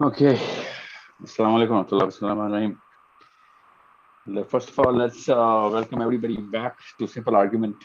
Okay. Assalamu alaikum warahmatullahi wabarakatuh. First of all, let's welcome everybody back to Simple Argument.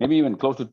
maybe even close to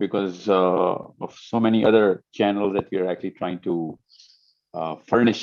because of so many other channels that we are actually trying to furnish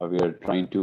We are trying to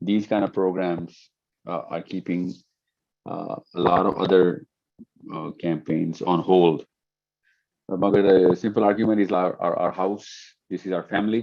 these kind of programs are keeping a lot of other campaigns on hold. But the simple argument is our house, this is our family,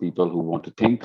people who want to think,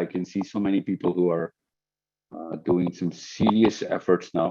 I can see so many people who are doing some serious efforts now.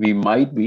we might be,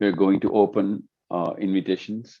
we're going to open invitations.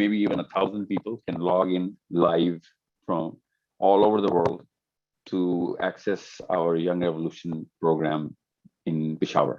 maybe even 1,000 people can log in live from all over the world to access our young revolution program in Peshawar.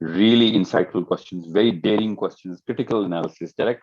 Really insightful questions, very daring questions, critical analysis, direct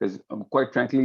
because quite frankly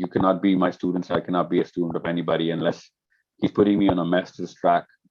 You cannot be my students, I cannot be a student of anybody unless he's putting me on a master's track.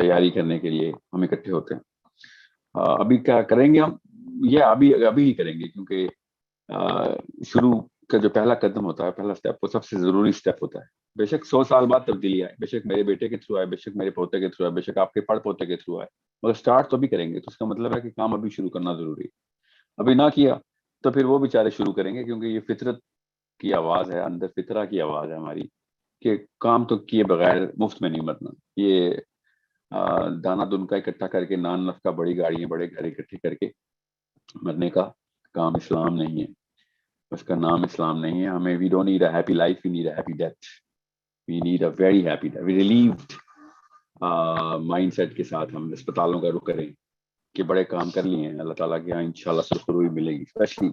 تیاری کرنے کے لیے ہم اکٹھے ہوتے ہیں. ابھی کیا کریں گے ہم؟ یہ ابھی ہی کریں گے, کیونکہ شروع کا جو پہلا قدم ہوتا ہے, پہلا اسٹیپ, وہ سب سے ضروری اسٹیپ ہوتا ہے. بے شک 100 سال بعد تبدیلی آئے, بے شک میرے بیٹے کے تھرو آئے, بے شک میرے پوتے کے تھرو آئے, بے شک آپ کے پڑ پوتے کے تھرو آئے, مگر اسٹارٹ تو بھی کریں گے. تو اس کا مطلب ہے کہ کام ابھی شروع کرنا ضروری ہے. ابھی نہ کیا تو پھر وہ بیچارے شروع کریں گے, کیونکہ یہ فطرت کی آواز ہے, اندر فطرہ کی آواز ہے ہماری, کہ کام تو کیے بغیر مفت میں نہیں مرنا. یہ دانا دن کا اکٹھا کر کے, نان نفقہ بڑی گاڑیاں بڑے گھر اکٹھے کر کے مرنے کا کام اسلام نہیں ہے. اس کا نام اسلام نہیں ہے. ہمیں we don't need a happy life, we need a happy death. We need a very happy death. We relieved mind set کے ساتھ ہم اسپتالوں کا رخ کریں کہ بڑے کام کر لیے ہیں, اللہ تعالیٰ کے یہاں انشاءاللہ سرخروئی ملے گی. اسپیشلی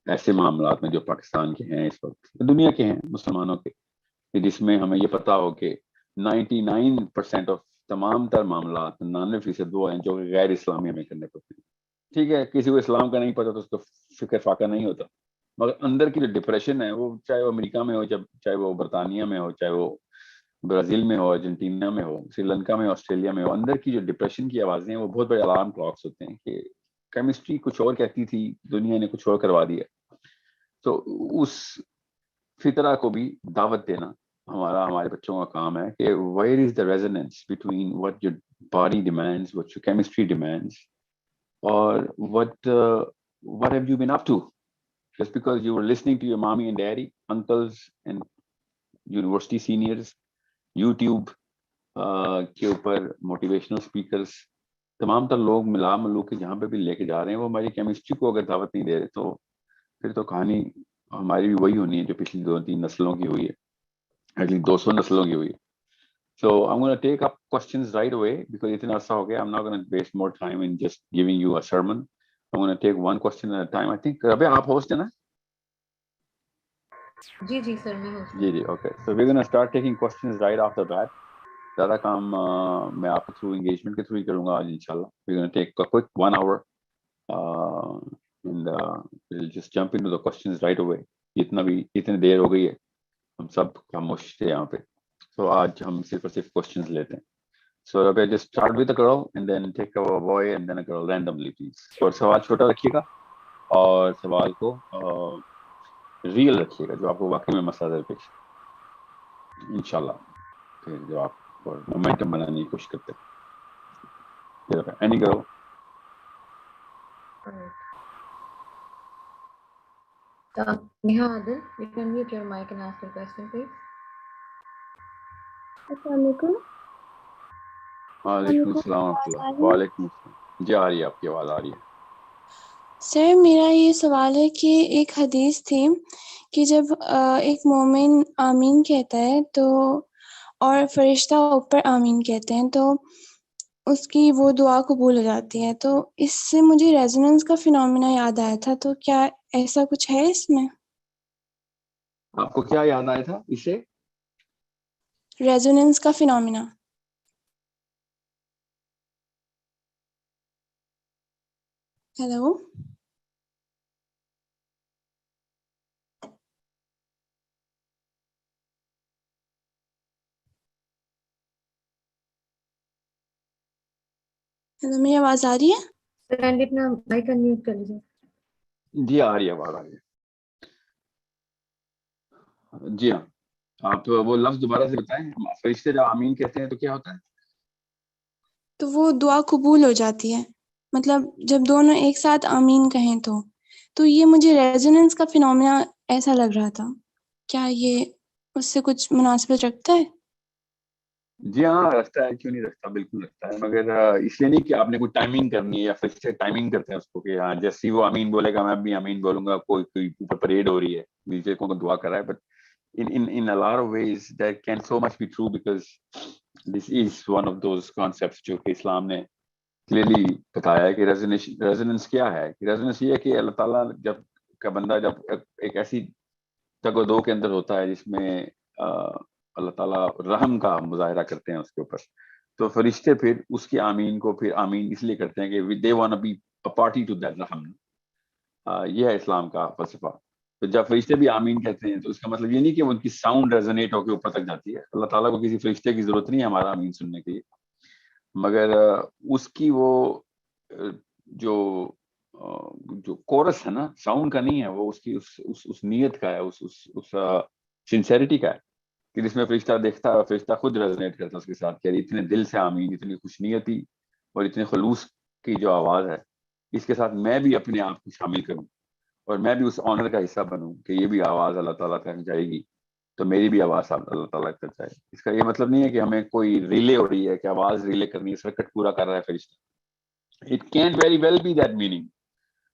ایسے معاملات میں جو پاکستان کے ہیں اس وقت, دنیا کے ہیں, مسلمانوں کے, کہ جس میں ہمیں یہ پتا ہو کہ 99% آف تمام تر معاملات, 99% وہ ہیں جو غیر اسلامی ہمیں کرنے پڑتے ہیں. ٹھیک ہے, کسی کو اسلام کا نہیں پتا تو اس کو فکر فاقہ نہیں ہوتا, مگر اندر کی جو ڈپریشن ہے, وہ چاہے وہ امریکہ میں ہو, چاہے وہ برطانیہ میں ہو, چاہے وہ برازیل میں ہو, ارجنٹینا میں ہو, سری لنکا میں, آسٹریلیا میں ہو, اندر کی جو ڈپریشن کی آوازیں ہیں وہ بہت بڑے الارم کلاکس ہوتے ہیں کہ کیمسٹری کچھ اور کہتی تھی, دنیا نے کچھ اور کروا دیا. تو اس فطرہ کو بھی دعوت دینا ہمارے بچوں کا کام ہے کہ where is the resonance between what your body demands, what your chemistry demands, or what have you been up to? Just because you were listening to your mommy and daddy, uncles and university seniors, YouTube کے اوپر motivational speakers, تمام تر لوگ ملا ملو کے جہاں پہ بھی لے کے جا رہے ہیں, وہ ہماری کیمسٹری کو اگر دعوت نہیں دے رہے تو پھر تو کہانی ہماری بھی وہی ہونی ہے جو پچھلی 2-3 نسلوں کی ہوئی ہے, ایٹ لیسٹ 200 نسلوں کی ہوئی ہے. So I'm going to take up questions right away because اتنا عرصہ ہو گیا. I'm not going to waste more time in just giving you a sermon. I'm going to take one question at a time. I think ربیہ آپ host ہیں نا؟ جی سر میں host. G okay. So we're going to start taking questions right off the bat. زیادہ کام میں آپ کے through engagement کے through ہی کروں گا آج انشاءاللہ. We're going to take a quick 1 hour and we'll just jump into the questions right away. اتنی دیر ہو گئی ہے, ہم سب خاموش تھے یہاں پہ, تو آج ہم صرف اور صرف questions لیتے ہیں. So Rabia, just start with a girl and then take a boy and then a girl randomly, please. اور سوال چھوٹا رکھیے گا اور سوال کو ریئل رکھیے گا, جو آپ کو واقعی میں مسئلہ درپیش انشاءاللہ. پھر جو آپ مومنٹم بنانے کی کوشش کرتے ہیں. Any girl. Neha Adil, you can mute your mic and ask your question, please. السلام علیکم. وعلیکم السلام ورحمۃ اللہ. وعلیکم السلام. جی آ رہی ہے, آپ کی آواز آ رہی ہے. سر میرا یہ سوال ہے کہ ایک حدیث تھی کہ جب ایک مومن آمین کہتا ہے تو اور فرشتہ اوپر آمین کہتے ہیں تو اس کی وہ دعا قبول ہو جاتی ہے. تو اس سے مجھے ریزوننس کا فینومینا یاد آیا تھا, تو کیا ایسا کچھ ہے اس میں؟ آپ کو کیا یاد آیا تھا اس سے؟ ریزوننس کا فینومینا. ہیلو. ہیلو, میری آواز آ رہی ہے؟ سر اپنا مائک انمیوٹ کر لیجیے. جی آ رہی ہے, آواز آ رہی ہے. جی ہاں, آپ وہ لفظ دوبارہ سے بتائیں. فرشتے جب آمین کہتے ہیں تو کیا ہوتا ہے؟ تو وہ دعا قبول ہو جاتی ہے, مطلب جب دونوں ایک ساتھ آمین کہیں تو یہ مجھے ریزوننس کا فینومینا ایسا لگ رہا تھا. کیا یہ اس سے کچھ مناسبت رکھتا ہے؟ جی ہاں رکھتا ہے, کیوں نہیں رکھتا, بالکل رکھتا ہے. مگر اس لیے نہیں کہ آپ نے کوئی ٹائمنگ کرنی ہے, یا پھر سے ٹائمنگ کرتے ہیں اس کو کہ ہاں جیسے وہ امین بولے گا میں بھی امین بولوں گا. کوئی پریڈ ہو رہی ہے, نیچے کو دعا کر رہا ہے. But in a lot of ways that can so much be true because this is one of those concepts جو کہ اسلام نے کلیئرلی بتایا ہے کہ ریزوننس کیا ہے. ریزوننس یہ ہے کہ اللہ تعالیٰ جب کا بندہ جب ایک ایسی تگ و دو کے اندر ہوتا ہے جس میں اللہ تعالیٰ رحم کا مظاہرہ کرتے ہیں اس کے اوپر, تو فرشتے پھر اس کی آمین کو پھر آمین اس لیے کرتے ہیں کہ they want to be a party to that رحم. یہ ہے اسلام کا فلسفہ. تو جب فرشتے بھی آمین کہتے ہیں تو اس کا مطلب یہ نہیں کہ ان کی ساؤنڈ ریزونیٹ ہو کے اوپر تک جاتی ہے. اللہ تعالیٰ کو کسی فرشتے کی ضرورت نہیں ہے ہمارا آمین سننے کے لیے, مگر اس کی وہ جو جو کورس ہے نا, ساؤنڈ کا نہیں ہے, وہ اس کی اس نیت کا ہے, اس سنسیریٹی کا ہے, کہ جس میں فرشتہ دیکھتا ہے, فرشتہ خود ریزونیٹ کرتا ہے اس کے ساتھ کہ اتنے دل سے آمین, اتنی خوش نیتی اور اتنے خلوص کی جو آواز ہے, اس کے ساتھ میں بھی اپنے آپ کو شامل کروں اور میں بھی اس آنر کا حصہ بنوں کہ یہ بھی آواز اللہ تعالیٰ تک جائے گی تو میری بھی آواز اللہ تعالیٰ تک جائے. اس کا یہ مطلب نہیں ہے کہ ہمیں کوئی ریلے ہو رہی ہے, کہ آواز ریلے کرنی ہے, سرکٹ پورا کر رہا ہے فرشتہ. It can't very well be that meaning.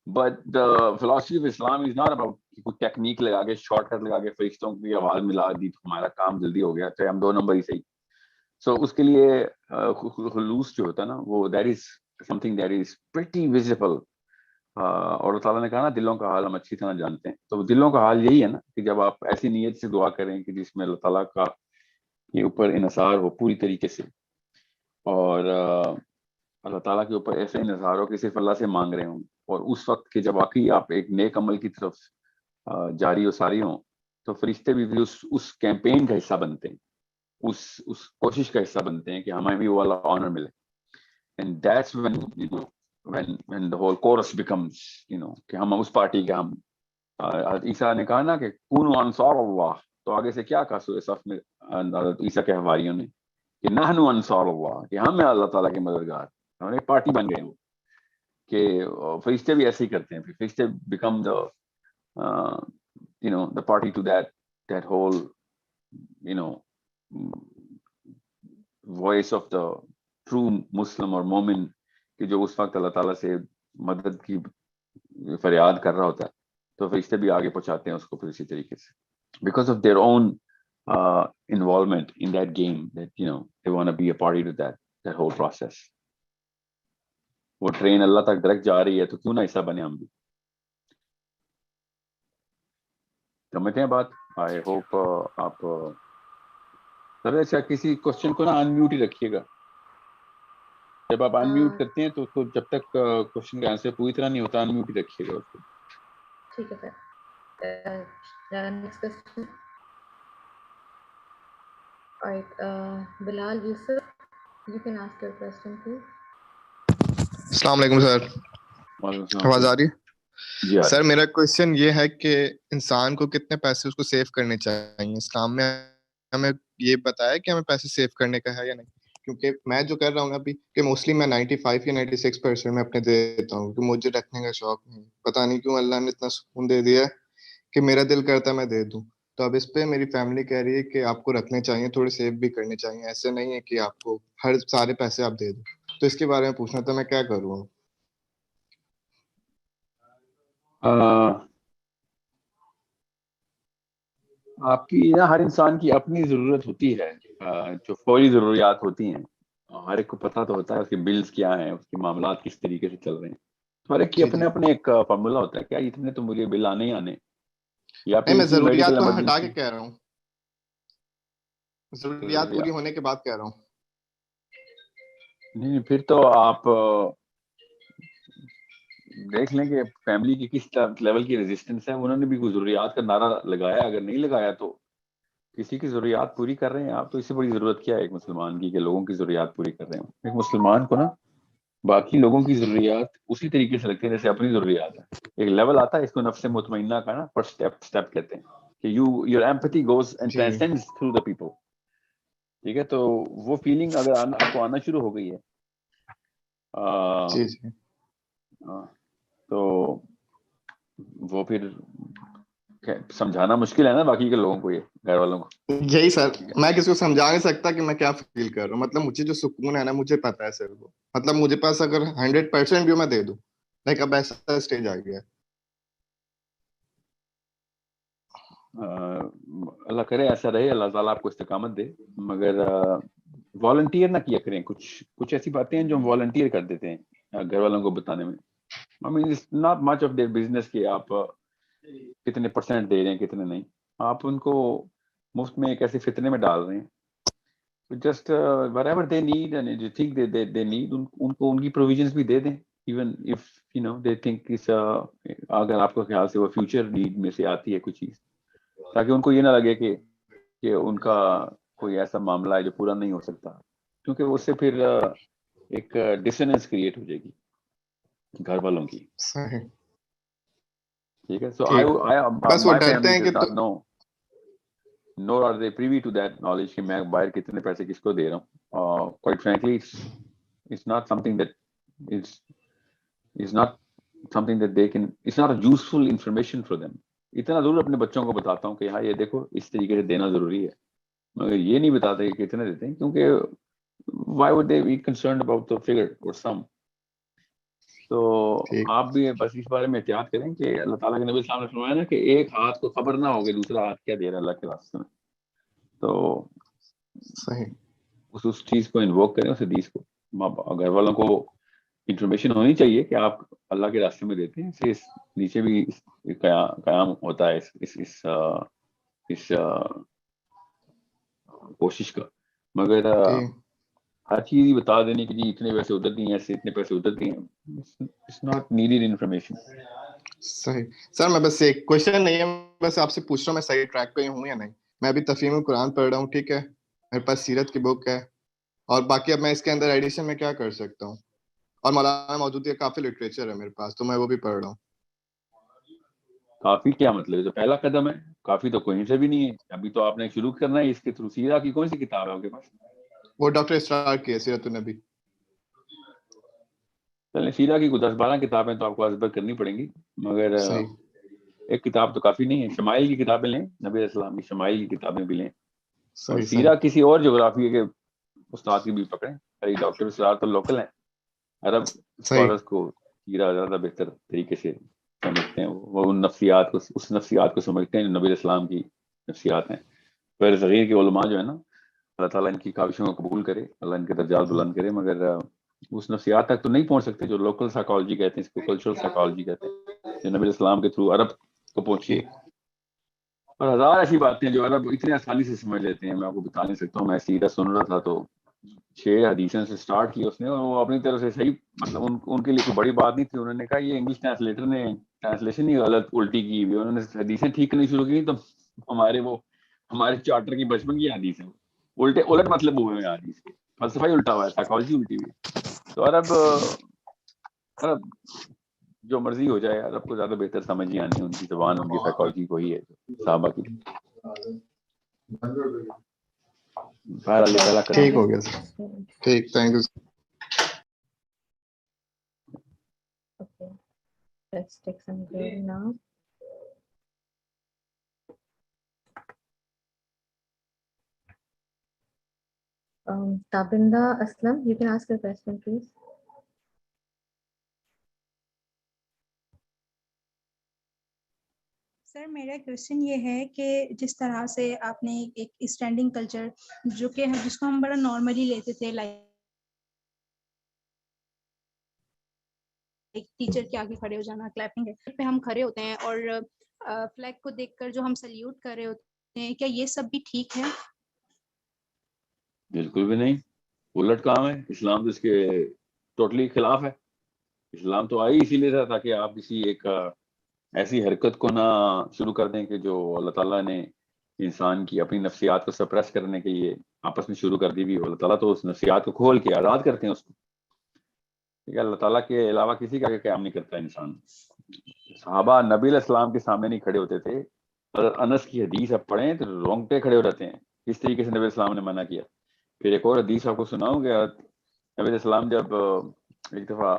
But the philosophy of Islam is not about کوئی ٹیکنیک لگا کے شارٹ کٹ لگا کے فرشتوں کی آواز ملا دی تو ہمارا کام جلدی ہو گیا, چاہے ہم 2 نمبر ہی صحیح. سو اس کے لیے خلوص جو ہوتا ہے نا, وہ that is some thing that is pretty visible. اور اللہ تعالیٰ نے کہا نا دلوں کا حال ہم اچھی طرح جانتے ہیں, تو دلوں کا حال یہی ہے نا کہ جب آپ ایسی نیت سے دعا کریں کہ جس میں اللہ تعالیٰ کا یہ اوپر انحصار ہو پوری طریقے سے, اور اللہ تعالیٰ کے اوپر ایسے انحصار ہو کہ صرف اللہ سے مانگ رہے ہوں, اور اس وقت کہ جب واقعی آپ ایک نیک عمل کی طرف جاری و ساری ہوں, تو فرشتے بھی اس کیمپین کا حصہ بنتے ہیں, اس کوشش کا حصہ بنتے ہیں کہ ہمیں بھی وہ والا آنر ملے. And that's when when the whole chorus becomes کہ ہم اس پارٹی کے, ہم عیسیٰ نے کہا نا کہ کونوا انصار اللہ, تو آگے سے کیا کہا سورہ صف میں عیسیٰ کے حواریوں نے کہ نحن انصار اللہ, کہ ہم ہیں اللہ تعالیٰ کے مددگار. ہم ایک پارٹی بن گئے ہوں کہ فرشتے بھی ایسے ہی کرتے ہیں. فرشتے become the party to that whole voice of the true Muslim اور مومن, کہ جو اس وقت اللہ تعالیٰ سے مدد کی فریاد کر رہا ہوتا ہے, تو فرشتے بھی آگے پہنچاتے ہیں اس کو پھر اسی طریقے سے, because of their own involvement in that game, that they want to be a party to that whole process. وہ ٹرین اللہ تک ڈائریکٹ جا رہی ہے تو کیوں نہ حصہ بنے ہم بھی. سمجھتے ہیں بات؟ آئی ہوپ آپ سر اچھا کسی کوشچن کو نا انمیوٹ ہی رکھیے گا. جب آپ انمیوٹ کرتے ہیں تو اس کو جب تک کوشچن کا آنسر پوری طرح نہیں ہوتا انمیوٹ ہی رکھیے گا اس کو. ٹھیک ہے sir. Next question. Bilal Yousuf, you can ask your question please. السلام علیکم سر. آواز آ رہی ہے؟ جی سر میرا کوشچن یہ ہے کہ انسان کو کتنے پیسے اس کو سیو کرنے چاہیے. اسلام میں ہمیں یہ بتایا کہ ہمیں پیسے سیو کرنے کا ہے یا نہیں, کیونکہ میں جو کر رہا ہوں ابھی کہ موسٹلی میں 95 یا 96% میں اپنے دے دیتا ہوں, کہ مجھے رکھنے کا شوق نہیں. پتہ نہیں کیوں اللہ نے اتنا سکون دے دیا کہ میرا دل کرتا ہے میں دے دوں. تو اب اس پہ میری فیملی کہہ رہی ہے کہ آپ کو رکھنے چاہیے, تھوڑے سیو بھی کرنے چاہیے, ایسے نہیں ہے کہ آپ کو ہر سارے پیسے آپ دے دوں. تو اس کے بارے میں پوچھنا تھا میں کیا کروں. آپ کی ہر انسان کی اپنی ضرورت ہوتی ہے, جو فوری ضروریات ہوتی ہیں. ہر ایک کو پتہ تو ہوتا ہے اس کے بلز کیا ہیں, اس کے معاملات کس طریقے سے چل رہے ہیں. ہر ایک کی اپنے اپنے ایک فارمولا ہوتا ہے, کیا اتنے تو مجھے بل آنے ہی آنے, یا پھر میں ضروریات کو ہٹا ایمرجنسی. کے کہہ رہا ہوں, ضروریات پوری ہونے کے بعد کہہ رہا ہوں. نہیں پھر تو آپ دیکھ لیں کہ فیملی کی کس لیول کی ریزسٹنس ہے. انہوں نے بھی کوئی ضروریات کا نعرہ لگایا, اگر نہیں لگایا تو کسی کی ضروریات پوری کر رہے ہیں آپ, تو اس سے بڑی ضرورت کیا ہے ایک مسلمان کی کہ لوگوں کی ضروریات پوری کر رہے ہوں. ایک مسلمان کو نا باقی لوگوں کی ضروریات اسی طریقے سے لگتی ہے جیسے اپنی ضروریات ہے. ایک لیول آتا ہے اس کو نفس مطمئنہ کا نا, فرسٹ اسٹیپ کہتے ہیں کہ your empathy goes and transcends through the people. ٹھیک ہے, تو وہ فیلنگ اگر آپ کو آنا شروع ہو گئی ہے تو وہ پھر سمجھانا مشکل ہے نا باقی کے لوگوں کو, یہ گھر والوں کو. یہی سر, میں کسی کو سمجھا نہیں سکتا کہ میں کیا فیل کر رہا ہوں. مطلب مجھے جو سکون ہے نا مجھے پتا ہے سر, وہ مطلب مجھے پاس اگر 100% بھی میں دے دوں, لائک اب ایسا اسٹیج آ گیا. اللہ کرے ایسا رہے, اللہ تعالیٰ آپ کو استقامت دے, مگر والنٹیئر نہ کیا کریں. کچھ ایسی باتیں ہیں جو ہم والنٹیئر کر دیتے ہیں گھر والوں کو بتانے میں. I mean, it's not much of their business کہ آپ کتنے % دے رہے ہیں کتنے نہیں. آپ ان کو مفت میں ایک ایسے فتنے میں ڈال رہے ہیں. Just whatever they need and you think they need, ان کو ان کی پروویژنس بھی دے دیں. even if they think it's اگر آپ کو خیال سے وہ فیوچر نیڈ میں سے آتی ہے کوئی چیز, تاکہ ان کو یہ نہ لگے کہ ان کا کوئی ایسا معاملہ ہے جو پورا نہیں ہو سکتا, کیونکہ اس سے پھر ایک ڈسنس کریٹ ہو جائے گی گھر والوں کی. صحیح. ٹھیک ہے. سو بس وہ my ڈرتے family ہیں کہ does not know, nor are they privy to that knowledge کہ میں باہر کتنے پیسے کس کو دے رہا ہوں. Quite frankly, it's not something that is not something that they can, it's not a useful information for them. اتنا ضرور اپنے بچوں کو بتاتا ہوں کہ ہاں یہ دیکھو اس طریقے سے دینا ضروری ہے, مگر یہ نہیں بتاتے کہ کتنے دیتے ہیں, کیونکہ why would they be concerned about the figure or sum. تو آپ بھی بس اس بارے میں احتیاط کریں کہ اللہ تعالیٰ کے نبی صلی اللہ علیہ وسلم نے فرمایا نا کہ ایک ہاتھ کو خبر نہ ہوگی دوسرا ہاتھ کیا دے رہا ہے اللہ کے راستے میں. تو اس چیز کو انووک کریں, اس حدیث کو. گھر والوں کو انفارمیشن ہونی چاہیے کہ آپ اللہ کے راستے میں دیتے ہیں, اس نیچے بھی قیام ہوتا ہے اس کوشش کا. مگر ہر چیز ہی بتا دینے کی جی اتنے پیسے ادھر دیے ہیں, ایسے اتنے پیسے ادھر دیے ہیں, اٹس ناٹ نیڈیڈ انفارمیشن. صحیح سر, میں بس ایک کوشچن نہیں ہے, بس آپ سے پوچھ رہا ہوں میں صحیح ٹریک پہ ہوں یا نہیں. میں ابھی تفہیم القرآن پڑھ رہا ہوں, ٹھیک ہے, میرے پاس سیرت کی بک ہے, اور باقی اب میں اس کے اندر ایڈیشن میں کیا کر سکتا ہوں, اور مولانا مودودی کا کافی لٹریچر ہے میرے پاس, تو میں وہ بھی پڑھ رہا ہوں. کافی کیا مطلب ہے, تو پہلا قدم ہے, کافی تو کوئی سے بھی نہیں ہے. ابھی تو آپ نے شروع کرنا ہے اس کے تھرو. سیرہ کی کون سی کتاب ہے آپ کے پاس؟ وہ ڈاکٹر اسرار کی ہے, سیرت النبی. چلیں سیرہ کی 10-12 کتابیں تو آپ کو ازبر کرنی پڑیں گی, مگر ایک کتاب تو کافی نہیں ہے. شمائل کی کتابیں لیں, نبی علیہ السلام کی شمائل کی کتابیں بھی لیں, اور سیرہ کسی اور جغرافی کے استاد کی بھی پکڑیں. ڈاکٹر اسرار تو لوکل ہیں, عرب اسکالرس کو سیرہ زیادہ بہتر طریقے سے سمجھتے ہیں, وہ ان نفسیات کو, اس نفسیات کو سمجھتے ہیں جو نبی علیہ السلام کی نفسیات ہیں. پھر صغیر کے علماء جو ہے نا, اللہ تعالیٰ ان کی کاوشوں کو قبول کرے, اللہ ان کے درجات بلند کرے, مگر اس نفسیات تک تو نہیں پہنچ سکتے جو لوکل سائیکالوجی کہتے ہیں, اس کو کلچرل سائیکالوجی کہتے ہیں, جو نبی السلام کے تھرو عرب کو پہنچی ہے. اور ہزار ایسی باتیں جو عرب اتنے آسانی سے سمجھ لیتے ہیں, میں آپ کو بتا نہیں سکتا ہوں. میں سیدھا سن رہا تھا تو 6 حدیثیں سے سٹارٹ کی اس نے, اور وہ اپنی طرف سے صحیح, مطلب ان کے لیے کوئی بڑی بات نہیں تھی. انہوں نے کہا یہ انگلش ٹرانسلیٹر نے ٹرانسلیشن ہی غلط الٹی کی ہوئی, انہوں نے حدیثیں ٹھیک کرنی شروع کی, تو ہمارے چارٹر کی بچپن کی حدیث ہے, الٹ مطلب ہوئے ہیں حدیث کے, فلسفہ ہی الٹا ہوا ہے, سائیکالوجی الٹی ہوئی. تو عرب جو مرضی ہو جائے, عرب کو زیادہ بہتر سمجھ ہی آنی, ان کی زبان, ان کی سائیکالوجی وہی ہے صحابہ کی. ٹھیک ہو گیا سر, ٹھیک, thank you. Okay, let's take some break now. Tabinda Aslam, you can ask your question, please. سر میرا کوشچن یہ ہے کہ جس طرح سے آپ نے ایک اسٹینڈنگ کلچر جو کہ جس کو ہم بڑا نارملی لیتے تھے, لائک ٹیچر کے آگے کھڑے ہو جانا, کلیپنگ ہے پہ ہم کھڑے ہوتے ہیں, اور فلیگ کو دیکھ کر جو ہم سلیوٹ کر رہے ہوتے ہیں, کیا یہ سب بھی ٹھیک ہے؟ بالکل بھی نہیں, الٹ کام ہے. اسلام تو اس کے ٹوٹلی خلاف ہے. اسلام تو آئی اسی لیے تھا تاکہ آپ کسی ایک ایسی حرکت کو نہ شروع کر دیں کہ جو اللہ تعالیٰ نے انسان کی اپنی نفسیات کو سپریس کرنے کے لیے آپس میں شروع کر دی بھی. اللہ تعالیٰ تو اس نفسیات کو کھول کے آزاد کرتے ہیں اس کو. اللہ تعالیٰ کے علاوہ کسی کا قیام نہیں کرتا انسان. صحابہ نبی علیہ السلام کے سامنے نہیں کھڑے ہوتے تھے. انس کی حدیث آپ پڑھیں تو رونگٹے کھڑے ہو رہتے ہیں, اس طریقے سے نبی علیہ السلام نے منع کیا. پھر ایک اور حدیث آپ کو سناؤں گا, نبی علیہ السلام جب ایک دفعہ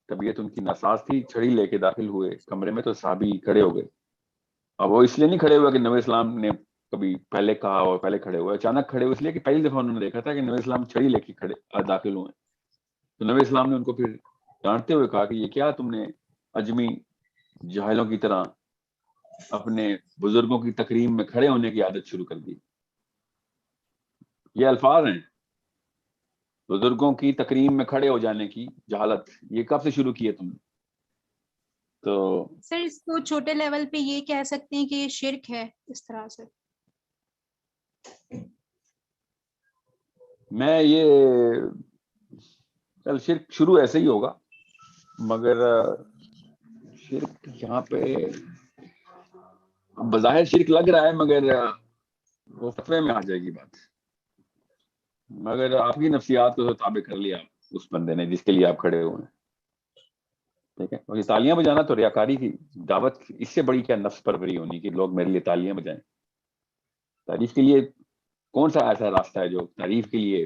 طبیعت ان کی ناساز تھی, چھڑی لے کے داخل ہوئے کمرے میں, تو صحابی کھڑے ہو گئے. اب وہ اس لیے نہیں کھڑے ہوئے کہ نبی السلام نے کبھی پہلے کہا اور پہلے کھڑے ہوئے, اچانک کھڑے ہوئے اس لیے کہ پہلی دفعہ انہوں نے دیکھا تھا کہ نبی السلام چھڑی لے کے داخل ہوئے. تو نبی السلام نے ان کو پھر ڈانٹتے ہوئے کہا کہ یہ کیا تم نے اجمی جاہلوں کی طرح اپنے بزرگوں کی تکریم میں کھڑے ہونے کی عادت شروع کر دی. یہ الفاظ ہیں, بزرگوں کی تکریم میں کھڑے ہو جانے کی جہالت, یہ کب سے شروع کی ہے تم نے؟ تو سر اس کو چھوٹے لیول پہ یہ کہہ سکتے ہیں کہ یہ شرک ہے اس طرح سے. میں یہ شرک شروع ایسے ہی ہوگا, مگر شرک یہاں پہ بظاہر شرک لگ رہا ہے، مگر وہ فتوے میں آ جائے گی بات. مگر آپ کی نفسیات کو تابع کر لیا اس بندے نے جس کے لیے آپ کھڑے ہوئے ہیں. ٹھیک ہے. اور یہ تالیاں بجانا تو ریاکاری کی دعوت، اس سے بڑی کیا نفس پروری ہونی کہ لوگ میرے لیے تالیاں بجائیں. تعریف کے لیے کون سا ایسا راستہ ہے جو تعریف کے لیے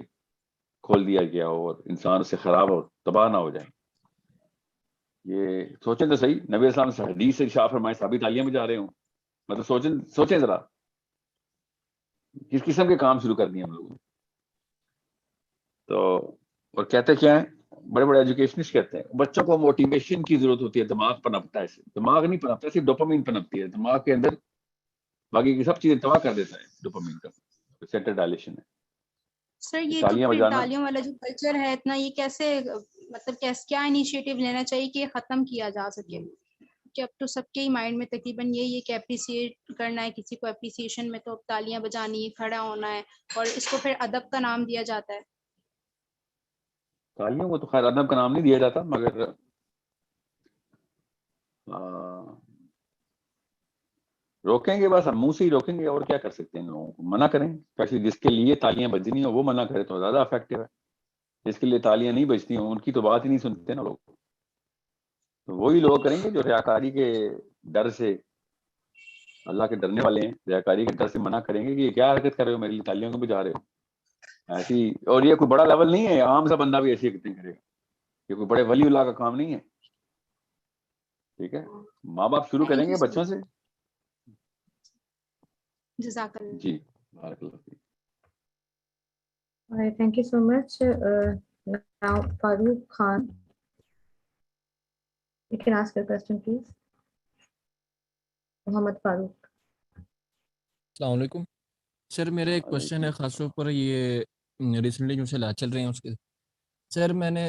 کھول دیا گیا ہو اور انسان اس سے خراب اور تباہ نہ ہو جائے؟ یہ سوچیں تو صحیح. نبی اسلام سے حدیث سے ارشاد فرمائے صحابی تالیاں بجا رہے ہوں. مطلب سوچیں ذرا کس قسم کے کام شروع کر دیے ہم لوگوں نے. تو اور کہتے کیا ہیں بڑے بڑے ایجوکیشنسٹ کہتے ہیں بچوں کو موٹیویشن کی ضرورت ہوتی ہے. دماغ پنپتا ہے، دماغ نہیں پنپتا، صرف ڈوپامین پنپتی ہے دماغ کے اندر، باقی کی سب چیزیں تباہ کر دیتا ہے ڈوپامین کا. سینٹر ڈائلیشن ہے. سر یہ جو تالیاں پھر بجانا تالیوں والا جو کلچر ہے اتنا، یہ کیسے مطلب کیا انیشیٹو لینا چاہیے کہ یہ ختم کیا جا سکے؟ کہ اب تو سب کے ہی مائنڈ میں تقریباً یہی ہے کہ اپریسیٹ کرنا ہے کسی کو، اپریسیشن میں تو اب تالیاں بجانی ہے، کھڑا ہونا ہے، اور اس کو پھر ادب کا نام دیا جاتا ہے. تالیوں کو تو خیر ادب کا نام نہیں دیا جاتا، مگر روکیں گے بس، ہم منہ سے ہی روکیں گے. اور کیا کر سکتے ہیں؟ لوگوں کو منع کریں. اسپیشلی جس کے لیے تالیاں بجنی ہو وہ منع کرے تو زیادہ افیکٹو ہے. جس کے لیے تالیاں نہیں بجتی ہوں ان کی تو بات ہی نہیں سنتے نا لوگ. تو وہی لوگ کریں گے جو ریاکاری کے ڈر سے، اللہ کے ڈرنے والے ہیں، ریاکاری کے ڈر سے منع کریں گے کہ یہ کیا حرکت کر رہے ہو، میری تالیوں کو بجا رہے ہو ایسی. اور یہ کوئی بڑا لیول نہیں ہے، عام سا بندہ بھی ایسی حرکتیں کرے گا. یہ کوئی بڑے ولی اللہ کا کام نہیں ہے. ٹھیک ہے. ماں باپ شروع کریں تھینک یو گے بچوں سے. جزاک اللہ. جی بارک اللہ fake. All right, thank you so much. Now, Farooq Khan, you can ask your question, please. Mohammad Farooq. السلام علیکم سر. میرا ایک کوشچن ہے خاص طور پر یہ ریسنٹلی جو سیلات چل رہے ہیں اس کے. سر میں نے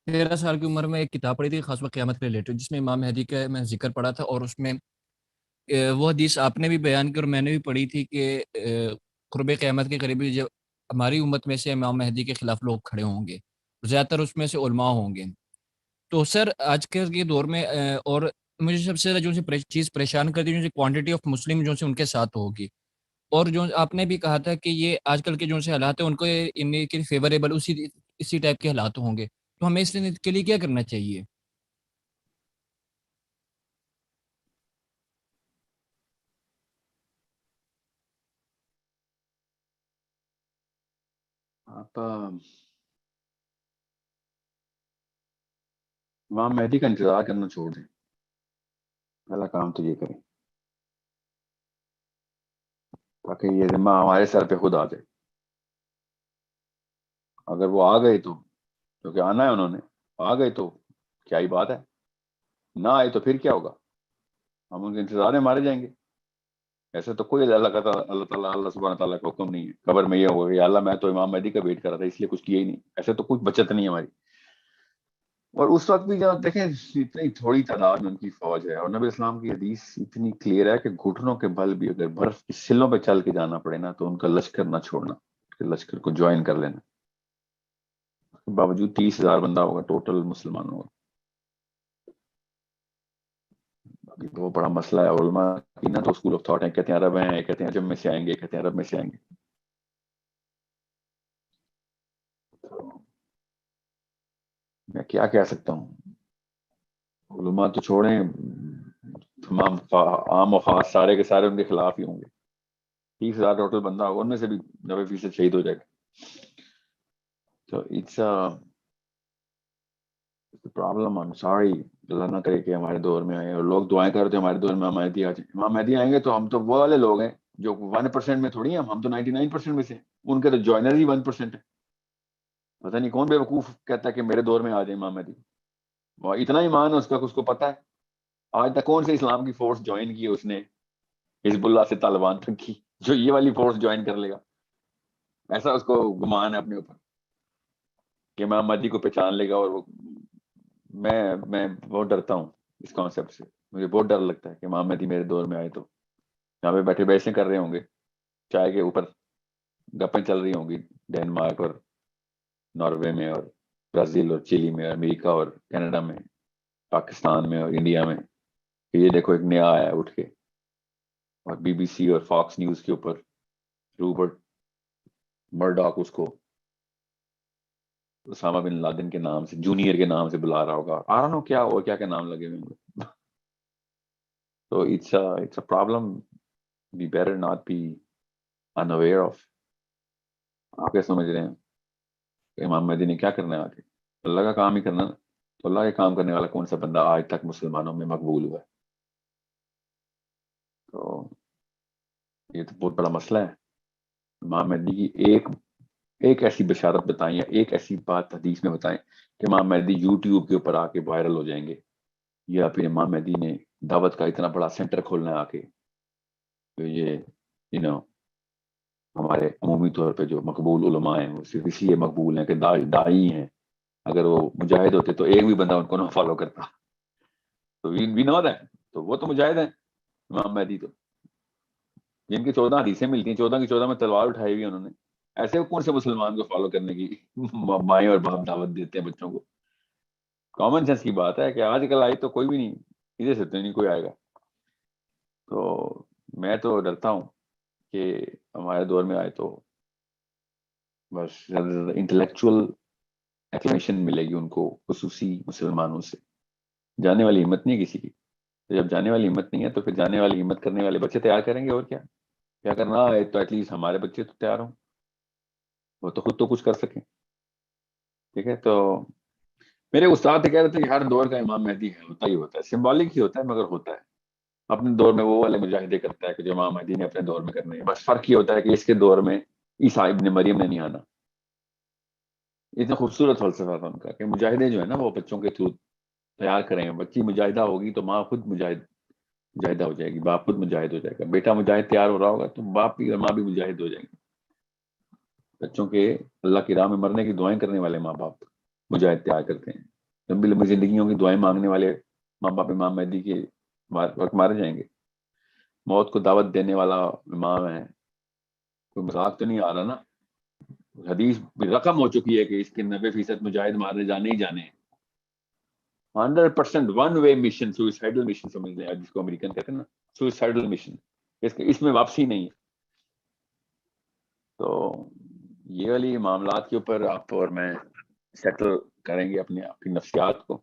13 سال کی عمر میں ایک کتاب پڑھی تھی خاص طور قیامت کے ریلیٹڈ، جس میں امام مہدی کا میں ذکر پڑھا تھا، اور اس میں وہ حدیث آپ نے بھی بیان کی اور میں نے بھی پڑھی تھی کہ قرب قیامت کے قریب جب ہماری امت میں سے امام مہدی کے خلاف لوگ کھڑے ہوں گے، زیادہ تر اس میں سے علماء ہوں گے. تو سر آج کے دور میں اور مجھے سب سے زیادہ جو سے چیز پریشان کرتی ہے جو کوانٹٹی آف مسلم جو سے ان کے ساتھ ہوگی، اور جو آپ نے بھی کہا تھا کہ یہ آج کل کے جو سے حالات ہیں ان کو ان کے فیوریبل اسی ٹائپ کے حالات ہوں گے. تو ہمیں اس کے لیے کیا کرنا چاہیے؟ آپ امام مہدی کا انتظار کرنا چھوڑ دیں. پہلا کام تو یہ کریں تاکہ یہ ذمہ ہمارے سر پہ خود آ جائے. اگر وہ آ گئے تو کیونکہ آنا ہے انہوں نے، آ گئے تو کیا ہی بات ہے، نہ آئے تو پھر کیا ہوگا؟ ہم ان کے انتظار میں مارے جائیں گے. ایسے تو کوئی اللہ تعالیٰ اللہ سبحانہ تعالیٰ کا حکم نہیں ہے قبر میں یہ ہوگا کہ اللہ میں تو امام مہدی کا ویٹ کر رہا تھا اس لیے کچھ کیا ہی نہیں. ایسے تو کوئی بچت نہیں ہماری. اور اس وقت بھی جب دیکھیں اتنی تھوڑی تعداد میں ان کی فوج ہے، اور نبی اسلام کی حدیث اتنی کلیئر ہے کہ گھٹنوں کے بل بھی اگر برف کی سلوں پہ چل کے جانا پڑے نا تو ان کا لشکر نہ چھوڑنا، لشکر کو جوائن کر لینا. اس کے باوجود 30,000 بندہ ہوگا ٹوٹل مسلمانوں کا. ابھی تو بڑا مسئلہ ہے. علماء کی نا تو اسکول آف تھاٹ ہیں، کہتے ہیں عرب ہیں، کہتے ہیں عجم میں سے آئیں گے، کہتے ہیں عرب میں سے آئیں گے. میں کیا کہہ سکتا ہوں؟ علماء تو چھوڑیں، تمام عام و خاص سارے کے سارے ان کے خلاف ہی ہوں گے. 30,000 ٹوٹل بندہ ہوگا، ان میں سے بھی 90% شہید ہو جائے گا. تو اٹس پرابلم. I'm sorry. اللہ نہ کرے کہ ہمارے دور میں آئے، اور لوگ دعائیں کرتے ہیں ہمارے دور میں امام مہدی آ جائیں. امام مہدی آئیں گے تو ہم تو وہ والے لوگ ہیں جو 1% میں تھوڑی ہیں، ہم تو 99% میں سے ہیں. ان کے تو جوائنر ہی 1% ہے. پتہ نہیں کون بے وقوف کہتا ہے کہ میرے دور میں آ جائے امام مہدی. وہ اتنا ایمان ہے اس کا کہ اس کو پتہ ہے آج تک کون سے اسلام کی فورس جوائن کی اس نے حزب اللہ سے طالبان تک کی جو یہ والی فورس جوائن کر لے گا. ایسا اس کو گمان ہے اپنے اوپر کہ امام مہدی کو پہچان لے گا. اور وہ میں بہت ڈرتا ہوں اس کانسیپٹ سے. مجھے بہت ڈر لگتا ہے کہ امام مہدی میرے دور میں آئے تو یہاں پہ بیٹھے بحثیں کر رہے ہوں گے، چائے کے اوپر گپیں چل رہی ہوں گی ڈینمارک اور ناروے میں اور برازیل اور چلی میں، امریکہ اور کینیڈا میں، پاکستان میں اور انڈیا میں، کہ یہ دیکھو ایک نیا آیا ہے اٹھ کے، اور بی بی سی اور فاکس نیوز کے اوپر روبرٹ مرڈاک اس کو اسامہ بن لادن کے نام سے، جونیئر کے نام سے بلا رہا ہوگا، آ رہا ہوں کیا اور کیا نام لگے ہوئے ہوں گے. تو it's a problem we better not be unaware of. آپ کیا سمجھ رہے ہیں کہ امام مہدی نے کیا کرنا ہے آگے؟ اللہ کا کام ہی کرنا. تو اللہ کا کام کرنے والا کون سا بندہ آج تک مسلمانوں میں مقبول ہوا ہے؟ تو یہ تو بہت بڑا مسئلہ ہے. امام مہدی کی ایک ایسی بشارت بتائیں یا ایک ایسی بات حدیث میں بتائیں کہ امام مہدی یوٹیوب کے اوپر آ کے وائرل ہو جائیں گے، یا پھر امام مہدی نے دعوت کا اتنا بڑا سینٹر کھولنا ہے آ کے. تو یہ ہمارے عمومی طور پہ جو مقبول علماء ہیں وہ صرف اس لیے مقبول ہیں کہ داعی ہیں. اگر وہ مجاہد ہوتے تو ایک بھی بندہ ان کو نہ فالو کرتا. تو وی نو دیٹ. تو وہ تو مجاہد ہیں امام مہدی، تو جن کی 14 حدیثیں ملتی ہیں، 14 کی 14 میں تلوار اٹھائی ہوئی انہوں نے. ایسے کون سے مسلمان کو فالو کرنے کی مائیں اور باپ دعوت دیتے ہیں بچوں کو؟ کامن سینس کی بات ہے کہ آج کل آئی تو کوئی بھی نہیں، ادھر سے تو نہیں کوئی آئے گا. تو میں تو ڈرتا ہوں کہ ہمارے دور میں آئے تو بس زیادہ سے زیادہ انٹلیکچوئل ایکلیمیشن ملے گی ان کو خصوصی مسلمانوں سے. جانے والی ہمت نہیں کسی کی. تو جب جانے والی ہمت نہیں ہے تو پھر جانے والی ہمت کرنے والے بچے تیار کریں گے. اور کیا کرنا ہے؟ تو ایٹ لیسٹ ہمارے بچے تو تیار ہوں، وہ تو خود تو کچھ کر سکیں. ٹھیک ہے. تو میرے استاد کہہ رہے تھے کہ ہر دور کا امام مہدی ہے، ہوتا ہی ہوتا ہے، سمبولک ہی ہوتا ہے مگر ہوتا ہے. اپنے دور میں وہ والے مجاہدے کرتا ہے کہ جو امام مہدی نے اپنے دور میں کرنے ہیں. بس فرق یہ ہوتا ہے کہ اس کے دور میں عیسیٰ ابن مریم نے نہیں آنا. اتنا خوبصورت فلسفہ تھا ان کا کہ مجاہدے جو ہے نا وہ بچوں کے تھرو تیار کریں. بچی مجاہدہ ہوگی تو ماں خود مجاہدہ ہو جائے گی، باپ خود مجاہد ہو جائے گا. بیٹا مجاہد تیار ہو رہا ہوگا تو باپ بھی اور ماں بھی مجاہد ہو جائیں گے. بچوں کے اللہ کی راہ میں مرنے کی دعائیں کرنے والے ماں باپ مجاہد تیار کرتے ہیں. لمبی لمبی زندگیوں کی دعائیں مانگنے والے ماں باپ امام مہدی کے وقت مارے جائیں گے. موت کو دعوت دینے والا امام ہے، کوئی مذاق تو نہیں آ رہا نا. حدیث رقم ہو چکی ہے کہ اس کے 90% مجاہد مارے جانے ہی جانے ہیں. 100% one way mission, suicidal mission سمجھ لیں جس کو امریکن کہتے ہیں نا، سوئسائڈل مشن. اس میں واپسی نہیں ہے. تو یہ والی معاملات کے اوپر آپ اور میں سیٹل کریں گے اپنی نفسیات کو.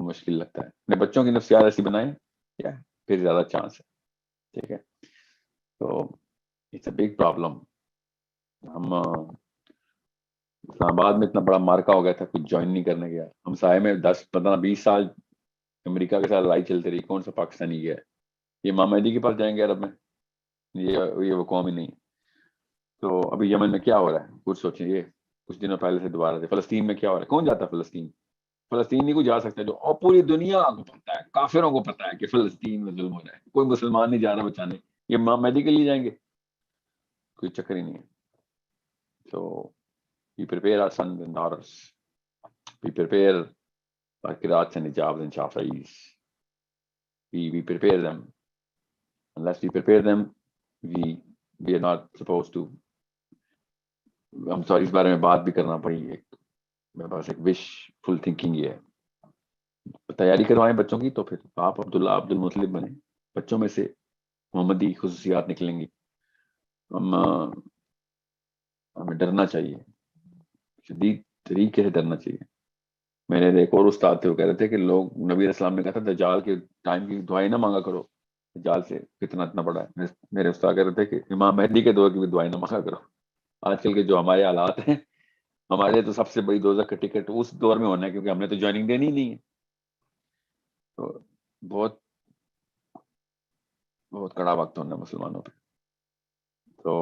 مشکل لگتا ہے. اپنے بچوں کی نفسیات ایسی بنائیں یا پھر زیادہ چانس ہے. ٹھیک ہے. تو اٹس اے بگ پرابلم. ہم اسلام آباد میں اتنا بڑا مارکا ہو گیا تھا، کچھ جوائن نہیں کرنے گیا. ہم سائے میں 10 15 20 سال امریکہ کے ساتھ لڑائی چلتی رہی. کون سا پاکستانی گیا ہے؟ یہ امام مہدی کے پاس جائیں گے عرب میں؟ یہ وہ قوم ہی نہیں. تو ابھی یمن میں کیا ہو رہا ہے کچھ سوچیں. یہ کچھ دنوں پہلے سے دوبارہ سے فلسطین میں کیا ہو رہا ہے؟ کون جاتا ہے فلسطین؟ فلسطین نہیں کوئی جا سکتا جو، اور پوری دنیا کو پتا ہے، کافروں کو پتا ہے کہ فلسطین میں ظلم ہو رہا ہے. کوئی مسلمان نہیں جا رہا بچانے. یہ امام مہدی کے لیے جائیں گے؟ کوئی چکر ہی نہیں ہے. So we prepare our sons and daughters. We prepare our qirats and hijabs and shafa'is. We prepare them. Unless we prepare them, we are not supposed to. I'm sorry اس بارے میں بات بھی کرنا پڑی. میرے پاس ایک وش فل تھنکنگ یہ ہے، تیاری کروائیں بچوں کی تو پھر آپ عبداللہ عبد المطلب بنیں. بچوں میں سے محمدی خصوصیات نکلیں گی. ہمیں ڈرنا چاہیے، شدید طریقے سے ڈرنا چاہیے. میرے ایک اور استاد تھے، وہ کہہ رہے تھے کہ لوگ، نبی علیہ السلام نے کہا تھا دجال کے ٹائم کی دعائیں نہ مانگا کرو، دجال سے اتنا بڑا ہے. میرے استاد کہہ رہے تھے کہ امام مہدی کے دور کی بھی دعائیں نہ مانگا کرو. آج کل کے جو ہمارے حالات ہیں، ہمارے تو سب سے بڑی دوزخ کا ٹکٹ اس دور میں ہونا ہے کیونکہ ہم نے تو جوائننگ دینی ہی نہیں ہے. تو بہت بہت کڑا وقت ہونا ہے مسلمانوں پہ. تو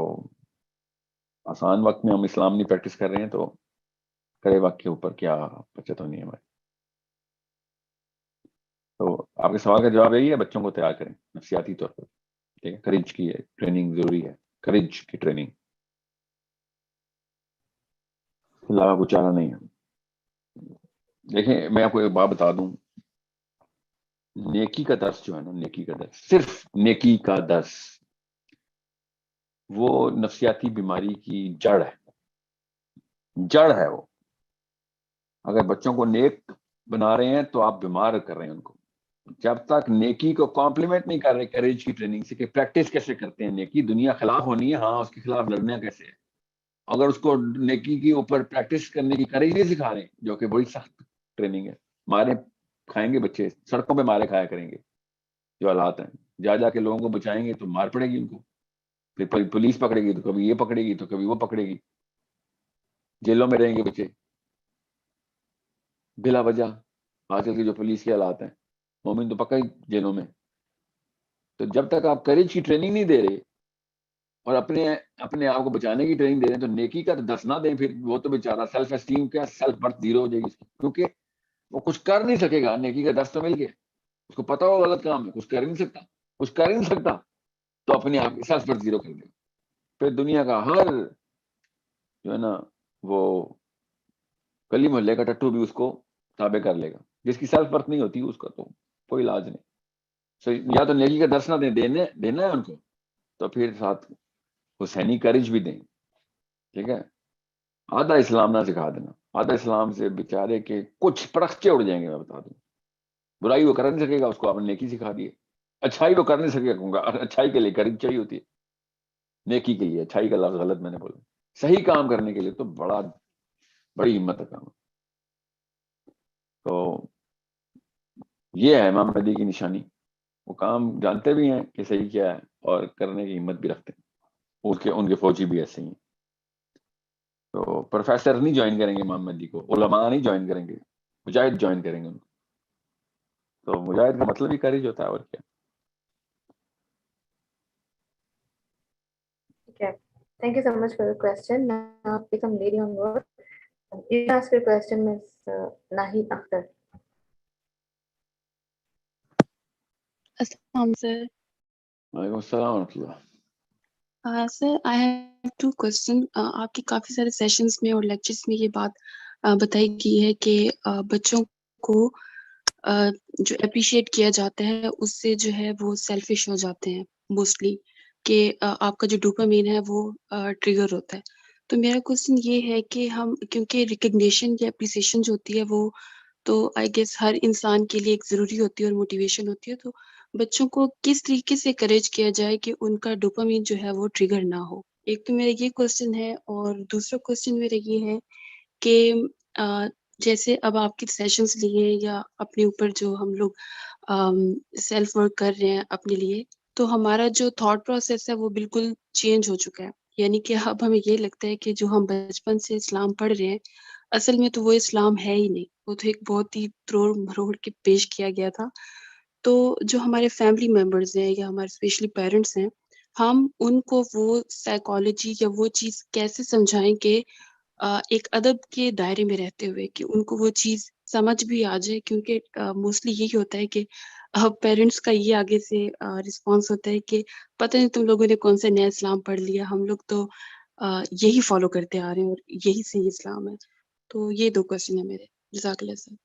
آسان وقت میں ہم اسلام نہیں پریکٹس کر رہے ہیں تو کڑے وقت کے اوپر کیا بچت ہونی ہے ہماری. تو آپ کے سوال کا جواب یہی ہے، بچوں کو تیار کریں نفسیاتی طور پر. ٹھیک ہے. کریج کی ہے ٹریننگ ضروری ہے، کریج کی ٹریننگ. علاوہ کچھ چارہ نہیں ہے. دیکھیں میں آپ کو ایک بات بتا دوں، نیکی کا درس جو ہے نا، نیکی کا درس، صرف نیکی کا درس، وہ نفسیاتی بیماری کی جڑ ہے. جڑ ہے وہ. اگر بچوں کو نیک بنا رہے ہیں تو آپ بیمار کر رہے ہیں ان کو. جب تک نیکی کو کمپلیمنٹ نہیں کر رہے کریج کی ٹریننگ سے کہ پریکٹس کیسے کرتے ہیں نیکی, دنیا خلاف ہونی ہے, ہاں اس کے خلاف لڑنا کیسے ہے. اگر اس کو نیکی کے اوپر پریکٹس کرنے کی کریج نہیں سکھا رہے, جو کہ بڑی سخت ٹریننگ ہے. مارے کھائیں گے بچے, سڑکوں پہ مارے کھایا کریں گے جو حالات ہیں. جا کے لوگوں کو بچائیں گے تو مار پڑے گی ان کو, پھر پولیس پکڑے گی تو کبھی یہ پکڑے گی تو کبھی وہ پکڑے گی, جیلوں میں رہیں گے بچے بلا وجہ. آج کل کی جو پولیس کے حالات ہیں, مومن تو پکا ہی جیلوں میں. تو جب تک آپ کریج کی ٹریننگ نہیں دے رہے اور اپنے آپ کو بچانے کی ٹریننگ دے رہے ہیں تو نیکی کا تو دس نہ دیں. پھر وہ تو بیچارہ سیلف اسٹیم کیا, سیلف برتھ زیرو ہو جائے گی, کیونکہ وہ کچھ کر نہیں سکے گا. نیکی کا دس تو مل گیا, اس کو پتا ہو غلط کام ہے, کچھ کر ہی نہیں سکتا تو اپنے آپ سیلف برتھ زیرو کر دے. پھر دنیا کا ہر جو ہے نا وہ گلی محلے کا ٹٹو بھی اس کو تابع کر لے گا. جس کی سیلف برتھ نہیں ہوتی اس کا تو کوئی علاج نہیں. یا تو نیکی کا درس نہ دیں, دینا ہے ان کو, تو پھر ساتھ حسینی کریج بھی دیں. ٹھیک ہے, آدھا اسلام نہ سکھا دینا. آدھا اسلام سے بیچارے کے کچھ پرخچے اڑ جائیں گے, میں بتا دوں. برائی وہ کر نہیں سکے گا, اس کو آپ نے نیکی سکھا دی. اچھائی وہ کر نہیں سکے گا, اچھائی کے لیے کریج چاہیے ہوتی ہے, نیکی کے لیے. اچھائی کا لفظ غلط میں نے بولا. صحیح کام کرنے کے لیے تو بڑی ہمت کا کام ہے. تو یہ ہے امام مہدی کی نشانی. وہ کام جانتے بھی ہیں کہ صحیح کیا ہے اور کرنے کی ہمت بھی رکھتے ہیں. ان کے فوجی بھی ایسے ہی ہیں. تو پروفیسر نہیں جوائن کریں گے امام مہدی کو, علماء نہیں جوائن کریں گے, مجاہد جوائن کریں گے ان کو. تو مجاہد کا مطلب ہی کریج ہوتا ہے, اور کیا. Okay. Thank you so much for your question. Now become lady on board. You ask your question, Ms. Nahi Akhtar. Assalamu sir. وعلیکم السلام ورحمۃ اللہ. Sir, I have two questions. آپ کی کافی سارے سیشنز میں اور لیکچرز میں یہ بات بتائی گئی ہے کہ بچوں کو جو اپریشیٹ کیا جاتا ہے اس سے جو ہے وہ سیلفش ہو جاتے ہیں موسٹلی, کہ آپ کا جو ڈوپامین ہے وہ ٹریگر ہوتا ہے. تو میرا کوشچن یہ ہے کہ ہم, کیونکہ ریکگنیشن یا اپریسیشن جو ہوتی ہے وہ تو آئی گیس ہر انسان کے لیے ایک ضروری ہوتی ہے اور موٹیویشن ہوتی ہے, تو بچوں کو کس طریقے سے کریج کیا جائے کہ ان کا ڈوپامین جو ہے وہ ٹریگر نہ ہو. ایک تو میرا یہ کوشچن ہے, اور دوسرا کوشچن میرا یہ ہے کہ جیسے اب آپ کے سیشنز لیے یا اپنے اوپر جو ہم لوگ سیلف ورک کر رہے ہیں اپنے لیے, تو ہمارا جو تھاٹ پروسیس ہے وہ بالکل چینج ہو چکا ہے. یعنی کہ اب ہمیں یہ لگتا ہے کہ جو ہم بچپن سے اسلام پڑھ رہے ہیں اصل میں تو وہ اسلام ہے ہی نہیں, وہ تو ایک بہت ہی تروڑ مروڑ کے پیش کیا گیا تھا. تو جو ہمارے فیملی ممبرز ہیں یا ہمارے اسپیشلی پیرنٹس ہیں, ہم ان کو وہ سائیکالوجی یا وہ چیز کیسے سمجھائیں کہ ایک ادب کے دائرے میں رہتے ہوئے کہ ان کو وہ چیز سمجھ بھی آ جائے. کیونکہ موسٹلی یہی ہوتا ہے کہ پیرنٹس کا یہ آگے سے رسپانس ہوتا ہے کہ پتہ نہیں تم لوگوں نے کون سے نیا اسلام پڑھ لیا, ہم لوگ تو یہی فالو کرتے آ رہے ہیں اور یہی صحیح اسلام ہے. تو یہ دو کوشچن ہے میرے. جزاک اللہ سر.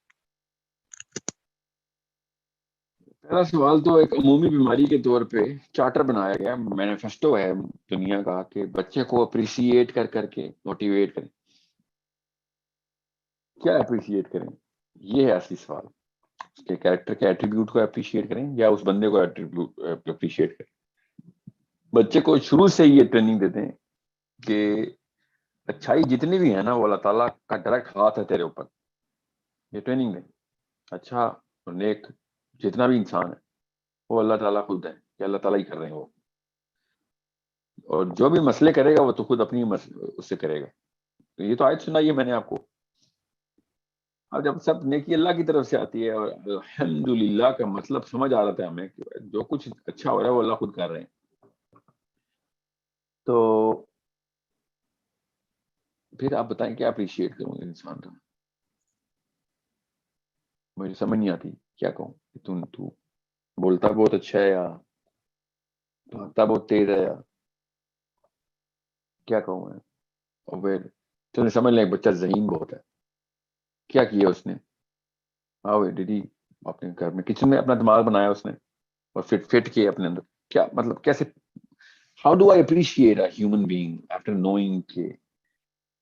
پہلا سوال تو ایک عمومی بیماری کے طور پہ چارٹر بنایا گیا, مینیفیسٹو ہے دنیا کا کہ بچے کو اپریشیٹ کر کے موٹیویٹ کریں. کیا اپریشیٹ کریں, یہ ہے اصلی سوال. اس کے کیریکٹر کے ایٹریبیوٹ کو اپریشیٹ کریں یا اس بندے کو اپریشیٹ کریں. بچے کو شروع سے یہ ٹریننگ دیتے ہیں کہ اچھائی جتنی بھی ہے نا وہ اللہ تعالیٰ کا ڈائریکٹ ہاتھ ہے تیرے اوپر. یہ ٹریننگ دیں. اچھا اور نیک جتنا بھی انسان ہے وہ اللہ تعالیٰ خود ہے, کہ اللہ تعالیٰ ہی کر رہے ہیں وہ, اور جو بھی مسئلے کرے گا وہ تو خود اپنی اس سے کرے گا. تو یہ تو آیت سنائی ہے میں نے آپ کو. اب جب سب نیکی اللہ کی طرف سے آتی ہے اور الحمدللہ کا مطلب سمجھ آ رہا تھا ہمیں کہ جو کچھ اچھا ہو رہا ہے وہ اللہ خود کر رہے ہیں, تو پھر آپ بتائیں کیا اپریشیٹ کروں انسان کا. مجھے سمجھ نہیں آتی کیا کہوں. تو بولتا بہت اچھا ہے یا بھاگتا بہت تیز ہے یا کیا کہوں میں. اور پھر تو سمجھ لیں بچہ ذہین بہت ہے. کیا کیا اس نے, ہاؤ ڈیڈی اپنے گھر میں کچن میں اپنا دماغ بنایا اس نے اور فٹ کیا اپنے اندر. کیا مطلب, کیسے, how do I appreciate a human being after knowing کہ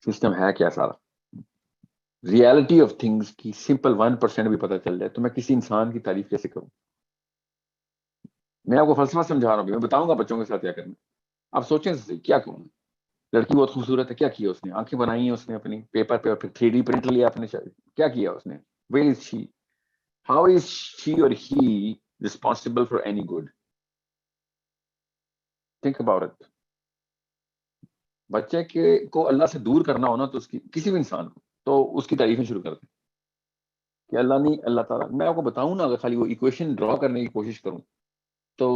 سسٹم ہے کیا سارا. ریالٹی آف تھنگس کی سمپل 1% بھی پتہ چل جائے تو میں کسی انسان کی تعریف کیسے کروں؟ میں آپ کو فلسفہ سمجھا رہا ہوں, میں بتاؤں گا بچوں کے ساتھ کیا کرنا. آپ سوچیں کیا کروں, لڑکی بہت خوبصورت ہے, کیا کیا اس نے, آنکھیں بنائی ہیں اس نے اپنی پیپر پہ, اور پھر 3D پرنٹ لیا اپنے, کیا کیا اس نے, where is she, how is شی اور ہی responsible for any good? Think about it. بچے کو اللہ سے دور کرنا ہونا تو اس کی کسی بھی انسان کو تو اس کی تعریفیں شروع کرتے ہیں کہ اللہ نہیں, اللہ تعالیٰ. میں آپ کو بتاؤں نا, اگر خالی وہ ایکویشن ڈرا کرنے کی کوشش کروں تو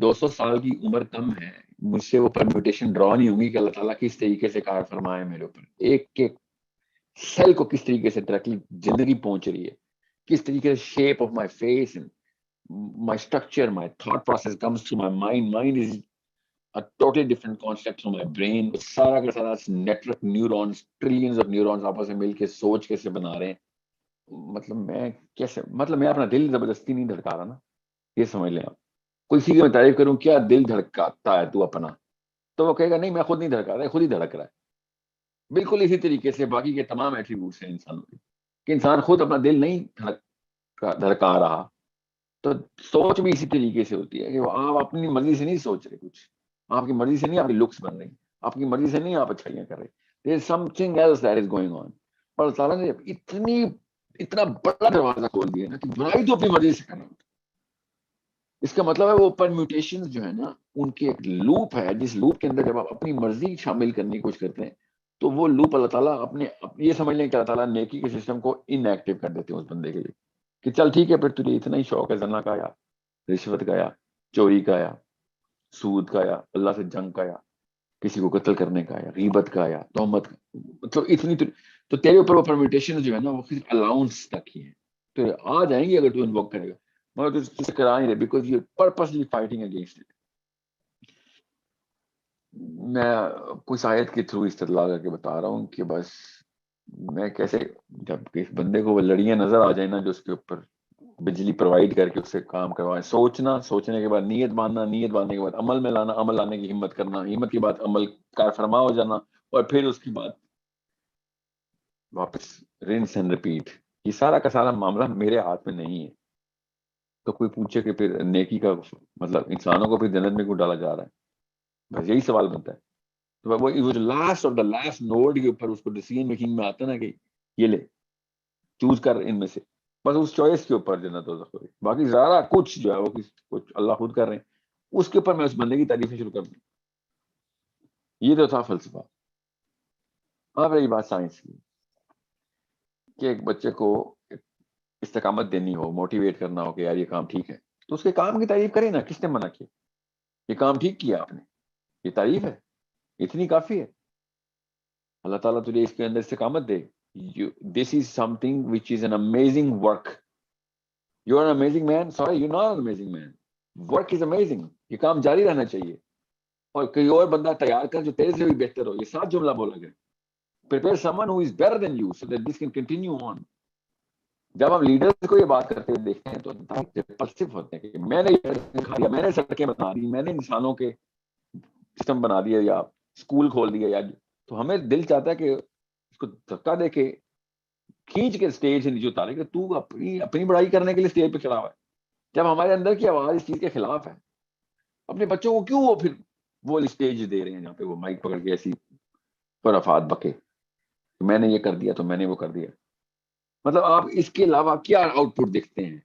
200 سال کی عمر کم ہے, مجھ سے وہ پرمیوٹیشن ڈرا نہیں ہوں گی کہ اللہ تعالیٰ کس طریقے سے کار فرمائے میرے اوپر, ایک ایک سیل کو کس طریقے سے ڈائریکٹلی زندگی پہنچ رہی ہے, کس طریقے سے shape of my face, my structure, my thought process comes to my mind. Mind is a totally different concept from my brain. سارا کا سارا network neurons, trillions of neurons آپس میں مل کے سوچ کیسے بنا رہے ہیں. مطلب میں کیسے, مطلب میں اپنا دل زبردستی نہیں دھڑکا رہا نا, یہ سمجھ لیں آپ. کوئی سی میں تعریف کروں کیا دل دھڑکاتا ہے تو اپنا, تو وہ کہے گا نہیں میں خود نہیں دھڑکا رہا, خود ہی دھڑک رہا ہے. بالکل اسی طریقے سے باقی کے تمام ایٹریبیوٹس ہیں انسانوں کے, کہ انسان خود اپنا دل نہیں دھڑکا رہا. تو سوچ بھی اسی طریقے سے ہوتی ہے کہ آپ اپنی مرضی سے نہیں سوچ رہے, کچھ آپ کی مرضی سے نہیں آپ کی لکس بن رہی, آپ کی مرضی سے نہیں آپ اچھائیاں کر رہے. there is something else that is going on. اور اللہ تعالیٰ نے اتنا بڑا دروازہ کھول دیا نا کہ برائی تو اپنی مرضی سے کرنا. اس کا مطلب ہے وہ پرمیوٹیشن جو ہے نا, ان کی ایک لوپ ہے, جس لوپ کے اندر جب آپ اپنی مرضی شامل کرنے کی کوشش کرتے ہیں تو وہ لوپ اللہ تعالیٰ اپنے یہ سمجھ لیں کہ اللہ تعالیٰ نیکی کے سسٹم کو ان ایکٹیو کر دیتے ہیں اس بندے کے لیے کہ چل ٹھیک ہے, پھر تجھے اتنا ہی شوق ہے زنا کا یا رشوت کا یا چوری کا یا سود کا یا اللہ سے جنگ کا یا کسی کو قتل کرنے کا یا غیبت کا یا تہمت کا, مطلب اتنی تو تیرے اوپر وہ پرمیوٹیشن جو ہے نا وہ صرف الاؤنس تک ہی ہے, تو آ جائیں گے اگر تو انووک کرے گا, مگر تو کرا نہیں رہے because you purposely fighting against it. میں کچھ آیت کے تھرو استدلال کر کے بتا رہا ہوں کہ بس میں کیسے, جب کس بندے کو وہ لڑیاں نظر آ جائیں نا جو اس کے اوپر بجلی پرووائڈ کر کے اس سے کام کروائیں, سوچنا, سوچنے کے بعد نیت باندھنا, نیت باندھنے کے بعد عمل میں لانا, عمل لانے کی ہمت کرنا, ہمت کے بعد عمل کار فرما ہو جانا, اور پھر اس کے بعد واپس رنس اینڈ ریپیٹ. یہ سارا کا سارا معاملہ میرے ہاتھ میں نہیں ہے. تو کوئی پوچھے کہ پھر نیکی کا مطلب انسانوں کو پھر جنت میں کیوں ڈالا جا رہا ہے, بس یہی سوال بنتا ہے. تو وہ جو last of the last node کے اوپر اس کو ڈیسیژن میکنگ میں آتا ہے نا کہ یہ لے چوز کر ان میں سے, بس اس چوائس کے اوپر جنت ہو سکتی. باقی سارا کچھ جو ہے وہ کچھ اللہ خود کر رہے ہیں, اس کے اوپر میں اس بندے کی تعریفیں شروع کر دوں. یہ تو تھا فلسفہ. اب رہی بات سائنس کی کہ ایک بچے کو استقامت دینی ہو, موٹیویٹ کرنا ہو کہ یار یہ کام ٹھیک ہے, تو اس کے کام کی تعریف کریں نا. کس نے منع کیا؟ یہ کام ٹھیک کیا آپ نے, یہ تعریف ہے, اتنی کافی ہے. اللہ تعالیٰ تجھے اس کے اندر استقامت دے. This is something which is an amazing work. You are an amazing man. Sorry, you're not an amazing man. Work is amazing. یہ کام جاری رہنا چاہیے, اور کوئی اور بندہ تیار کر جو تیرے سے بھی بہتر ہو. یہ 7 جملہ بولا گیا. Prepare someone who is better than you so that this can continue on. جب ہم لیڈرز کو یہ بات کرتے دیکھتے ہیں تو ریپلسیو ہوتے ہیں کہ میں نے یہ کھا دیا, میں نے سڑکیں بنا دی, میں نے انسانوں کے سسٹم بنا دیا یا اسکول کھول دیا, یا تو ہمیں دل چاہتا ہے کہ اس کو دھکا دے کے کھینچ کے اسٹیج سے نیچے اتارے کہ تو اپنی بڑائی کرنے کے لیے اسٹیج پہ چڑھا ہوا ہے, جب ہمارے اندر کی آواز اس چیز کے خلاف ہے. اپنے بچوں کو کیوں وہ پھر وہ اسٹیج دے رہے ہیں جہاں پہ وہ مائک پکڑ کے ایسی خرافات بکے, میں نے یہ کر دیا تو میں نے وہ کر دیا. مطلب آپ اس کے علاوہ کیا آؤٹ پٹ دیکھتے ہیں؟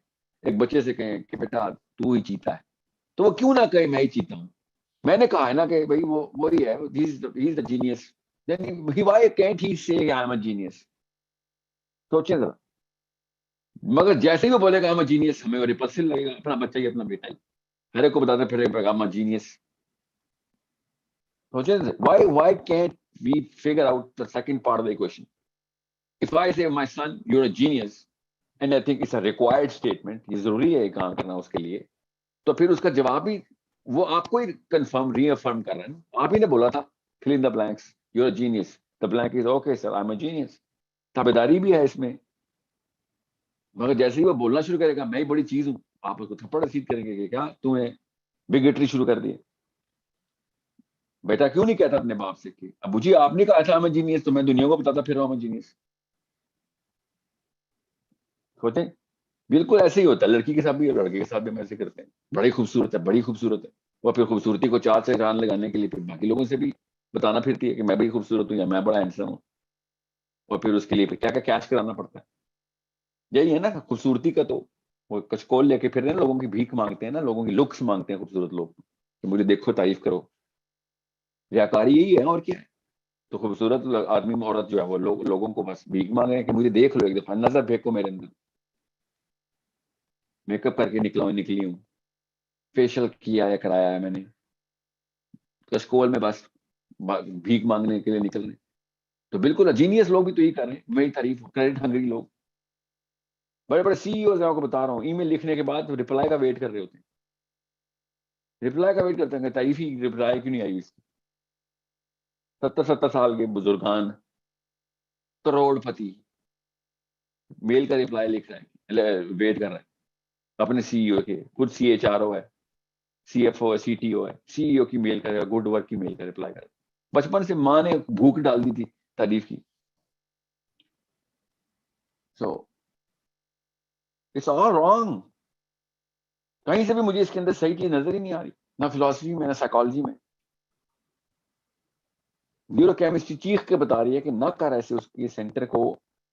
ایک بچے سے کہیں کہ بیٹا تو ہی چیتا ہے, تو وہ کیوں نہ کہے میں ہی چیتا ہوں. میں نے کہا ہے نا کہ بھائی وہ وہی ہے, he is the genius. Then why can't he say I am a genius? سوچیں ذرا. مگر جیسے ہی وہ بولے گا I'm a genius, ہمیں وہ ریپلسیو لگے گا. اپنا بچہ ہی اپنا بیٹا ہی ہر ایک کو بتاتے پھر I'm a genius. سوچیں why can't we figure out the second part of the equation? If I say my son you're a genius and I think it's a required statement, یہ ضروری ہے کام کرنا اس کے لیے, تو پھر اس کا جواب ہی وہ آپ کو ہی کنفرم ری افرم کر رہا ہے. آپ ہی نے بولا تھا fill in the blanks, you're a genius, the blank is okay sir, I'm a genius. تابعداری بھی ہے اس میں. مگر جیسے ہی وہ بولنا شروع کرے گا میں ہی بڑی چیز ہوں, آپ اس کو تھپڑ رسید کریں گے کہ کیا تمہیں بگیٹری شروع کر دی. بیٹا کیوں نہیں کہتا اپنے باپ سے کہ ابو جی آپ نے کہا تھا میں جینیس, تو میں دنیا کو بتاتا پھر رہا ہوں میں جینیس. سوچیں بالکل ایسے ہی ہوتا ہے لڑکی کے ساتھ بھی اور لڑکے کے ساتھ بھی ہم ایسے کرتے ہیں. بڑی خوبصورت ہے, بڑی خوبصورت ہے, وہ پھر خوبصورتی کو چار سے چاند لگانے کے لیے پھر باقی لوگوں سے بھی بتانا پھرتی ہے کہ میں بڑی خوبصورت ہوں یا میں بڑا ہینڈسم ہوں, اور پھر اس کے لیے پھر کیا کیا کیچ کرانا پڑتا ہے. یہی ہے نا خوبصورتی کا, تو وہ کچکول لے کے پھر لوگوں کی بھیک مانگتے ہیں نا, لوگوں کی لکس مانگتے ہیں خوبصورت لوگ کہ مجھے دیکھو تعریف کرو. ریاکاری یہی ہے اور کیا ہے. تو خوبصورت آدمی عورت جو ہے وہ لوگوں کو بس بھیک مانگے کہ مجھے دیکھ لو ایک دفعہ, نظر پھینکو میرے اندر, میک اپ کر کے نکلی ہوں, فیشل کیا ہے کرایا ہے میں نے, کشکول میں بس بھیک مانگنے کے لیے نکل رہے. تو بالکل جینیس لوگ بھی تو یہی کر رہے ہیں, میری تعریف کریڈٹ ہنگری لوگ. بڑے بڑے سی ای اوز کو بتا رہا ہوں, ای میل لکھنے کے بعد ریپلائی کا ویٹ کر رہے ہوتے ہیں, ریپلائی کا ویٹ کرتے ہیں کہ تعریف ہی ریپلائی کیوں نہیں آئی اس کی. 70 سال کے بزرگان کروڑ پتی میل کا ریپلائی لکھ رہے ہیں, ویٹ کر رہے ہیں اپنے سی ای او کے. خود سی ایچ آر او ہے, سی ایف او ہے, سی ٹی او ہے, سی ای او کی میل کا, گڈ ورک کی میل کا ریپلائی کر. بچپن سے ماں نے بھوک ڈال دی تھی تعریف کی. So it's all wrong. کہیں سے بھی مجھے اس کے اندر صحیح چیز نظر ہی نہیں آ رہی, نہ فلاسفی میں نہ سائیکالوجی میں. نیورو کیمسٹری چیخ کے بتا رہی ہے کہ نہ کر ایسے, اس کے سینٹر کو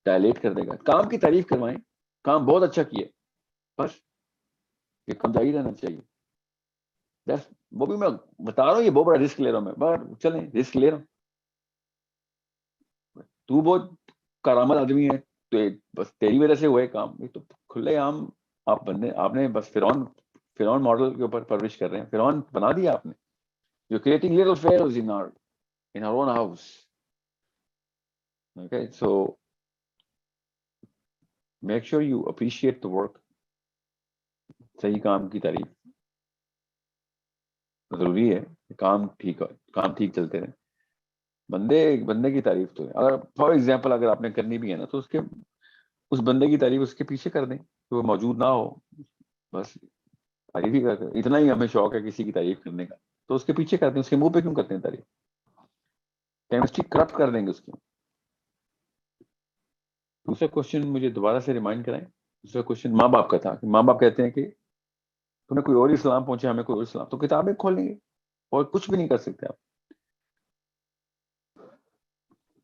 ڈائلیٹ کر دے گا. کام کی تعریف کروائیں, کام بہت اچھا کیا, بس یہ کم جاری رہنا چاہیے. وہ بھی میں بتا رہا ہوں, یہ بہت بڑا رسک لے رہا ہوں میں, باہر چلیں رسک لے رہا ہوں. تو بہت کارآمد آدمی ہے تو بس تیری وجہ سے ہوئے کام. یہ تو کھلے عام آپ نے بس فرعون ماڈل کے اوپر پرورش کر رہے ہیں. فرعون بنا دیا آپ نے. You're creating little pharaohs in our own house. Okay, so make sure you appreciate the work. صحیح کام کی تعریف ضروری ہے, کام ٹھیک چلتے رہے. بندے کی تعریف تو ہے. اگر فار ایگزامپل اگر آپ نے کرنی بھی ہے نا, تو اس بندے کی تعریف اس کے پیچھے کر دیں کہ وہ موجود نہ ہو, بس تعریف ہی کرتے. اتنا ہی ہمیں شوق ہے کسی کی تعریف کرنے کا, تو اس کے پیچھے کرتے ہیں, اس کے منہ پہ کیوں کرتے ہیں تعریف. کیمسٹری کرپٹ کر دیں گے اس کی. دوسرا کوشچن مجھے دوبارہ سے ریمائنڈ کرائیں. دوسرا کوشچن ماں باپ کا تھا کہ ماں باپ کہتے ہیں کہ تمہیں کوئی اور اسلام پہنچے, ہمیں کوئی اور اسلام, تو کتابیں کھول لیں گے اور کچھ بھی نہیں کر سکتے آپ.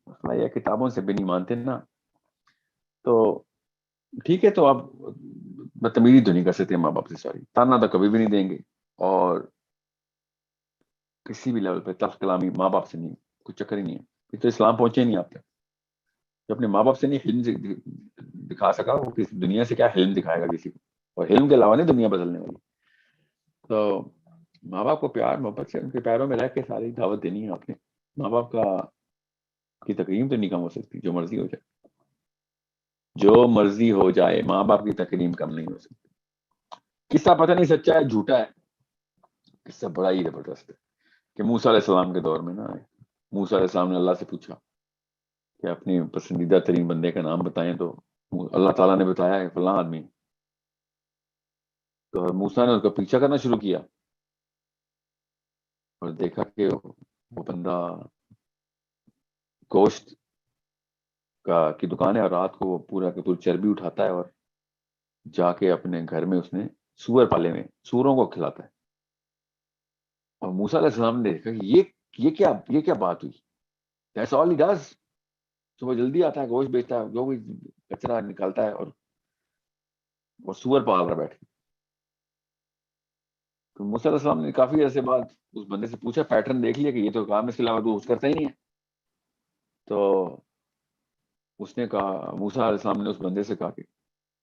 مسئلہ یہ کتابوں سے بھی نہیں مانتے نا, تو ٹھیک ہے, تو آپ بدتمیزی تو نہیں کر سکتے ماں باپ سے. سوری, تانا تو کبھی بھی نہیں دیں گے, اور کسی بھی لیول پہ تلخ کلامی ماں باپ سے نہیں, کوئی چکر ہی نہیں ہے. یہ تو اسلام پہنچے نہیں آپ تک. جو اپنے ماں باپ سے نہیں حلم دکھا سکا, وہ کسی دنیا سے کیا حلم دکھائے گا کسی کو, اور حلم کے علاوہ نہیں دنیا بدلنے والی. تو ماں باپ کو پیار محبت سے ان کے پیروں میں رہ کے ساری دعوت دینی ہے آپ نے. ماں باپ کی تکریم تو نہیں کم ہو سکتی, جو مرضی ہو جائے, جو مرضی ہو جائے, ماں باپ کی تکریم کم نہیں ہو سکتی. قصہ پتہ نہیں سچا ہے جھوٹا ہے, قصہ بڑا ہی زبردست ہے کہ موسیٰ علیہ السلام کے دور میں نا, موسیٰ علیہ السلام نے اللہ سے پوچھا کہ اپنی پسندیدہ ترین بندے کا نام بتائیں, تو اللہ تعالیٰ نے بتایا ہے فلاں آدمی. تو موسیٰ نے اس کا پیچھا کرنا شروع کیا اور دیکھا کہ وہ بندہ گوشت کی دکان ہے, اور رات کو وہ پورا کے پورا چربی اٹھاتا ہے اور جا کے اپنے گھر میں اس نے سور پالے ہوئے, سوروں کو کھلاتا ہے. اور موسیٰ علیہ السلام نے دیکھا کہ یہ کیا بات ہوئی. That's all he does. صبح جلدی آتا ہے, گوشت بیچتا ہے, جو بھی کچرا نکالتا ہے, اور سور پال رہا بیٹھ کے. تو موسیٰ علیہ السلام نے کافی عرصے بعد اس بندے سے پوچھا, پیٹرن دیکھ لیا کہ یہ تو کام اس کے علاوہ تو کچھ کرتا ہی نہیں ہے. تو اس نے کہا, موسیٰ علیہ السلام نے اس بندے سے کہا کہ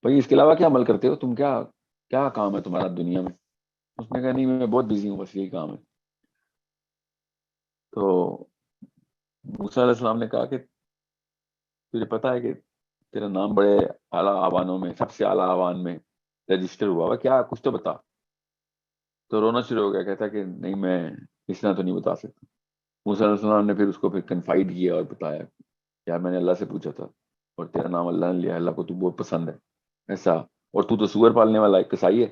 بھائی اس کے علاوہ کیا عمل کرتے ہو تم, کیا کام ہے تمہارا دنیا میں. اس نے کہا نہیں میں بہت بزی ہوں, بس یہی کام ہے. تو موسیٰ علیہ السلام نے کہا کہ تجھے پتا ہے کہ تیرا نام بڑے اعلیٰ آوانوں میں, سب سے اعلیٰ آوان میں رجسٹر ہوا ہوا, کیا کچھ تو بتا. تو رونا شروع ہو گیا, کہتا کہ نہیں میں اس طرح تو نہیں بتا سکتا. موسیٰ علیہ السلام نے پھر اس کو پھر کنفائڈ کیا اور بتایا یار میں نے اللہ سے پوچھا تھا اور تیرا نام اللہ نے لیا, اللہ کو تو بہت پسند ہے ایسا, اور تو سور پالنے والا ایک کسائی ہے.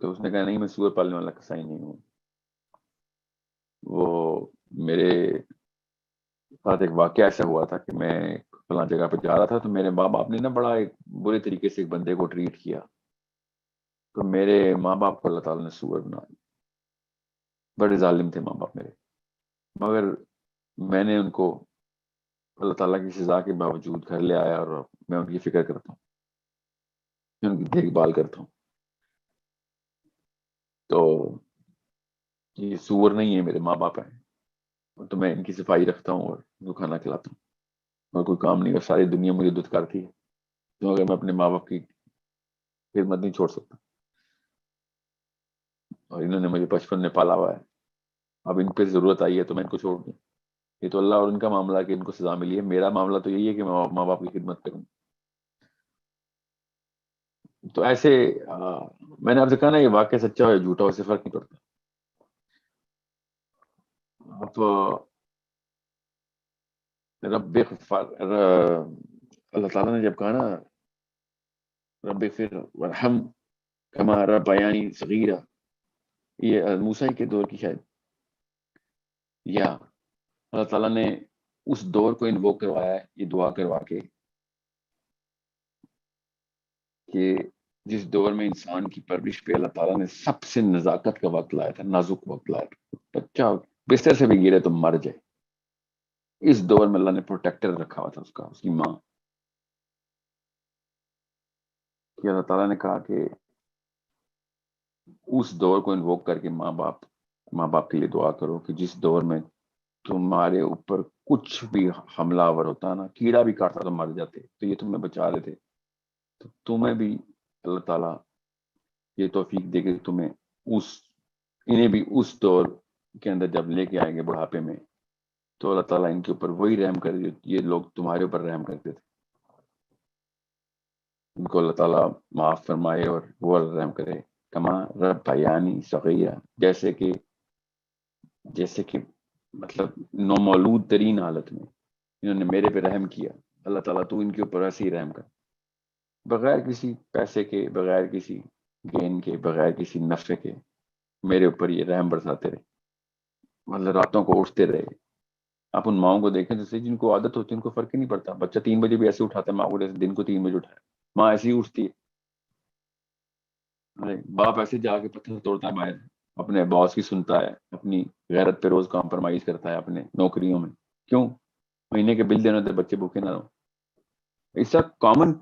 تو اس نے کہا نہیں میں سور پالنے والا کسائی نہیں ہوں. وہ میرے ساتھ ایک واقعہ ایسا ہوا تھا کہ میں فلاں جگہ پہ جا رہا تھا، تو میرے ماں باپ نے نا بڑا ایک برے طریقے سے ایک بندے کو ٹریٹ کیا. تو میرے ماں باپ کو اللہ تعالیٰ نے سور بنا دیا. بڑے ظالم تھے ماں باپ میرے، مگر میں نے ان کو اللہ تعالیٰ کی سزا کے باوجود گھر لے آیا، اور میں ان کی فکر کرتا ہوں، میں ان کی دیکھ بھال کرتا ہوں. تو یہ سور نہیں ہے، میرے ماں باپ ہیں، تو میں ان کی صفائی رکھتا ہوں اور ان کو کھانا کھلاتا ہوں. اور کوئی کام نہیں، اور ساری دنیا مجھے دتکارتی ہے، تو اگر میں اپنے ماں باپ کی خدمت نہیں چھوڑ سکتا، اور انہوں نے مجھے بچپن میں پالا ہوا ہے، اب ان پہ ضرورت آئی ہے تو میں ان کو چھوڑ دوں. یہ تو اللہ اور ان کا معاملہ ہے کہ ان کو سزا ملی ہے، میرا معاملہ تو یہی ہے کہ میں ماں باپ کی خدمت کروں. تو ایسے میں نے آپ سے کہا نا، یہ واقعہ سچا ہو یا جھوٹا ہو، اس سے فرق نہیں پڑتا. آپ اللہ تعالیٰ نے جب کہا نا رب اغفر ورحم کما ربیانی صغیرا، یہ موسیٰ کے دور کی شاید، یا اللہ تعالیٰ نے اس دور کو انووک کروایا ہے یہ دعا کروا کے کہ جس دور میں انسان کی پرورش پہ اللہ تعالیٰ نے سب سے نزاکت کا وقت لایا تھا، نازک وقت لایا تھا. بچہ بستر سے بھی گرے تو مر جائے، اس دور میں اللہ نے پروٹیکٹر رکھا ہوا تھا اس کا، اس کی ماں. کہ اللہ تعالیٰ نے کہا کہ اس دور کو انووک کر کے ماں باپ کے لیے دعا کرو کہ جس دور میں تمہارے اوپر کچھ بھی حملہ آور ہوتا نا، کیڑا بھی کاٹتا تو مر جاتے، تو یہ تمہیں بچا لیتے. تو تمہیں بھی اللہ تعالیٰ یہ توفیق دے کہ تمہیں انہیں بھی اس دور کے اندر جب لے کے آئیں گے بڑھاپے میں، تو اللہ تعالیٰ ان کے اوپر وہی رحم کرے جو یہ لوگ تمہارے اوپر رحم کرتے تھے. ان کو اللہ تعالیٰ معاف فرمائے اور وہ رحم کرے. کما ربیانی صغیرا، جیسے کہ مطلب نومولود ترین حالت میں انہوں نے میرے پہ رحم کیا. اللہ تعالیٰ تو ان کے اوپر ایسے ہی رحم کر، بغیر کسی پیسے کے، بغیر کسی گین کے، بغیر کسی نفع کے میرے اوپر یہ رحم برساتے رہے. مطلب راتوں کو اٹھتے رہے. آپ ان ماؤں کو دیکھیں جیسے جن کو عادت ہوتی ہے، ان کو فرق ہی نہیں پڑتا. بچہ 3 بجے بھی ایسے اٹھاتا ہے ماں کو، جیسے دن کو 3 بجے اٹھایا، ماں ایسی ہی اٹھتی ہے. باپ ایسے جا کے پتھر توڑتا ہے باہر، اپنے باس کی سنتا ہے، اپنی غیرت پہ روز کمپرومائز کرتا ہے اپنے نوکریوں میں. کیوں؟ مہینے کے بل دینا تھے، بچے بھوکے نہ رہو. It's a common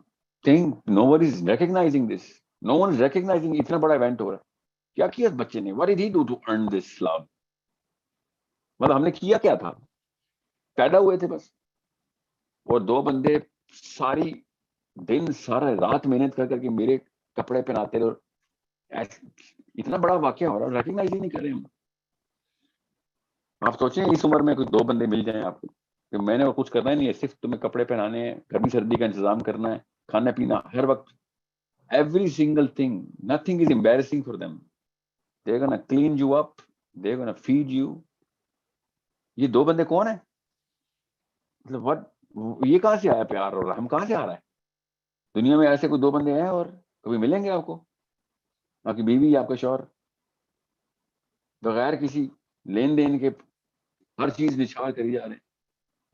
thing, no one is recognizing this, no one is recognizing. اتنا بڑا ایونٹ ہو رہا ہے، کیا اس بچے نے، what did he do to earn this love؟ مطلب ہم نے کیا کیا تھا؟ پیدا ہوئے تھے بس، اور 2 بندے ساری دن سارا رات محنت کر کے میرے کپڑے پہناتے رہے. اتنا بڑا واقعہ ہو رہا ہے، ریکگنائز ہی نہیں کر رہے ہم. آپ سوچیں اس عمر میں کوئی 2 بندے مل جائیں آپ کو کہ میں نے اور کچھ کرنا ہی نہیں ہے، صرف تمہیں کپڑے پہنانے ہیں، گرمی سردی کا انتظام کرنا ہے، کھانا پینا ہر وقت، every single thing, nothing is embarrassing for them. They're gonna clean you up, they're gonna feed you. یہ 2 بندے کون ہیں؟ مطلب یہ کہاں سے آیا پیار اور رحم، کہاں سے آ رہا ہے؟ دنیا میں ایسے کوئی 2 بندے ہیں اور کبھی ملیں گے آپ کو؟ آپ کی بیوی، آپ کا شوہر، بغیر کسی لین دین کے ہر چیز نچھاور کری جا رہے ہیں.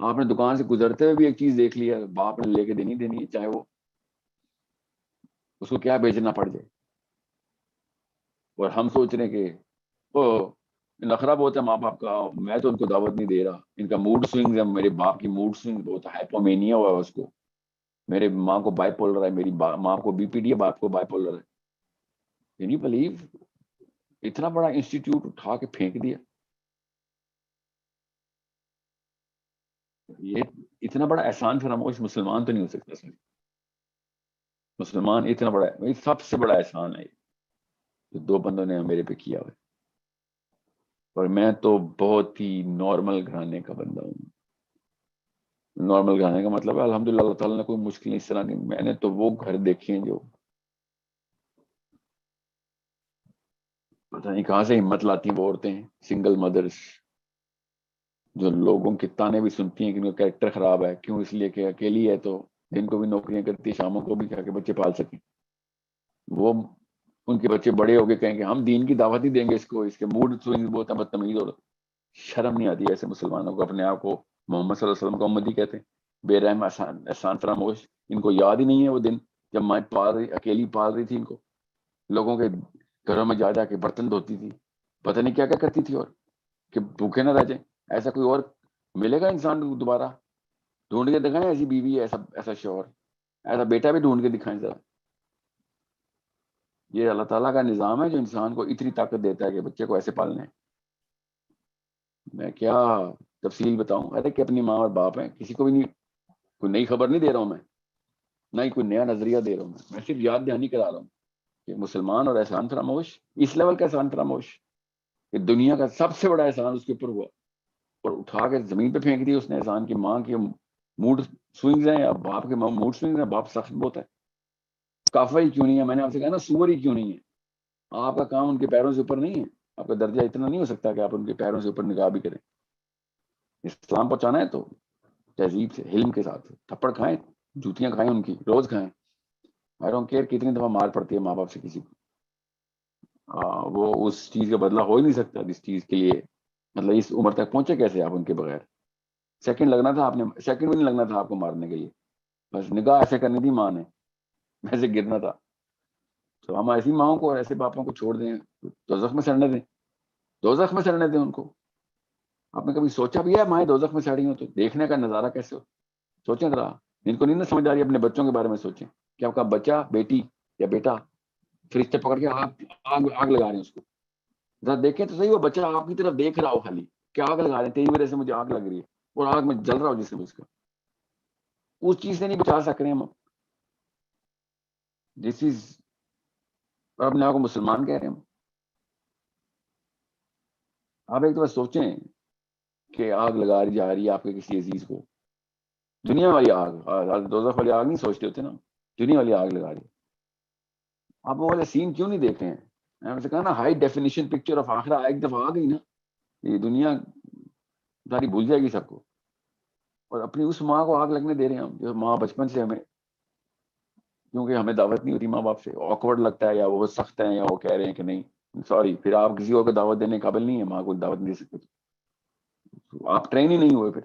آپ نے دکان سے گزرتے ہوئے بھی ایک چیز دیکھ لی ہے، باپ نے لے کے دینی ہے، چاہے وہ اس کو کیا بیچنا پڑ جائے. اور ہم سوچ رہے ہیں کہ نخرہ بہت ہے ماں باپ کا، میں تو ان کو دعوت نہیں دے رہا. ان کا موڈ سوئنگ ہے، میرے باپ کی موڈ سوئنگ بہت، ہائپومینیا ہوا ہے اس کو. میرے ماں کو بائی پولر ہے، میری ماں کو بی پی ڈی ہے، باپ کو بائی پولر ہے. Can you believe? اتنا بڑا انسٹیٹیوٹ اٹھا کے پھینک دیا. یہ اتنا بڑا احسان فراموش مسلمان تو نہیں ہو سکتا. سر مسلمان اتنا بڑا ہے، سب سے بڑا احسان ہے جو 2 بندوں نے میرے پہ کیا ہوا ہے. اور میں تو بہت ہی نارمل گھرانے کا بندہ ہوں. نارمل گھرانے کا مطلب ہے الحمدللہ اللہ تعالیٰ نے کوئی مشکل اس طرح نہیں. میں نے تو وہ گھر دیکھے ہیں جو پتہ نہیں کہاں سے ہمت لاتی ہیں وہ عورتیں، سنگل مدرس، جو لوگوں کے تانے بھی سنتی ہیں کہ ان کا کیریکٹر خراب ہے. کیوں؟ اس لیے کہ اکیلی ہے تو دن کو بھی نوکریاں کرتی ہے، شاموں کو بھی کھا کے بچے پال سکیں. وہ ان کے بچے بڑے ہو کے کہیں کہ ہم دین کی دعوت ہی دیں گے اس کو، اس کے موڈ سوئنگ بہت بدتمیز ہو رہا. شرم نہیں آتی ایسے مسلمانوں کو اپنے آپ کو محمد صلی اللہ علیہ وسلم کو امتی کہتے ہیں. بے رحم احسان فراموش. ان کو یاد ہی نہیں ہے وہ دن جب مائیں اکیلی پال رہی تھی ان کو, لوگوں کے گھروں میں جا کے برتن دھوتی تھی, پتہ نہیں کیا کیا کرتی تھی, اور کہ بھوکے نہ رہ جائیں. ایسا کوئی اور ملے گا انسان دوبارہ؟ ڈھونڈ کے دکھائیں ایسی بیوی, ایسا شوہر, ایسا بیٹا بھی ڈھونڈ کے دکھائیں ذرا. یہ اللہ تعالیٰ کا نظام ہے جو انسان کو اتنی طاقت دیتا ہے کہ بچے کو ایسے پالنے. میں کیا تفصیل بتاؤں؟ ارے کہ اپنی ماں اور باپ ہیں, کسی کو بھی نہیں, کوئی نئی خبر نہیں دے رہا ہوں میں, نہ ہی کوئی نیا نظریہ دے رہا ہوں میں صرف یاد دہانی کرا رہا ہوں کہ مسلمان اور احسان فراموش, اس لیول کا احسان فراموش کہ دنیا کا سب سے بڑا احسان اس کے اوپر ہوا اور اٹھا کے زمین پہ پھینک دی اس نے احسان کی. ماں کے موڈ سوئنگز ہیں یا باپ کے موڈ سوئنگز ہیں, باپ سخت بہت ہے, کافر ہی کیوں نہیں ہے, میں نے آپ سے کہا نا سور ہی کیوں نہیں ہے. آپ کا کام ان کے پیروں سے اوپر نہیں ہے, آپ کا درجہ اتنا نہیں ہو سکتا کہ آپ ان کے پیروں سے اوپر نگاہ بھی کریں. اسلام پہنچانا ہے تو تہذیب سے, حلم کے ساتھ. تھپڑ کھائیں, جوتیاں کھائیں ان کی, روز کھائیں. آئی ڈونٹ کیئر کتنی دفعہ مار پڑتی ہے ماں باپ سے کسی کو, وہ اس چیز کا بدلہ ہو ہی نہیں سکتا جس چیز کے لیے, مطلب اس عمر تک پہنچے کیسے آپ ان کے بغیر. سیکنڈ لگنا تھا آپ نے, سیکنڈ بھی نہیں لگنا تھا آپ کو مارنے کے لیے, بس نگاہ ایسے کرنی تھی ماں نے, ویسے گرنا تھا. تو ہم ایسی ماؤں کو اور ایسے باپوں کو چھوڑ دیں, دوزخ میں سڑنے دیں, دوزخ میں سڑنے دیں ان کو. آپ نے کبھی سوچا بھی ہے مائیں دوزخ میں سڑی ہوں تو دیکھنے کا نظارہ کیسے ہو؟ سوچیں ذرا. ان کو نہیں نہ سمجھ آ رہی, اپنے بچوں کے بارے میں سوچیں کہ آپ کا بچہ, بیٹی یا بیٹا فرشتے پکڑ کے آگ لگا رہے ہیں اس کو. ذرا دیکھیں تو صحیح, وہ بچہ آپ کی طرف دیکھ رہا ہو خالی کہ آگ لگا رہے ہیں, تیری وجہ سے مجھے آگ لگ رہی ہے, اور آگ میں جل رہا ہو جسم اس کا. اس چیز سے نہیں بچا سک رہے ہیں ہم. دس از, اور اپنے آپ کو مسلمان کہہ رہے ہیں ہم. آپ ایک دفعہ سوچیں کہ آگ لگا رہی جا رہی ہے آپ کے کسی عزیز کو, دنیا والی آگ, دوزخ والی آگ نہیں سوچتے ہوتے نا, دنیا والی آگ لگا رہی. آپ وہ والے سین کیوں نہیں دیکھتے ہیں؟ میں نے کہا نا ہائی ڈیفینیشن پکچر آف آخرہ ایک دفعہ آ گئی نا, یہ دنیا ساری بھول جائے گی سب کو. اور اپنی اس ماں کو آگ لگنے دے رہے ہیں ہم, جو ماں بچپن سے ہمیں, کیونکہ ہمیں دعوت نہیں ہوتی ماں باپ سے, آکورڈ لگتا ہے, یا وہ سخت ہیں, یا وہ کہہ رہے ہیں کہ نہیں سوری, پھر آپ کسی اور کو دعوت دینے قابل نہیں ہے, ماں کو دعوت نہیں دے سکتے. آپ ٹرین ہی نہیں ہوئے, پھر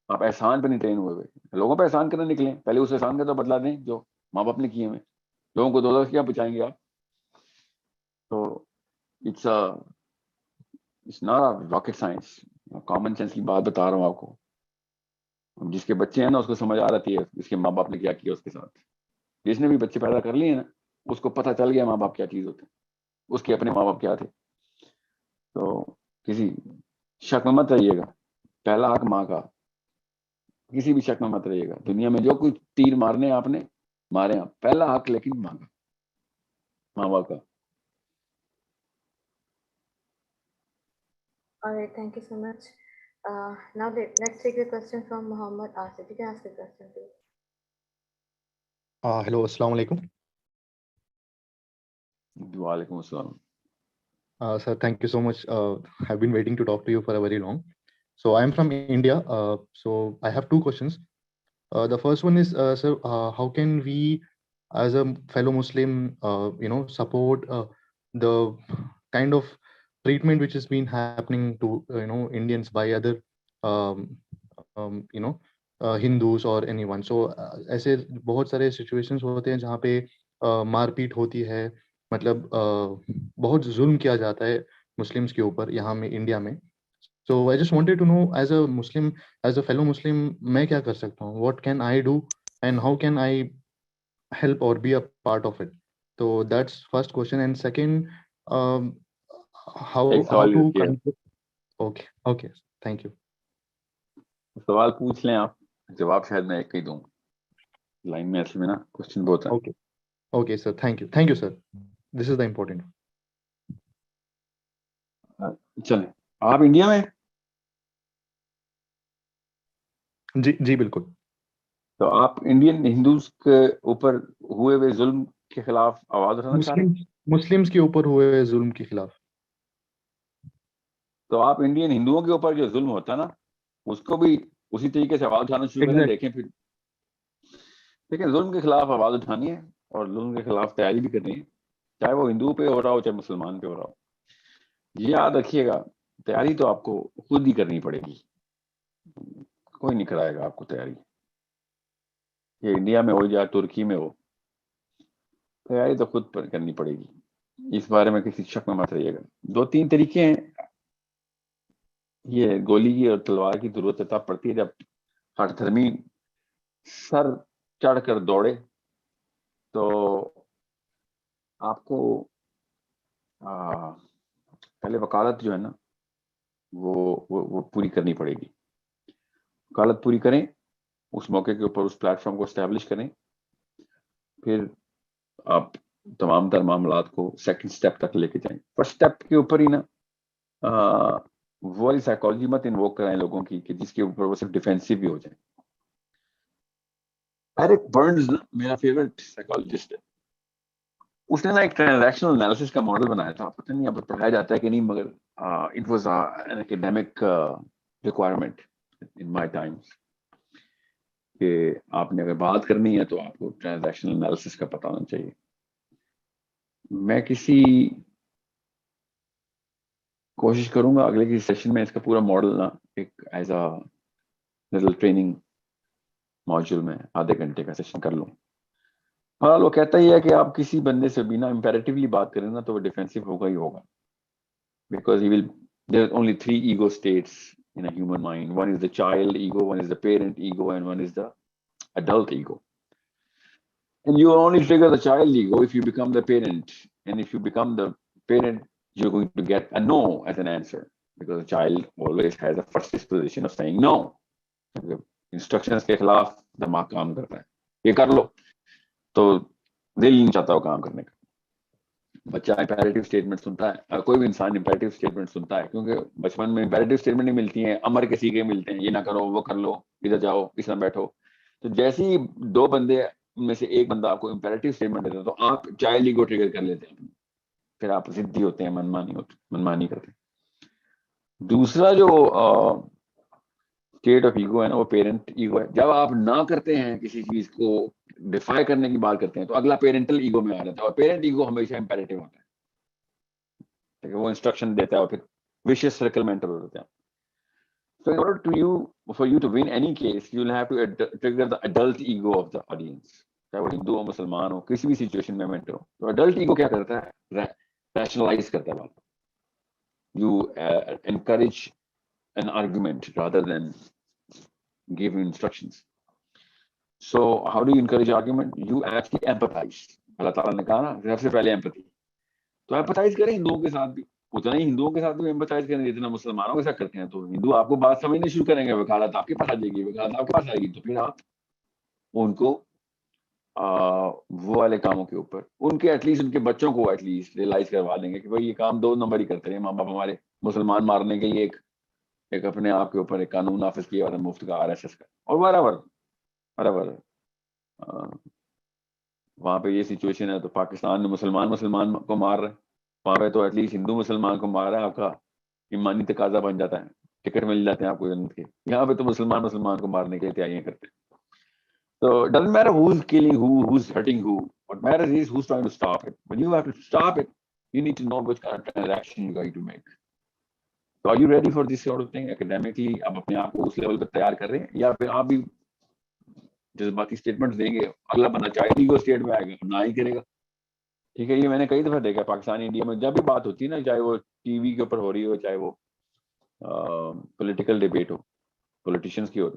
آپ احسان پہ نہیں ٹرین ہوئے. لوگوں پہ احسان کرنے نکلیں, پہلے اس احسان کا تو بدلا دیں جو ماں باپ نے کیے ہوئے. لوگوں کو دوزخ کیا بچائیں گے آپ؟ تو it's not rocket science, common sense کی بات بتا رہا ہوں آپ کو. جس کے بچے ہیں نا اس کو سمجھ آ رہی ہے اس کے ماں باپ نے کیا کیا اس کے ساتھ. جس نے بھی بچے پیدا کر لیے نا اس کو پتہ چل گیا ماں باپ کیا چیز ہوتے ہیں, اس کے اپنے ماں باپ کیا تھے. تو کسی شک میں مت رہیے گا, پہلا حق ماں کا, کسی بھی شک میں مت رہیے گا. دنیا میں جو کچھ تیر مارنے آپ نے مارے آپ, پہلا حق لیکن ماں کا, ماں باپ کا. All right, thank you so much. Now let's take a question from Muhammad Asif. You can ask a question, please. Hello, assalamu alaikum. وعلیکم السلام. Sir, thank you so much. I've been waiting to talk to you for a very long. So I'm from India. So I have two questions. The first one is, sir, how can we, as a fellow Muslim, support the kind of treatment which has been happening to Indians by other Hindus or anyone. So ایسے بہت سارے situations ہوتے ہیں جہاں پہ مار پیٹ ہوتی ہے, مطلب بہت ظلم کیا جاتا ہے مسلمس کے اوپر یہاں میں انڈیا میں. So I just wanted to know, as a Muslim, as a fellow Muslim, میں کیا کر سکتا ہوں, what can I do and how can I help or be a part of it? So that's first question. And second, how to okay, thank you. سوال پوچھ لیں آپ, جواب شاید میں ایک ہی دوں, لائن میں اصل میں نا کوشچن بہت ہے. Okay sir, thank you sir, this is the important. چلیں, آپ انڈیا میں جی بالکل. تو آپ انڈین ہندوز کے اوپر ہوئے ہوئے ظلم کے خلاف آواز اٹھانا چاہ رہے ہیں؟ مسلمس کے اوپر ہوئے ظلم کے خلاف. تو آپ انڈین ہندوؤں کے اوپر جو ظلم ہوتا ہے نا اس کو بھی اسی طریقے سے آواز اٹھانا شروع کریں. دیکھیں پھر لیکن ظلم کے خلاف آواز اٹھانی ہے اور ظلم کے خلاف تیاری بھی کرنی ہے, چاہے وہ ہندو پہ ہو رہا ہو چاہے مسلمان پہ ہو رہا ہو. یہ یاد رکھیے گا تیاری تو آپ کو خود ہی کرنی پڑے گی, کوئی نہیں کرائے گا آپ کو تیاری. یہ انڈیا میں ہو یا ترکی میں ہو, تیاری تو خود پر کرنی پڑے گی. اس بارے میں کسی شک میں مت رہیے گا. 2-3 طریقے ہیں. یہ گولی کی اور تلوار کی ضرورت تب پڑتی ہے جب ہٹ دھرمی سر چڑھ کر دوڑے, تو آپ کو پہلے وکالت جو ہے نا وہ پوری کرنی پڑے گی. وکالت پوری کریں, اس موقع کے اوپر اس پلیٹ فارم کو اسٹیبلش کریں, پھر آپ تمام تر معاملات کو سیکنڈ سٹیپ تک لے کے جائیں. فرسٹ سٹیپ کے اوپر ہی نا وہ والی سائیکالوجی مت انووک کرائیں لوگوں کی کہ جس کے اوپر وہ صرف ڈیفینسو بھی ہو جائیں. ایرک برنز میرا فیورٹ سائیکالوجسٹ ہے. اس نے نا ایک ٹرانزیکشنل انالیسس کا ماڈل بنایا تھا. پتہ نہیں اب پڑھایا جاتا ہے کہ نہیں, مگر it was an academic requirement in my Times کہ آپ نے اگر بات کرنی ہے تو آپ کو ٹرانزیکشنل انالیسس کا پتہ ہونا چاہیے. میں کوشش کروں گا اگلے کسی سیشن میں اس کا پورا ماڈل نا ایک as a little training module میں آدھے گھنٹے کا سیشن کر لوں. ہاں وہ کہتا ہی ہے کہ آپ کسی بندے سے بھی نا امپیریٹیولی بات کریں نا تو وہ ڈیفینسو ہوگا ہی ہوگا, because he will there are only 3 ego states in a human mind. One is the child ego, one is the parent ego, and one is the adult ego. And you only trigger the child ego if you become the parent. And if you become the parent, you're going to get a no as an answer, because the child always has a first disposition of saying no. Instructions کے خلاف دماغ کام کرتا ہے, یہ کر لو, تو دل نہیں چاہتا وہ کام کرنے کا. بچہ امپیریٹیو اسٹیٹمنٹ سنتا ہے, کوئی بھی انسان امپیریٹیو اسٹیٹمنٹ سنتا ہے, کیونکہ بچپن میں امپیریٹیو اسٹیٹمنٹ نہیں ملتی ہیں, امر کے سیکھے ملتے ہیں, یہ نہ کرو وہ کر لو, ادھر جاؤ اس میں بیٹھو. تو جیسے ہی 2 بندے میں سے ایک بندہ آپ کو امپیریٹیو اسٹیٹمنٹ دیتا ہے تو آپ چائلڈ ایگو ٹریگر کر لیتے ہیں, پھر آپ ضدی ہوتے ہیں, منمانی کرتے ہیں. دوسرا جو اسٹیٹ آف ایگو ہے نا وہ پیرنٹ ایگو ہے. جب آپ نہ کرتے ہیں کسی چیز کو, ڈیفائی کرنے کی بات کرتے ہیں, تو اگلا پیرنٹل ایگو میں آ جاتا ہے, اور پیرنٹ ایگو ہمیشہ امپیریٹیو ہوتا ہے, وہ انسٹرکشن دیتا ہے اور پھر ویشیس سرکل میں انٹر ہو جاتے ہیں. So in order for you to win any case, you will have to trigger the adult ego of the audience. چاہے وہ ہندو ہو, مسلمان ہو, کسی بھی سچویشن میں انٹر ہو. تو adult ego کیا کرتا ہے, rationalize کرتا ہے بات. You encourage an argument rather than give instructions. So how do you encourage argument? You actually empathize. اللہ تعالیٰ نے کہا نا سب سے پہلے empathy. تو empathize کریں ہندوؤں کے ساتھ بھی, اتنا ہی ہندوؤں کے ساتھ بھی empathize کریں جتنا مسلمانوں کے ساتھ کرتے ہیں. تو ہندو آپ کو بات سمجھنے شروع کریں گے, وکالت آپ کے پاس آ جائے گی, وکالت آپ کے پاس آئے گی, تو پھر آپ ان کو وہ والے کاموں کے اوپر ان کے ایٹ لیسٹ ان کے بچوں کو ایٹ لیسٹ ریئلائز کروا دیں گے کہ بھائی یہ کام 2 نمبر ہی کرتے ہیں. ماں باپ ہمارے مسلمان مارنے کے لیے ایک اپنے آپ کے اوپر ایک قانون نافذ کیا اور مفت کا RSS کا, اور برابر وہاں پہ یہ سچویشن ہے. تو پاکستان میں مسلمان کو مار رہے ہیں, وہاں پہ تو ایٹ لیسٹ ہندو مسلمان کو مار رہا ہے, آپ کا ایمانی تقاضا بن جاتا ہے, ٹکٹ مل جاتے ہیں آپ کو جنت کے. یہاں پہ تو مسلمان کو مارنے کے لیے تیاریاں کرتے ہیں. So it doesn't matter who's killing who, who's hurting who. What matters is who's trying to stop it. When you have to stop it, you need to know which kind of transaction you're going to make. So are you ready for this sort of thing? Academically, آپ اپنے آپ کو اس level پر تیار کر رہے ہیں, یا پھر آپ بھی جذباتی اسٹیٹمنٹ دیں گے, اگلا بندہ چاہے ایگو اسٹیٹ میں آئے گا, نہ ہی کرے گا. ٹھیک ہے, یہ میں نے کئی دفعہ دیکھا پاکستان انڈیا میں, جب بھی بات ہوتی ہے نا, چاہے وہ ٹی وی کے اوپر ہو رہی ہو, چاہے وہ پولیٹیکل ڈیبیٹ ہو, پولیٹیشینس کی ہو,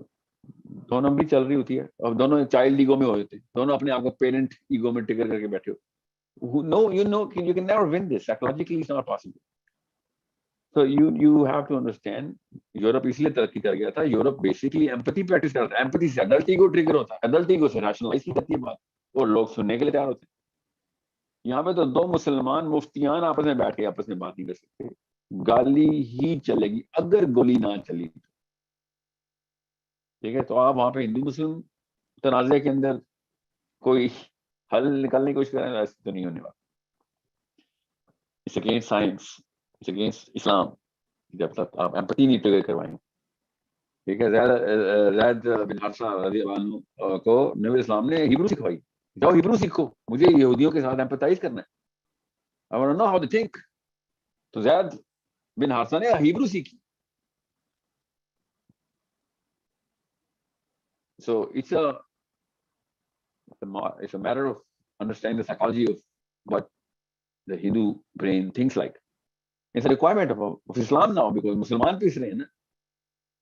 2 نمبر چل رہی ہوتی ہے, اور دونوں چائلڈ ایگو میں ہو جاتے ہیں, دونوں اپنے آپ کو پیرنٹ ایگو میں ٹگر کر کے بیٹھے ہو. No, you can never win this. Psychologically it's not possible. So you have to understand, Europe اس لیے ترقی کر گیا تھا, یورپ بیسکلی ایمپتھی پریکٹس کرتا ہے. ایمپتھی سے ایڈلٹ ایگو ٹریگر ہوتا ہے, ایڈلٹ ایگو سے ریشنلائز کی جاتی ہے بات, اور لوگ سننے کے لیے تیار ہوتے ہیں. یہاں پہ تو 2 مسلمان مفتیان آپس میں بیٹھ کے آپس میں بات نہیں کر سکتے, گالی ہی چلے گی اگر گولی نہ چلی. ٹھیک ہے, تو آپ وہاں پہ ہندو مسلم تنازع کے اندر کوئی حل نکالنے کی کوشش کریں, ایسے تو نہیں ہونے والا. It's against science, it's against Islam, جب تک آپ ایمپتھی نہیں ٹریگر کروائیں. ٹھیک ہے, زید بن حارثہ رضی اللہ عنہ کو نبی اسلام نے ہیبرو سکھوائی, جاؤ ہیبرو سیکھو, مجھے یہودیوں کے ساتھ ایمپتھائز کرنا ہے, I want to know how they think. تو زید بن حارثہ نے ہیبرو سیکھی. So it's a matter of understanding the psychology of what the Hindu brain thinks like. It's a requirement of Islam now, because مسلمان پیس رہے ہیں نا,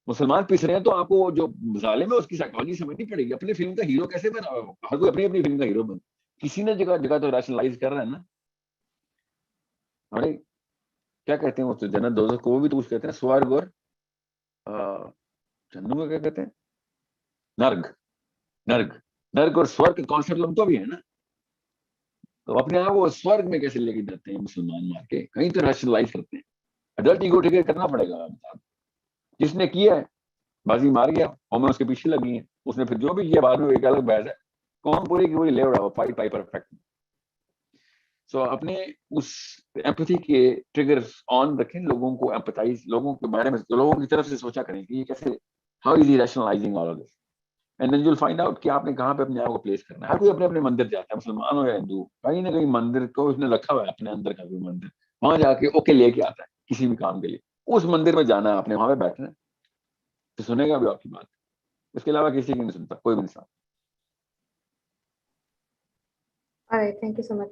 مسلمان پیس رہے ہیں, تو آپ کو جو ظالم ہے اس کی سائیکالوجی سمجھنی پڑے گی. اپنے فلم کا ہیرو کیسے بنا, ہر کوئی اپنی اپنی فلم کا ہیرو بن, کسی نے جگہ تو ریشنلائز کر رہا ہے نا. ارے کیا کہتے ہیں وہ جنت دوزخ کو بھی تو کچھ کہتے ہیں, سورگ اور جنوں کا کیا کہتے ہیں, نرگ اور سورگ کے کانسیپٹ ان کو بھی ہے نا. تو اپنے آپ کو سورگ میں کیسے لے کے جاتے ہیں مسلمان مار کے, کہیں تو ریشنلائز کرتے ہیں. اڈلٹ ایگو ٹھیک کرنا پڑے گا. جس نے کیا ہے بازی مار گیا, اور میں اس کے پیچھے لگی ہیں, اس نے پھر جو بھی کیا بعد میں ایک الگ بحث ہے, کون پوری کی پوری لے رہا ہو فائٹ پائی پرفیکٹ. سو اپنے اس ایمپتھی کے ٹریگرز آن رکھیں, لوگوں کو ایمپتھائز, لوگوں کے بارے میں لوگوں کی طرف سے سوچا کریں کہ یہ کیسے, how is he rationalising all of this, and then you will find out کہ آپ نے کہاں پہ اپنے آپ کو پلیس کرنا ہے. ہر کوئی اپنے اپنے مندر جاتا ہے, مسلمان ہو یا ہندو, کہیں نہ کہیں مندر کو اس نے رکھا ہوا ہے اپنے اندر کا بھی مندر, وہاں جا کے اوکے لے کے آتا ہے کسی بھی کام کے لیے. اس مندر میں جانا ہے, آپ نے وہاں پہ بیٹھنا ہے, تو سنے گا بھی آپ کی بات, اس کے علاوہ کسی کی نہیں سنتا کوئی بھی انسان. All right, thank you so much.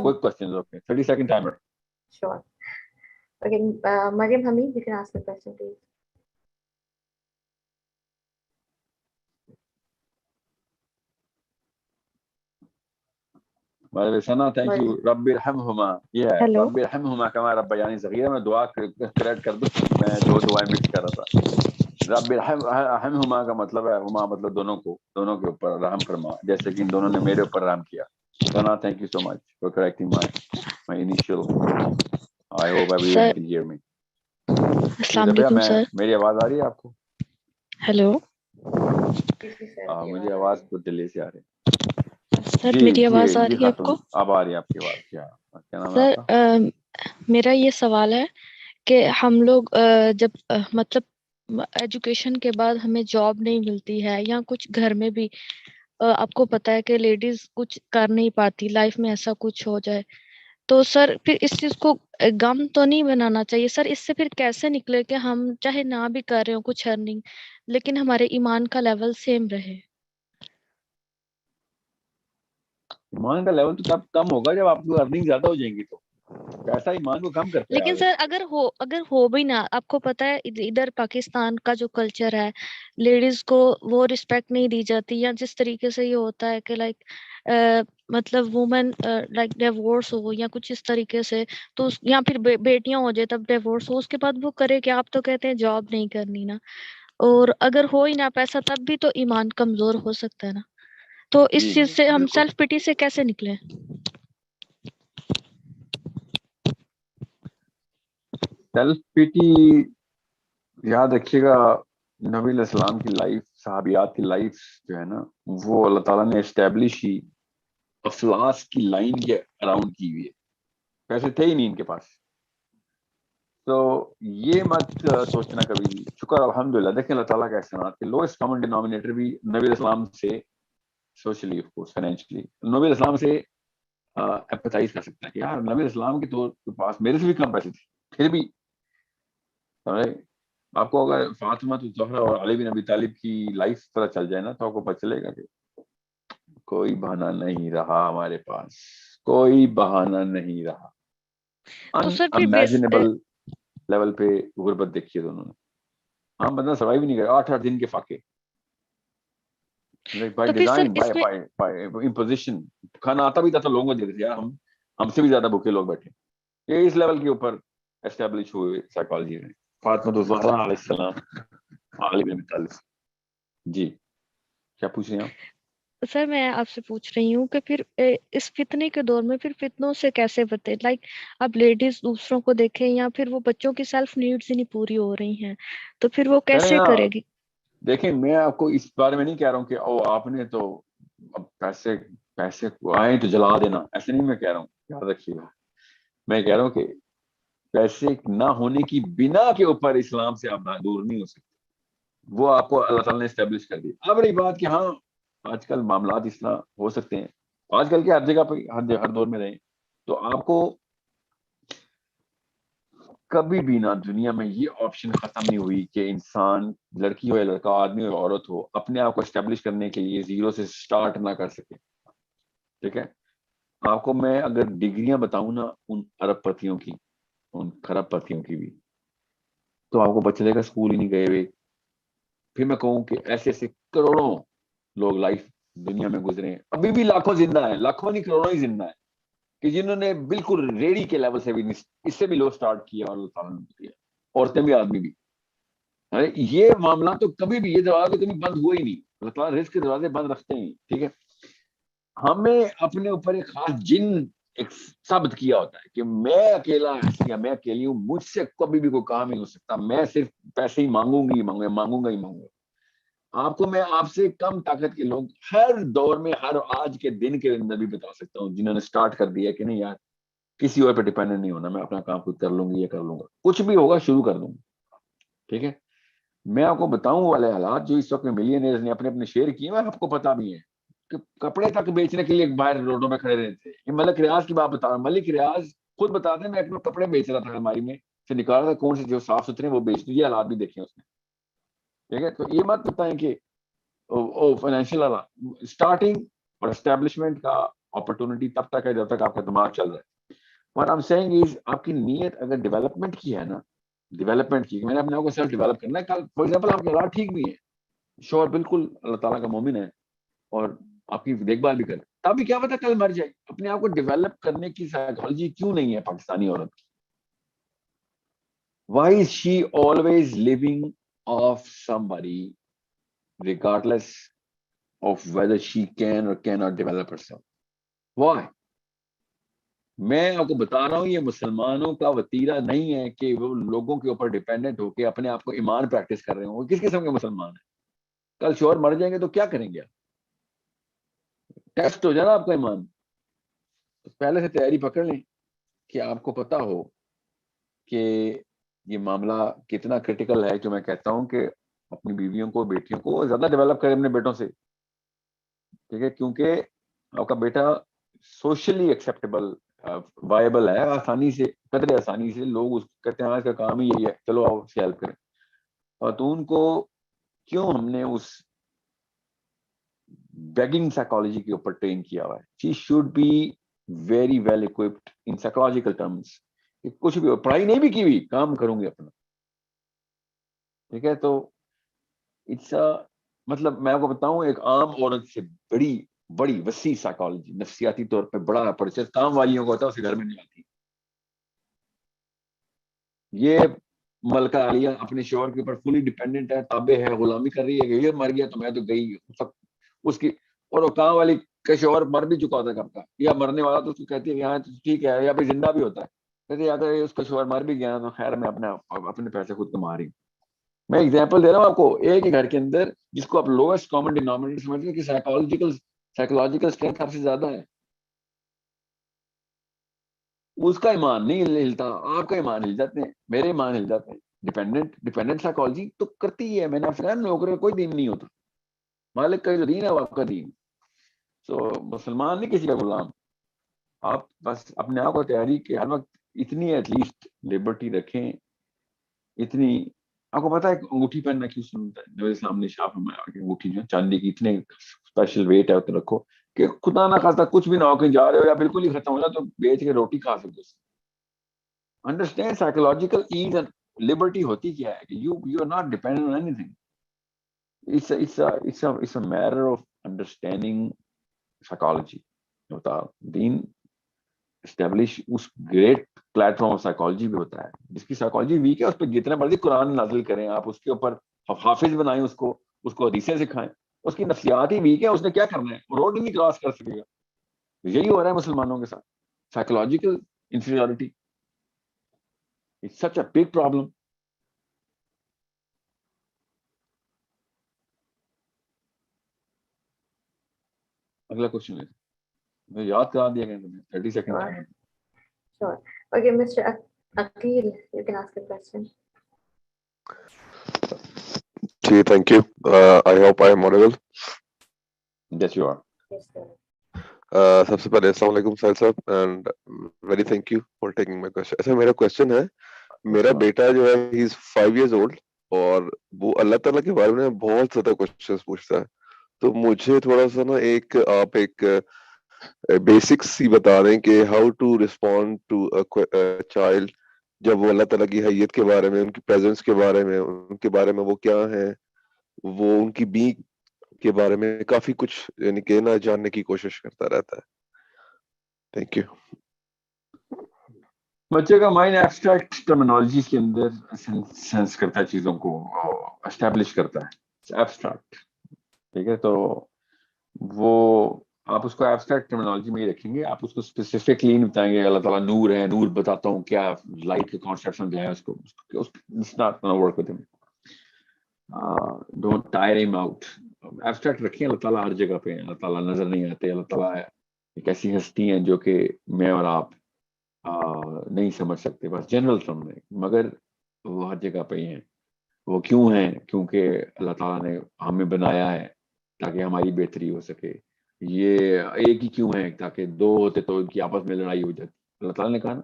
Quick questions, okay. 30-second timer. Sure. Okay, Mariam Hamid, you can ask the question, please. Sana, thank you. Rabbi irhamhuma. Yeah. Hello. Rabbi irhamhuma kama rabbayani saghira. میں دعا correct کر دوں, میں دو دعائیں mix کر رہا تھا. رب ارحمہما کا مطلب ہے, ہما مطلب دونوں کو, دونوں کے اوپر رحم فرما, جیسے کہ ان دونوں نے میرے اوپر رحم کیا. Sana, thank you so much for correcting my initial. I hope everyone can hear me. السلام علیکم سر. میری آواز آ رہی ہے آپ کو؟ ہیلو مجھے آواز کو ڈیلے سے آ رہی ہے. سر میری آواز آ رہی ہے آپ کو؟ اب آ رہی ہے آپ کی آواز. کیا نام ہے سر آپ کا؟ میرا یہ سوال ہے کہ ہم لوگ جب مطلب ایجوکیشن کے بعد ہمیں جاب نہیں ملتی ہے, یا کچھ گھر میں بھی آپ کو پتا ہے کہ لیڈیز کچھ کر نہیں پاتی, لائف میں ایسا کچھ ہو جائے, تو سر پھر اس چیز کو غم تو نہیں بنانا چاہیے سر. اس سے پھر کیسے نکلے کہ ہم چاہے نہ بھی کر رہے ہوں کچھ ارننگ, لیکن ہمارے ایمان کا لیول سیم رہے. ایمان کا لیول تو تب کم ہوگا جب آپ کو ارننگ زیادہ ہو جائیں گی, تو پیسہ ایمان کو کم کرتا ہے. لیکن سر اگر ہو بھی نا, آپ کو پتا ہے ادھر پاکستان کا جو کلچر ہے, لیڈیز کو وہ رسپیکٹ نہیں دی جاتی, یا جس طریقے سے یہ ہوتا ہے کہ لائک مطلب وومن لائک ڈیورس ہو یا کچھ اس طریقے سے, تو یا پھر بیٹیاں ہو جائے تب ڈیورس ہو, اس کے بعد وہ کرے کہ آپ تو کہتے ہیں جاب نہیں کرنی نا, اور اگر ہو ہی نہ پیسہ تب بھی تو ایمان کمزور ہو سکتا ہے نا. تو اس چیز سے ہم سیلف پٹی سے کیسے نکلیں؟ سیلف پیٹی یاد رکھیے گا, نبی علیہ السلام کی لائف, صحابیات کی لائف جو ہے نا, وہ اللہ تعالیٰ نے اسٹیبلش ہی افلاس کی لائن کے اراؤنڈ کی ہوئی ہے. پیسے تھے ہی نہیں ان کے پاس. تو یہ مت سوچنا کبھی بھی. شکر الحمدللہ, دیکھیں اللہ تعالیٰ کا احسانات کہ لوئسٹ کامن ڈینومینیٹر بھی نبی علیہ السلام سے سوشلی آف کورس فائنینشلی نبی علیہ السلام سے ایمپتھائز کر سکتا ہے کہ یار نبی علیہ السلام کے تو پاس میرے سے بھی کم پیسے تھے, پھر بھی آپ کو اگر فاطمہ الزہرا اور علی بن ابی طالب کی لائف پتہ چل جائے نا, تو آپ کو پتہ چلے گا کہ کوئی بہانہ نہیں رہا ہمارے پاس, کوئی بہانہ نہیں رہا. انمیجنیبل لیول پہ غربت دیکھی ہے دونوں نے. ہاں بندہ سروائیو بھی نہیں کرے, 8 دن کے فاقے بائی ڈیزائن, بائی امپوزیشن. کھانا آتا بھی تھا تو لوگوں کو دیتے تھے, یار ہم سے بھی زیادہ بھوکے لوگ بیٹھے. یہ اس لیول کے اوپر اسٹیبلش ہوئے سائیکالوجی میں. فاطمہ الزہرا علیہ السلام, علی بن ابی طالب. جی کیا پوچھ رہے ہیں آپ؟ سر میں آپ سے پوچھ رہی ہوں کہ پھر اس فتنے کے دور میں پھر فتنوں سے کیسے بچیں؟ لائک اب لیڈیز دوسروں کو دیکھیں, یا پھر وہ بچوں کی سیلف نیڈز ہی نہیں پوری ہو رہی ہیں, تو پھر وہ کیسے کرے گی؟ دیکھیں میں آپ کو اس بارے میں نہیں کہہ رہا ہوں کہ آپ نے تو اب پیسے آئے تو جلا دینا, ایسے نہیں میں کہہ رہا ہوں, یاد رکھیے گا. میں کہہ رہا ہوں کہ پیسے نہ ہونے کی بنا کے اوپر اسلام سے آپ دور نہیں ہو سکتے. وہ آپ کو اللہ تعالیٰ نے اسٹیبلش کر دیا. اب رہی بات کہ ہاں آج کل معاملات اس طرح ہو سکتے ہیں آج کل کے ہر جگہ پہ ہر دور میں رہیں تو آپ کو کبھی بھی نہ دنیا میں یہ آپشن ختم نہیں ہوئی کہ انسان لڑکی ہو یا لڑکا، آدمی ہو عورت ہو، اپنے آپ کو اسٹیبلش کرنے کے لیے زیرو سے سٹارٹ نہ کر سکے. ٹھیک ہے، آپ کو میں اگر ڈگریاں بتاؤں نا ان ارب پتیوں کی، ان خراب پتیوں کی بھی، تو آپ کو پتہ چلے گا اسکول ہی نہیں گئے ہوئے. پھر میں کہوں کہ ایسے ایسے کروڑوں لوگ لائف دنیا میں گزرے ہیں، ابھی بھی لاکھوں زندہ ہیں، لاکھوں نہیں کروڑوں ہی زندہ ہیں، کہ جنہوں نے بالکل ریڈی کے لیول سے بھی اس سے بھی لو سٹارٹ کیا اور اللہ تعالیٰ نے کیا، عورتیں بھی آدمی بھی. یہ معاملہ تو کبھی بھی، یہ دروازے کبھی بند ہوئے ہی نہیں. اللہ تعالیٰ رزق کے دروازے بند رکھتے ہیں. ٹھیک ہے، ہمیں اپنے اوپر ایک خاص جن ایک ثابت کیا ہوتا ہے کہ میں اکیلا یا میں اکیلی ہوں، مجھ سے کبھی بھی کوئی کام نہیں ہو سکتا، میں صرف پیسے ہی مانگوں گا ہی مانگوں گا. آپ کو میں آپ سے کم طاقت کے لوگ ہر دور میں، ہر آج کے دن کے اندر بھی بتا سکتا ہوں جنہوں نے سٹارٹ کر دیا کہ نہیں یار کسی اور پہ ڈیپینڈنٹ نہیں ہونا، میں اپنا کام خود کر لوں گی، یہ کر لوں گا، کچھ بھی ہوگا شروع کر دوں گا. ٹھیک ہے، میں آپ کو بتاؤں والے حالات جو اس وقت میں ملینئرز نے اپنے اپنے شیئر کیے ہیں، آپ کو پتا بھی ہے کہ کپڑے تک بیچنے کے لیے باہر روڈوں میں کھڑے رہتے ہیں. یہ ملک ریاض کی بات بتا رہا ہوں. ملک ریاض خود بتاتے ہیں میں اپنے کپڑے بیچ رہا تھا الماری میں سے نکال رہا تھا، کون سے جو صاف ستھرے وہ بیچ دیے، حالات بھی دیکھے اس نے. ٹھیک ہے، تو یہ مت بتائیں کہ فائنینشیل اسٹارٹنگ اور اسٹیبلشمنٹ کا اپرچونٹی تب تک ہے جب تک آپ کا دماغ چل رہا ہے. What I'm saying is آپ کی نیت اگر ڈیولپمنٹ کی ہے نا، ڈیولپمنٹ کی، میں نے اپنے آپ کو سیلف ڈیولپ کرنا ہے. کل فار ایگزامپل آپ کے حالات ٹھیک بھی ہے، شور بالکل اللہ تعالیٰ کا مومن ہے اور آپ کی دیکھ بھال بھی کرے، تب بھی کیا پتا کل مر جائے. اپنے آپ کو ڈیولپ کرنے کی سائیکالوجی کیوں نہیں ہے پاکستانی عورت کی؟ Why is she always living off somebody regardless of whether she can or cannot develop herself? Why? میں آپ کو بتا رہا ہوں یہ مسلمانوں کا وتیرہ نہیں ہے کہ وہ لوگوں کے اوپر ڈیپینڈنٹ ہو کے اپنے آپ کو ایمان پریکٹس کر رہے ہوں. وہ کس قسم کے مسلمان ہیں؟ کل شوہر مر جائیں گے تو کیا کریں گے؟ ٹیسٹ ہو جانا آپ کا ایمان. پہلے سے تیاری پکڑ لیں کہ آپ کو پتا ہو کہ یہ معاملہ کتنا کرٹیکل ہے. جو میں کہتا ہوں کہ اپنی بیویوں کو، بیٹیوں کو زیادہ ڈیولپ کریں اپنے بیٹوں سے. ٹھیک ہے، کیونکہ آپ کا بیٹا سوشلی ایکسیپٹیبل وائبل ہے، آسانی سے، قدرے آسانی سے لوگ اس کہتے ہیں اس کا کام ہی یہی ہے، چلو آؤ اس سے ہیلپ کریں. خاتون کو کیوں ہم نے اس بیگنگ سائیکالوجی کے اوپر ٹرین کیا ہوا ہے؟ She should be very well occupied in psychological terms. کچھ بھی ہو، پڑھائی نہیں بھی کی ہوئی، کام کروں گی اپنا. ٹھیک ہے، تو اٹس مطلب میں آپ کو بتاؤں ایک عام عورت سے بڑی وسیع سائیکالوجی، نفسیاتی طور پہ بڑا پرچیز کام والیوں کو ہوتا ہے، اسے گھر میں نہیں آتی. یہ ملکہ عالیہ اپنے شوہر کے اوپر فلی ڈیپینڈنٹ ہے، تابع ہے، غلامی کر رہی ہے کہ یہ مر گیا تو میں تو گئی اس کی. اور وہ کام والی کا شوہر مر بھی چکا ہوتا ہے کب کا، یا مرنے والا تو اس کو کہتی ہے یہاں ٹھیک ہے، یا پھر زندہ بھی ہوتا ہے کہتے یا تو اس کا شوہر مر بھی گیا تو خیر میں اپنے پیسے خود کما رہی ہوں. میں ایگزامپل دے رہا ہوں آپ کو، ایک ہی گھر کے اندر جس کو آپ لوئسٹ کامن ڈینومینیٹر سمجھتے ہیں کہ سائیکولوجیکل اسٹرینتھ آپ سے زیادہ ہے، اس کا ایمان نہیں ہلتا، آپ کا ایمان ہل جاتے ہیں، میرے ایمان ہل جاتے ہیں. ڈیپینڈنٹ سائیکالوجی تو کرتی ہے. میں نے آپ نوکر کوئی دین نہیں ہوتا، مالک کا جو دین ہے وہ آپ کا دین. سو مسلمان نہیں کسی کا غلام. آپ بس اپنے آپ کو تیاری کہ ہر وقت اتنی ایٹ لیسٹ لبرٹی رکھیں. اتنی آپ کو پتا ہے انگوٹھی پہننا کیوں سنتا ہے؟ نبی اسلام نے شاہ فرمایا کہ انگوٹھی جو چاندی کی اتنے اسپیشل ویٹ ہے اتنے رکھو کہ خدا نہ خاصا کچھ بھی نہ ہو، کہیں جا رہے ہو یا بالکل ہی ختم ہو جائے تو بیچ کے روٹی کھا سکتے. Understand psychological ease and liberty ہوتی کیا ہے کہ you are not dependent on anything. It's a matter of understanding psychology. Then establish اس great platform of psychology بھی ہوتا ہے. جس کی سائیکالوجی ویک ہے اس پہ جتنے مرضی قرآن نازل کریں آپ، اس کے اوپر حافظ بنائیں، اس کو حدیثیں سکھائیں، اس کی نفسیات ہی ویک ہے، اس نے کیا کرنا ہے؟ روڈ نہیں کراس کر سکے گا. یہی ہو رہا ہے مسلمانوں کے ساتھ. Psychological inferiority it's such a big problem. اگلا کوشچن ہے، میں یاد کرا دیا گیا تمہیں 30 second. Sure. Okay, Mr. Aqil, you can ask a question. Thank you. I hope I am audible. Yes, you are. Yes, sir. سب سے پہلے السلام علیکم ساحل صاحب and very thank you for taking my question. اچھا میرا کوشچن ہے, میرا بیٹا جو ہے ہی از 5 years old اور وہ اللہ تعالیٰ کے بارے میں بہت زیادہ کوشچنس پوچھتا ہے. تو مجھے تھوڑا سا نا آپ ایک بیسکس ہی بتا دیں کہ how to respond to child جب وہ اللہ تعالیٰ کی حیت کے بارے میں, ان کی پریزنس کے بارے میں, ان کے بارے میں وہ کیا ہیں, وہ ان کی بینگ کے بارے میں کافی کچھ یعنی کہ نہ جاننے کی کوشش کرتا رہتا ہے. Thank you. بچے کا مائنڈ ایبسٹریکٹ ٹرمینالوجیز کے اندر سینس کرتا ہے, چیزوں کو اسٹیبلش کرتا ہے ایبسٹریکٹ. ٹھیک ہے, تو وہ آپ اس کو ایبسٹریکٹ ٹرمینالوجی میں ہی رکھیں گے, آپ اس کو اسپیسیفکلی نہیں بتائیں گے اللہ تعالیٰ نور ہے, نور بتاتا ہوں کیا لائٹ کے کانسیپٹ سمجھایا اس کو, it's not gonna work with him. Don't tire him out. Abstract رکھیں, اللہ تعالیٰ ہر جگہ پہ ہیں, اللہ تعالیٰ نظر نہیں آتے, اللہ تعالیٰ ایک ایسی ہستی ہیں جو کہ میں اور آپ نہیں سمجھ سکتے, بس جنرل ٹرم میں, مگر وہ ہر جگہ پہ ہی ہیں. وہ کیوں ہیں؟ کیونکہ اللہ تعالیٰ نے ہمیں بنایا ہے تاکہ ہماری بہتری ہو سکے. یہ ایک ہی کیوں ہے تاکہ دو ہوتے تو ان کی آپس میں لڑائی ہو جاتی. اللہ تعالیٰ نے کہا نا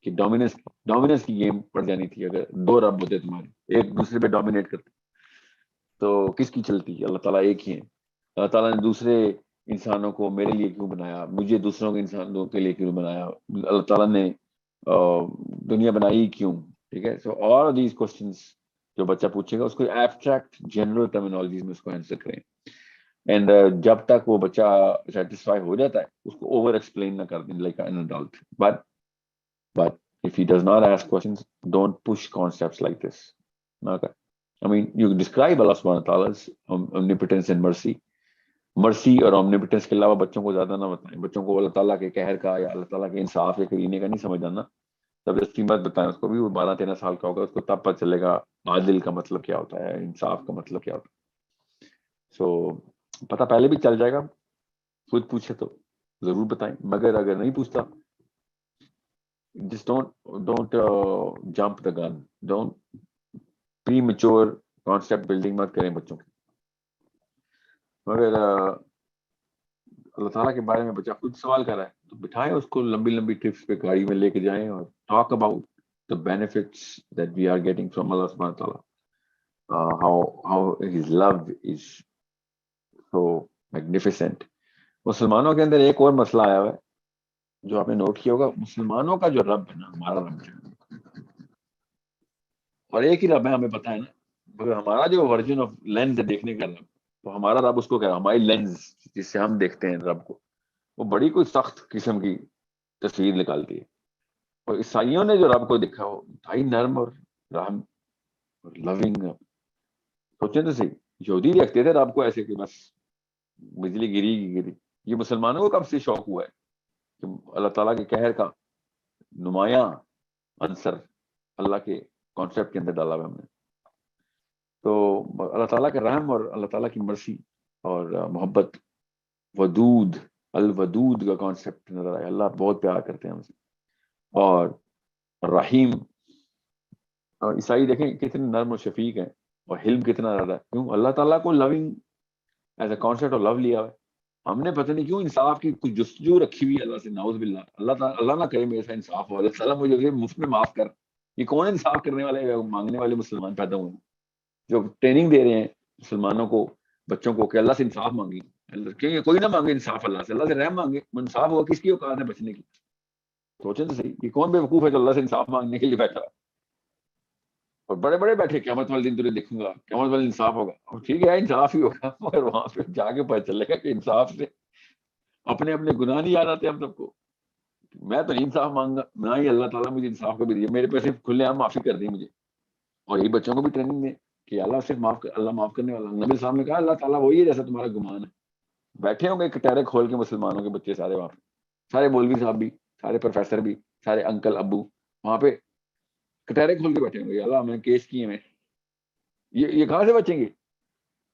کہ ڈومیننس کی گیم پڑ جانی تھی. اگر دو رب ہوتے تمہارے, ایک دوسرے پہ ڈومینیٹ کرتے, تو کس کی چلتی؟ اللہ تعالیٰ ایک ہی ہے. اللہ تعالیٰ نے دوسرے انسانوں کو میرے لیے کیوں بنایا, مجھے دوسروں کے انسانوں کے لیے کیوں بنایا, اللہ تعالیٰ نے دنیا بنائی کیوں. ٹھیک ہے, سو آل دیز کوسچنس جو بچہ پوچھے گا اس کو ایبسٹریکٹ جنرل ٹرمینالوجیز میں اس کو آنسر کریں. اینڈ جب تک وہ بچہ سیٹسفائی ہو جاتا ہے اس کو اوور ایکسپلین نہ کر دیں like an adult. But if he does not ask questions, don't push concepts like this. Okay. I mean, you describe Allah subhanahu wa ta'ala's omnipotence and mercy. مرسی اور omnipotence کے علاوہ بچوں کو زیادہ نہ بتائیں. بچوں کو اللہ تعالیٰ کے قہر کا یا اللہ تعالیٰ کے انصاف یا کرینے کا نہیں سمجھ آنا, زبردستی مت بتائیں اس کو بھی. وہ 12-13 سال کا ہوگا, اس کو تب پتہ چلے گا عادل کا مطلب کیا ہوتا ہے, انصاف کا مطلب کیا ہوتا ہے. سو پتہ پہلے بھی چل جائے گا, خود پوچھے تو ضرور بتائیں, مگر اگر نہیں پوچھتا just don't jump the gun. Don't premature concept building مت کریں بچوں کی. مگر اللہ تعالیٰ کے بارے میں بچہ خود سوال کر رہا ہے تو بٹھائیں اس کو, لمبی لمبی ٹرپس پہ گاڑی میں لے کے جائیں اور talk about the benefits that we are getting from Allah subhanahu wa ta'ala. How his love is so magnificent. مسلمانوں کے اندر ایک اور مسئلہ آیا ہوا ہے جو آپ نے نوٹ کیا ہوگا. مسلمانوں کا جو رب ہے نا, ہمارا رب ہے, اور ایک ہی رب ہے, ہمیں پتہ ہے نا, مگر ہمارا جو ورژن آف لینز ہے دیکھنے کا رب, تو ہمارا رب اس کو کہہ رہا, ہماری لینز جس سے ہم دیکھتے ہیں رب کو, وہ بڑی کوئی سخت قسم کی تصویر نکالتی ہے. اور عیسائیوں نے جو رب کو دیکھا وہ انتہائی نرم اور رحم اور لونگ. سوچیں تو صحیح, یہودی دیکھتے تھے رب کو ایسے کہ بس بجلی گری کی گری. یہ مسلمانوں کو کب سے شوق ہوا ہے کہ اللہ تعالیٰ کے قہر کا نمایاں عنصر اللہ کے کانسیپٹ کے اندر ڈالا ہوا ہم نے. تو اللہ تعالیٰ کا رحم اور اللہ تعالیٰ کی مرسی اور محبت, ودود, الودود کا کانسیپٹ نظر آیا. اللہ بہت پیار کرتے ہیں ہم سے. اور رحیم, اور عیسائی دیکھیں کتنے نرم و شفیق ہیں, اور حلم کتنا زیادہ ہے. کیوں؟ اللہ تعالیٰ کو loving as a concept of love لیا ہوا ہے. ہم نے پتہ نہیں کیوں انصاف کی کچھ جستجو رکھی ہوئی اللہ سے, نعوذ باللہ. اللہ نہ کرے میرے سے انصاف ہو, اللہ تعالیٰ مجھے مفت میں معاف کر. یہ کون انصاف کرنے والے مانگنے والے مسلمان پیدا ہوئے ہیں جو ٹریننگ دے رہے ہیں مسلمانوں کو, بچوں کو, کہ اللہ سے انصاف مانگی. کہ کوئی نہ مانگے انصاف اللہ سے, اللہ سے رحم مانگے. انصاف ہوا کس کی اوقات ہے بچنے کی؟ سوچیں تو صحیح, یہ کون بے وقوف ہے جو اللہ سے انصاف مانگنے کے لیے بیٹھا, اور بڑے بڑے بیٹھے قیامت والے دن تجھے دیکھوں گا, قیامت والے انصاف ہوگا. اور ٹھیک ہے انصاف ہی ہوگا, مگر وہاں پہ جا کے پتہ چلے گا کہ انصاف سے اپنے اپنے گناہ نہیں یاد آتے ہم سب کو. میں تو نہیں انصاف مانگا, نہ ہی اللہ تعالیٰ مجھے انصاف کو بھی دیا, میرے پیسے کھلے عام معافی کر دی مجھے. اور یہ بچوں کو بھی ٹریننگ دیں کہ اللہ صرف معاف کر, اللہ معاف کرنے والا. نبی صاحب نے کہا اللہ تعالیٰ وہی ہے جیسا تمہارا گمان ہے. بیٹھے ہوں گے کٹہرے کھول کے مسلمانوں کے بچے سارے وہاں پہ, سارے مولوی صاحب بھی, سارے پروفیسر بھی, سارے انکل ابو وہاں پہ کٹہرے کھول کے بیٹھے ہوں گے. اللہ ہمیں کیس کیے ہیں, یہ کہاں سے بچیں گے؟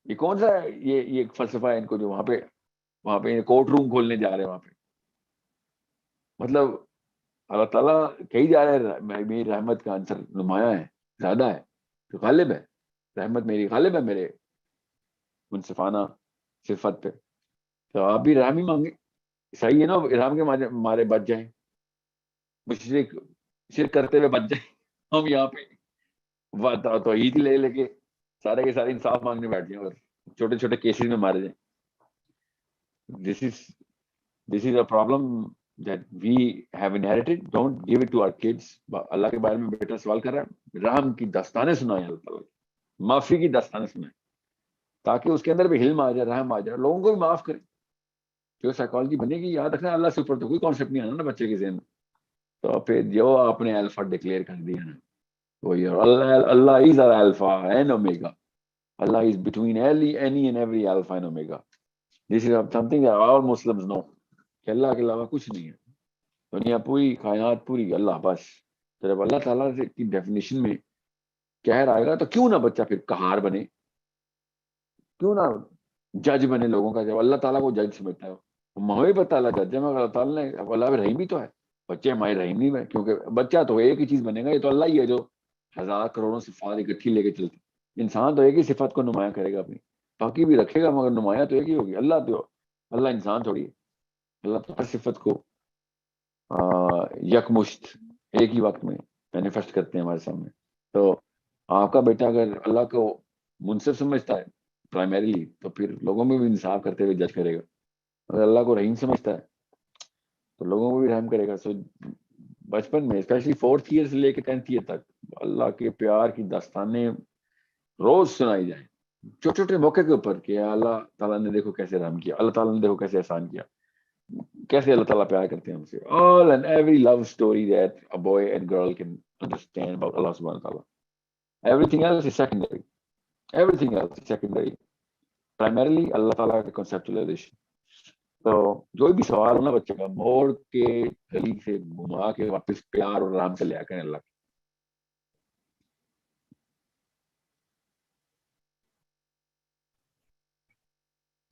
یہ کون سا یہ ایک فلسفہ ہے ان کو جو وہاں پہ کورٹ روم کھولنے جا رہے ہیں وہاں پہ. مطلب اللہ تعالیٰ کہی جا رہا ہے میری رحمت کا عنصر نمایاں ہے, زیادہ ہے, تو غالب ہے, رحمت میری غالب ہے میرے منصفانہ صفت پہ. تو آپ بھی رحم ہی مانگے, صحیح ہے نا, ارحام کے مارے بچ جائیں, شرک کرتے ہوئے بچ جائیں, ہم یہاں پہ توحید لے کے سارے کے سارے انصاف مانگنے بیٹھ جائیں اور چھوٹے چھوٹے کیسز میں مارے جائیں. This is a problem that we have inherited. Don't give it to our kids. اللہ کے بارے میں بیٹا سوال کر رہا ہے, رحم کی داستانیں سنائیں, اللہ تعالیٰ معافی کی داستانیں سنائیں, تاکہ اس کے اندر بھی حلم آ جائے, رحم آ جائے, لوگوں کو بھی معاف کریں. جو سائیکالوجی بنے گی, یاد رکھنا اللہ سے اوپر تو کوئی کانسیپٹ نہیں آنا نا بچے کے ذہن میں. تو پھر جو آپ نے الفا ڈکلیئر کر دیا نا, وہی اللہ از الفا اینڈ اومیگا. اللہ is between any and every alpha and omega. This is something that all Muslims know. کہ اللہ کے علاوہ کچھ نہیں ہے, دنیا پوری, کائنات پوری, اللہ بس. تو جب اللہ تعالیٰ کی ڈیفینیشن میں قہر آئے گا تو کیوں نہ بچہ پھر قہار بنے, کیوں نہ جج بنے لوگوں کا, جب اللہ تعالیٰ کو جج سمجھتا ہے. ہمیں پتہ اللہ جج ہے, مگر اللہ تعالیٰ نے, اللہ رحیم بھی تو ہے, بچے ہمارے رحیم نہیں ہے, کیونکہ بچہ تو ایک ہی چیز بنے گا, یہ تو اللہ ہی ہے جو ہزار کروڑوں صفات اکٹھی لے کے چلتے. انسان تو ایک ہی صفت کو نمایاں کرے گا اپنی, باقی بھی رکھے گا مگر نمایاں تو ایک ہی ہوگی. اللہ انسان تھوڑی ہے, اللہ تو ہر صفت کو یکمشت ایک ہی وقت میں مینیفیسٹ کرتے ہیں ہمارے سامنے. تو آپ کا بیٹا اگر اللہ کو منصف سمجھتا ہے پرائمریلی, تو پھر لوگوں میں بھی انصاف کرتے ہوئے جج کرے گا. اگر اللہ کو رحیم سمجھتا ہے تو لوگوں کو بھی رحم کرے گا. سو بچپن میں اسپیشلی 4th ایئر سے لے کے 10th ایئر تک اللہ کے پیار کی داستانیں روز سنائی جائیں, چھوٹے چھوٹے موقع کے اوپر, کہ اللہ تعالیٰ نے دیکھو کیسے رحم کیا, اللہ تعالیٰ نے دیکھو کیسے احسان کیا, کیسے اللہ تعالیٰ پیار کرتے ہیں ہم سے. All and every love story that a boy and girl can understand about Allah subhanahu wa ta'ala. Everything else is secondary. Everything else is secondary. Primarily اللہ تعالیٰ کا conceptualization. تو جو بھی سوال ہونا بچے کا, موڑ کے گلی سے گھما کے واپس پیار اور رحم سے لے آ کریں اللہ.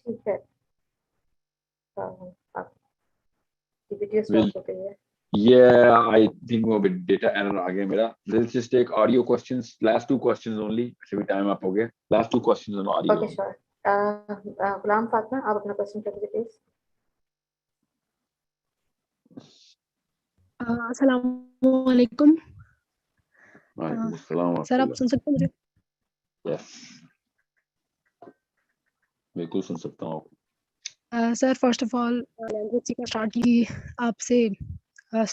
ٹھیک ہے, ویڈیو اسٹاپ ہو گئی ہے. Yeah, I think وہ ڈیٹا ایرر آ گیا میرا. Let's just take audio questions. Last 2 questions only. ایسے بھی ٹائم آپ ہو گیا. Last 2 questions on audio. Okay شور. غلام فاطمہ, آپ اپنا کوشچن کر دیجیے پلیز. السلام علیکم. وعلیکم السلام. سر آپ سن سکتے ہیں مجھے؟ Yes. بالکل سن سکتا ہوں. سر فرسٹ آف آل لینگویج سیکھنا اسٹارٹ کی آپ سے آپ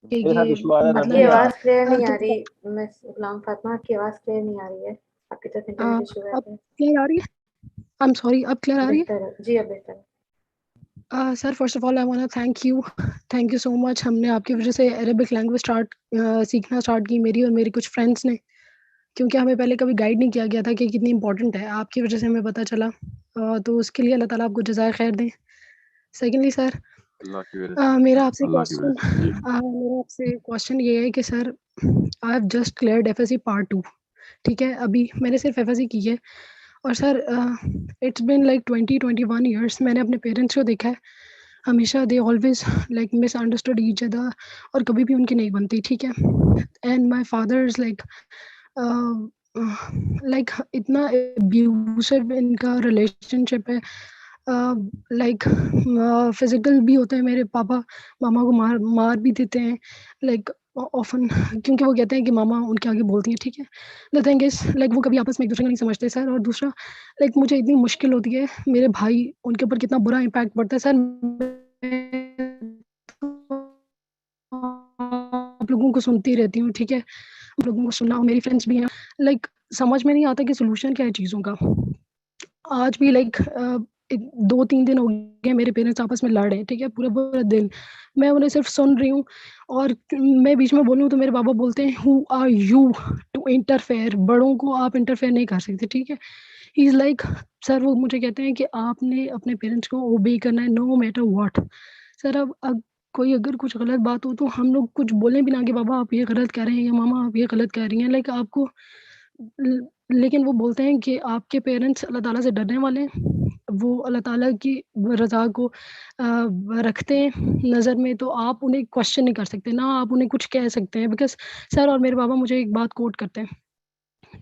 کی آواز کلیئر نہیں آ رہی مس غلام فاطمہ, آپ کی آواز کلیئر نہیں آ رہی ہے, آپ کی طرف انٹرنیٹ ایشو ہے. کلیئر آ رہی ہے؟ آئی ایم سوری, اب کلیئر آ رہی ہے؟ جی اب بہتر ہے. Sir first of all I want thank you so much. ہم نے آپ کی وجہ سے عربک لینگویج سیکھنا اسٹارٹ کی, میری اور میری کچھ فرینڈس نے, کیونکہ ہمیں پہلے کبھی گائیڈ نہیں کیا گیا تھا کہ کتنی امپورٹنٹ ہے. آپ کی وجہ سے ہمیں پتہ چلا, تو اس کے لیے اللہ تعالیٰ آپ کو جزائے خیر دیں. سیکنڈلی سر, میرا آپ سے کوشچن یہ ہے کہ sir I have just cleared F S C part 2. ٹھیک ہے, ابھی میں نے صرف ایف ایس سی کی ہے, اور sir it's been like 20-21 years. میں نے اپنے پیرنٹس کو دیکھا ہے, ہمیشہ they always like misunderstood each other, اور کبھی بھی ان کی نہیں بنتی. ٹھیک ہے, and my father is like اتنا ابیوسو ان کا ریلیشن شپ ہے, لائک فزیکل بھی ہوتے ہیں. میرے پاپا ماما کو مار بھی دیتے ہیں, لائک آفن, کیونکہ وہ کہتے ہیں کہ ماما ان کے آگے بولتی ہیں. ٹھیک ہے, دا تھنگ از لائک وہ کبھی آپس میں ایک دوسرے کو نہیں سمجھتے سر. اور دوسرا لائک مجھے اتنی مشکل ہوتی ہے, میرے بھائی ان کے اوپر کتنا برا امپیکٹ پڑتا ہے سر. آپ لوگوں کو سنتی رہتی ہوں. ٹھیک ہے, آپ لوگوں کو سننا, میری فرینڈس بھی ہیں, لائک سمجھ میں نہیں آتا کہ سولوشن کیا ہے چیزوں کا. آج بھی لائک 2-3 دن ہو گئے میرے پیرنٹس آپس میں لڑ رہے ہیں. ٹھیک ہے, پورا دن میں انہیں صرف سن رہی ہوں, اور میں بیچ میں بولوں تو میرے بابا بولتے ہیں who are you to interfere, بڑوں کو آپ انٹرفیئر نہیں کر سکتے. ٹھیک ہے, ہی از لائک سر, وہ مجھے کہتے ہیں کہ آپ نے اپنے پیرنٹس کو اوبے کرنا ہے نو میٹر واٹ. سر اب کوئی اگر کچھ غلط بات ہو تو ہم لوگ کچھ بولیں بھی نہ کہ بابا آپ یہ غلط کہہ رہے ہیں یا ماما آپ یہ غلط کہہ رہی ہیں, لائک آپ کو, لیکن وہ بولتے ہیں کہ آپ کے پیرنٹس اللہ تعالیٰ سے ڈرنے والے ہیں, وہ اللہ تعالیٰ کی رضا کو رکھتے ہیں نظر میں, تو آپ انہیں کوشچن نہیں کر سکتے, نہ آپ انہیں کچھ کہہ سکتے ہیں. بیکاز سر اور میرے بابا مجھے ایک بات کوٹ کرتے ہیں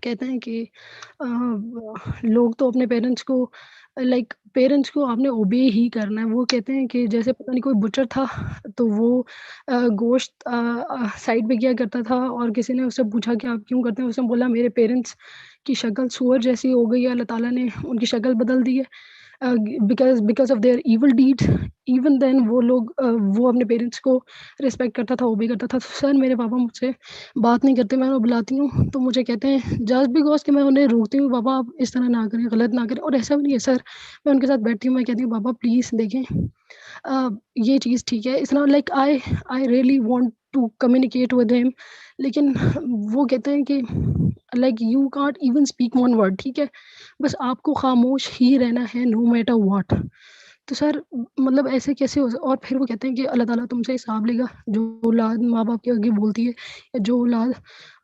کہتے ہیں کہ لوگ تو اپنے پیرنٹس کو لائک پیرنٹس کو آپ نے اوبے ہی کرنا ہے. وہ کہتے ہیں کہ جیسے پتہ نہیں کوئی بچر تھا تو وہ گوشت سائڈ پہ کیا کرتا تھا اور کسی نے اس سے پوچھا کہ آپ کیوں کرتے ہیں. اس نے بولا میرے پیرنٹس کی شکل سور جیسی ہو گئی ہے, اللہ تعالیٰ نے ان کی شکل بدل دی ہے because of their evil deed. Even then وہ لوگ وہ اپنے پیرنٹس کو رسپیکٹ کرتا تھا, اوبے کرتا تھا. سر میرے پاپا مجھ سے بات نہیں کرتے, میں انہیں بلاتی ہوں تو مجھے کہتے ہیں جسٹ بیکاز کہ میں انہیں روکتی ہوں, بابا آپ اس طرح نہ کریں, غلط نہ کریں. اور ایسا بھی نہیں ہے سر, میں ان کے ساتھ بیٹھتی ہوں, میں کہتی ہوں بابا پلیز دیکھیں یہ چیز ٹھیک ہے. اس طرح like I really want to communicate with him, لیکن وہ کہتے ہیں کہ like you can't even speak one word. ٹھیک ہے, بس آپ کو خاموش ہی رہنا ہے نو میٹر واٹ. تو سر مطلب ایسے کیسے ہو. اور پھر وہ کہتے ہیں کہ اللہ تعالیٰ تم سے حساب لے گا. جو اولاد ماں باپ کے آگے بولتی ہے یا جو اولاد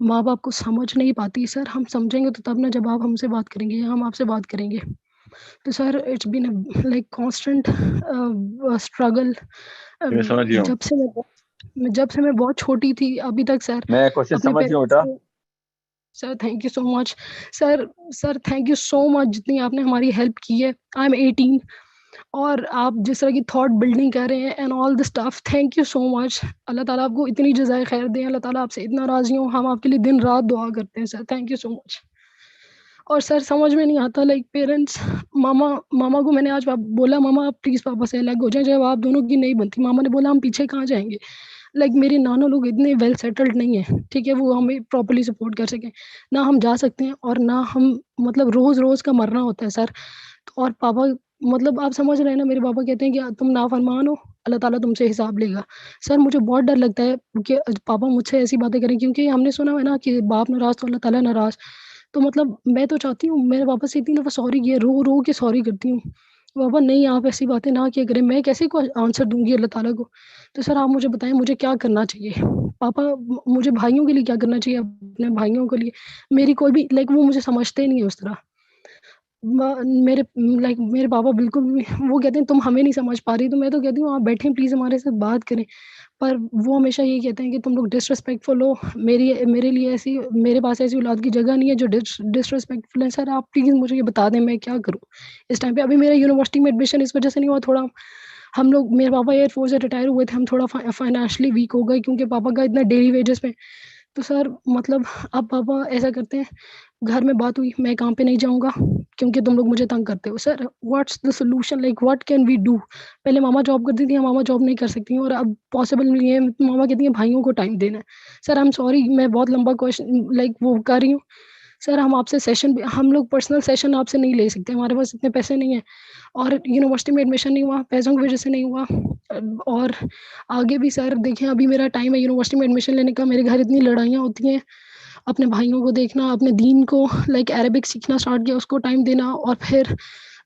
ماں باپ کو سمجھ نہیں پاتی, سر ہم سمجھیں گے تو تب نہ جب آپ ہم سے بات کریں گے یا ہم آپ سے بات کریں گے. تو sir it's been like constant struggle میں سمجھ گیا ہوں. جب سے میں بہت چھوٹی تھی ابھی تک سر. میں کوشچن اپنے سمجھ گیا پیرنٹس بیٹا. کو sir thank you so much sir thank you so much جتنی آپ نے ہماری ہیلپ کی ہے. آئی ایم 18 اور آپ جس طرح کی تھاٹ بلڈنگ کر رہے ہیں and all the staff, thank you so much. اللہ تعالیٰ آپ کو اتنی جزائے خیر دیں, اللہ تعالیٰ آپ سے اتنا راضی ہوں. ہم آپ کے لیے دن رات دعا کرتے ہیں سر. تھینک یو سو مچ. اور سر سمجھ میں نہیں آتا لائک پیرنٹس ماما کو میں نے آج بولا ماما آپ پلیز پاپا سے الگ ہو جائیں, جب آپ دونوں کی نہیں بنتی. ماما نے بولا ہم پیچھے کہاں جائیں گے. لائک میرے نانا لوگ اتنے ویل سیٹلڈ نہیں ہیں, ٹھیک ہے, وہ ہمیں پراپرلی سپورٹ کر سکیں. نہ ہم جا سکتے ہیں اور نہ ہم مطلب روز روز کا مرنا ہوتا ہے سر. اور پاپا مطلب آپ سمجھ رہے ہیں نا, میرے پاپا کہتے ہیں کہ تم نافرمان ہو, اللہ تعالیٰ تم سے حساب لے گا. سر مجھے بہت ڈر لگتا ہے کہ پاپا مجھ سے ایسی باتیں کریں, کیونکہ ہم نے سنا ہے نا کہ باپ ناراض تو اللہ تعالیٰ ناراض. تو مطلب میں تو چاہتی ہوں, میرے پاپا سے اتنی دفعہ سوری کیا, رو کے سوری کرتی ہوں. بابا نہیں آپ ایسی باتیں نہ کیا کریں, میں کیسے کو آنسر دوں گی اللہ تعالیٰ کو. تو سر آپ مجھے بتائیں مجھے کیا کرنا چاہیے. پاپا مجھے بھائیوں کے لیے کیا کرنا چاہیے, اپنے بھائیوں کے لیے. میری کوئی بھی لائک وہ مجھے سمجھتے نہیں ہے اس طرح. میرے پاپا بالکل وہ کہتے ہیں تم ہمیں نہیں سمجھ پا رہی. تو میں تو کہتی ہوں آپ بیٹھیں پلیز ہمارے ساتھ بات کریں. پر وہ ہمیشہ یہ کہتے ہیں کہ تم لوگ ڈسرسپیکٹفل ہو, میرے لیے ایسی میرے پاس ایسی اولاد کی جگہ نہیں ہے جو ڈسرسپیکٹفل ہے. سر آپ پلیز مجھے یہ بتا دیں میں کیا کروں اس ٹائم پہ. ابھی میرا یونیورسٹی میں ایڈمیشن اس وجہ سے نہیں ہوا, تھوڑا ہم لوگ میرے پاپا ایئر فورس سے ریٹائر ہوئے تھے, ہم تھوڑا فائنینشلی ویک ہو گئے کیونکہ پاپا کا اتنا ڈیلی ویجز پہ. تو سر مطلب اب پاپا ایسا کرتے ہیں, گھر میں بات ہوئی میں کام پہ نہیں جاؤں گا کیونکہ تم لوگ مجھے تنگ کرتے ہو. Sir what's the solution, like what can we do. پہلے ماما جاب کرتی تھی, ماما جاب نہیں کر سکتی اور اب پاسبل نہیں ہے. ماما کہتی ہیں بھائیوں کو ٹائم دینا ہے. سر آئی ایم سوری میں بہت لمبا کوشچن لائک وہ کر رہی ہوں. سر ہم آپ سے سیشن ہم لوگ پرسنل سیشن آپ سے نہیں لے سکتے, ہمارے پاس اتنے پیسے نہیں ہیں. اور یونیورسٹی میں ایڈمیشن نہیں ہوا, پیسوں کی وجہ سے نہیں ہوا. اور آگے بھی سر دیکھیں ابھی میرا ٹائم ہے یونیورسٹی میں ایڈمیشن لینے کا. میرے گھر اتنی لڑائیاں ہوتی ہیں, اپنے بھائیوں کو دیکھنا, اپنے دین کو لائک عربک سیکھنا اسٹارٹ کیا, اس کو ٹائم دینا, اور پھر